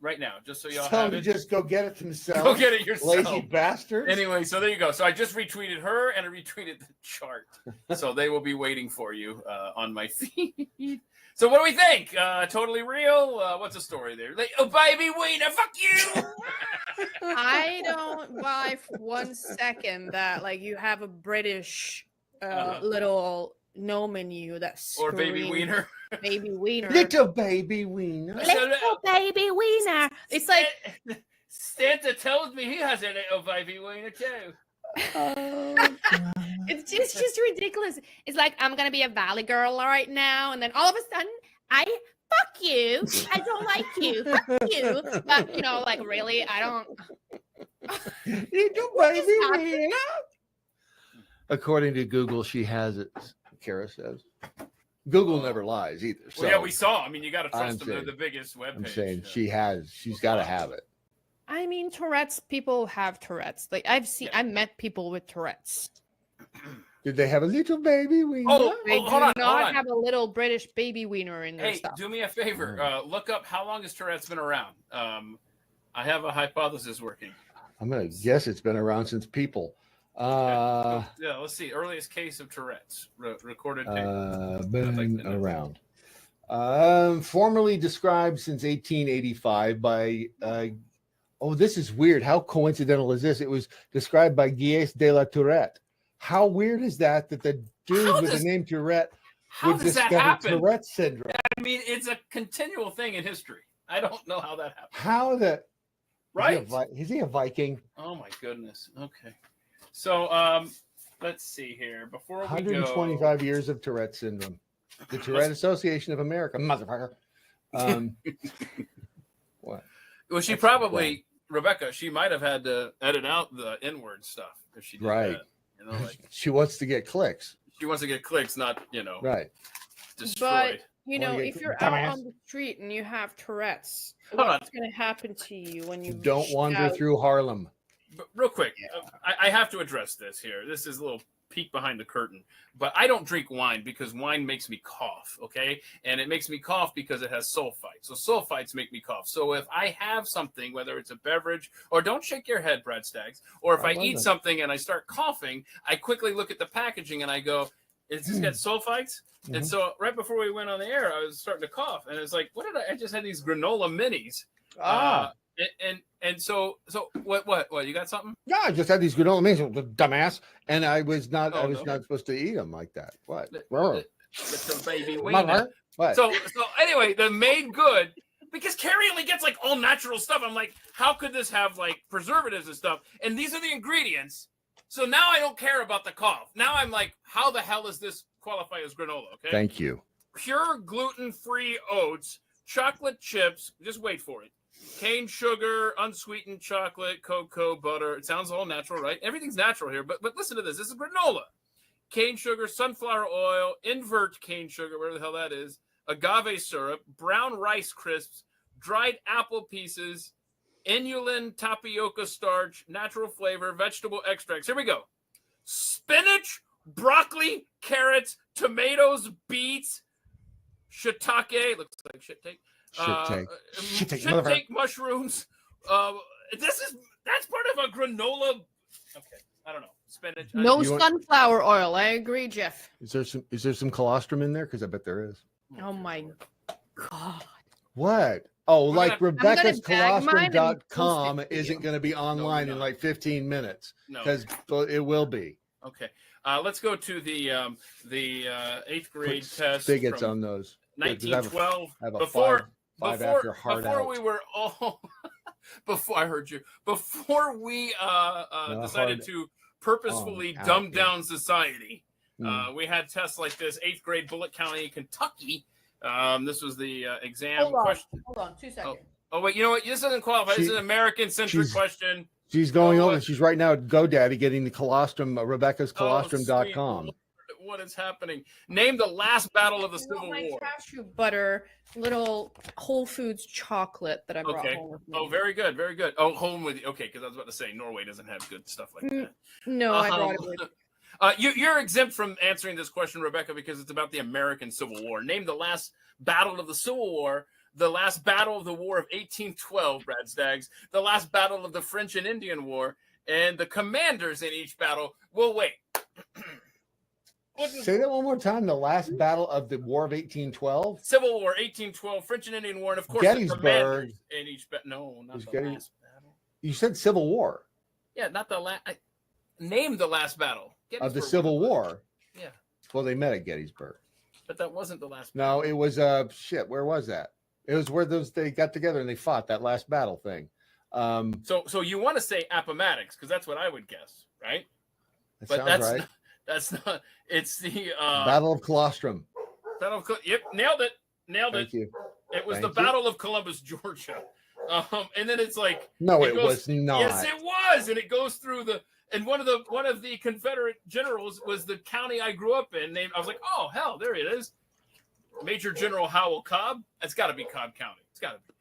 right now, just so y'all Tell have them it. to just go get it themselves. Go get it yourself, Lazy bastards. Anyway, so there you go. So I just retweeted her and I retweeted the chart. So they will be waiting for you on my feed. So what do we think? Totally real? What's the story there? Like, oh, baby wiener, fuck you. I don't buy for 1 second that like you have a British little gnome in you that's Or baby wiener. Baby wiener. Little baby wiener. Little baby wiener. It's like Santa tells me he has a little baby wiener too. it's just ridiculous. It's like I'm gonna be a valley girl right now, and then all of a sudden I fuck you. I don't like you. Fuck you. But you know, like really, I don't. Little baby wiener. According to Google, she has it. Kara says. Google never lies either. So Well, yeah, we saw. I mean, you got to trust them. They're saying- the biggest webpage. I'm saying she's got to have it. I mean, Tourette's. People have Tourette's. Like I met people with Tourette's. Did they have a little baby wiener? They hold do on, not have a little British baby wiener in their Hey, stuff. do me a favor. Look up how long has Tourette's been around. I have a hypothesis working. I'm gonna guess it's been around since people. Yeah, let's see. Earliest case of Tourette's recorded. Been around. Formerly described since 1885 by. This is weird. How coincidental is this? It was described by Gilles de la Tourette. How weird is that the dude with the name Tourette would does that discover happen? Tourette syndrome? I mean, it's a continual thing in history. I don't know how that happened. How that? Right? Is he a Viking? Oh my goodness. Okay. So let's see here. Before we 125 years of Tourette syndrome. The Tourette Association of America, motherfucker. What? Well, she probably Rebecca. She might have had to edit out the N-word stuff if she did Right. that. You know, like She wants to get clicks. she wants to get clicks, not Right. destroyed. But you know, if you're out on the street and you have Tourette's, Hold what's on. going to happen to you when you Don't wander out? through Harlem. But real quick, I have to address this here. This is a little peek behind the curtain, but I don't drink wine because wine makes me cough, okay? And it makes me cough because it has sulfites. So sulfites make me cough. So if I have something, whether it's a beverage, or don't shake your head, Brad Staggs, or if I eat something and I start coughing, I quickly look at the packaging and I go, is this got sulfites? And so right before we went on the air, I was starting to cough. And it's like, what did I just had these granola minis. And so what you got something? Yeah, I just had these granola mix, dumbass, and I was not Oh, not supposed to eat them like that. What? Little baby wiener. What? So anyway, the made good, because Carrie only gets like all natural stuff. I'm like, how could this have like preservatives and stuff? And these are the ingredients. So now I don't care about the cough. Now I'm like, how the hell does this qualify as granola? Okay. Thank you. Pure gluten-free oats, chocolate chips. Just wait for it. Cane sugar, unsweetened chocolate, cocoa, butter. It sounds all natural, right? Everything's natural here. But listen to this. This is granola. Cane sugar, sunflower oil, invert cane sugar, whatever the hell that is, agave syrup, brown rice crisps, dried apple pieces, inulin tapioca starch, natural flavor, vegetable extracts. Here we go. Spinach, broccoli, carrots, tomatoes, beets, shiitake. Looks like shiitake. Shiitake mushrooms. That's part of a granola. Okay, I don't know. Spinach. No sunflower oil. I agree, Jeff. Is there some colostrum in there? Because I bet there is. Oh my God. What? Oh, like Rebecca's colostrum.com isn't going to be online in like 15 minutes. No. Because it will be. Okay. Let's go to the 8th grade test. Spigots on those. 1912. Before I heard you. Before we decided to purposefully dumb down society, we had tests like this. 8th grade, Bullitt County, Kentucky. This was the exam question. Hold on, 2 seconds. Oh wait, you know what? This doesn't qualify. This is an American-centric question. She's going over. She's right now at GoDaddy getting the colostrum, Rebecca's colostrum.com. What is happening? Name the last battle of the Civil War. Cashew butter, little Whole Foods chocolate that I brought home with me. Oh, very good, very good. Oh, home with you. Okay, because I was about to say Norway doesn't have good stuff like that. No, I brought it with me. You're exempt from answering this question, Rebecca, because it's about the American Civil War. Name the last battle of the Civil War, the last battle of the War of 1812, Brad Staggs, the last battle of the French and Indian War, and the commanders in each battle. Well, wait. Say that one more time. The last battle of the War of 1812? Civil War, 1812, French and Indian War, and of course Gettysburg. the commanders in each battle. No, not the last battle. You said Civil War. Yeah, not the last. Name the last battle. Of the Civil War? Yeah. Well, they met at Gettysburg. But that wasn't the last battle. No, it was, where was that? It was where they got together and they fought that last battle thing. So you want to say Appomattox, because that's what I would guess, right? But that's right. That's not. It's the Battle of Colostrum. Yep, nailed it. Thank you. It was the Battle of Columbus, Georgia. And then it's like it was not. Yes, it was, and it goes through and one of the Confederate generals was the county I grew up in. I was like, oh hell, there it is. Major General Howell Cobb. It's got to be Cobb County. It's got to be.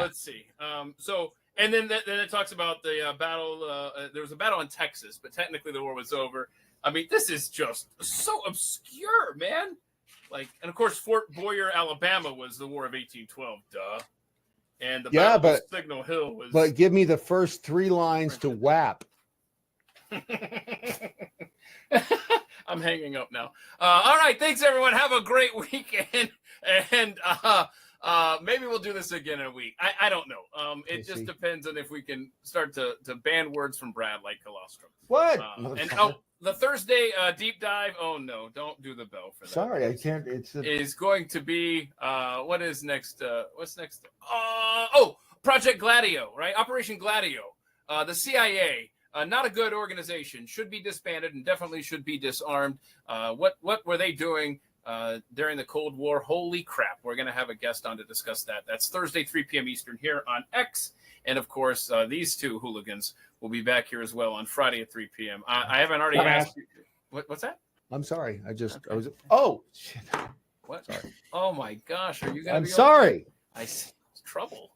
Let's see. And then it talks about the battle. There was a battle in Texas, but technically the war was over. I mean, this is just so obscure, man. Like, and of course, Fort Boyer, Alabama, was the War of 1812. Duh. And the battle of Signal Hill was. But give me the first 3 lines to WAP. I'm hanging up now. All right, thanks everyone. Have a great weekend, and maybe we'll do this again in a week. I don't know. It just depends on if we can start to ban words from Brad like colostrum. What? The Thursday deep dive. Oh no, don't do the bell for that. Sorry, I can't. Is going to be what is next? What's next? Project Gladio, right? Operation Gladio. The CIA. Not a good organization. Should be disbanded and definitely should be disarmed. What were they doing during the Cold War? Holy crap. We're going to have a guest on to discuss that. That's Thursday, 3 p.m. Eastern here on X. And, of course, these two hooligans will be back here as well on Friday at 3 p.m. I haven't already asked you. What's that? I'm sorry. I was. Oh, shit. What? Sorry. Oh, my gosh. Are you going to I'm sorry. I see trouble.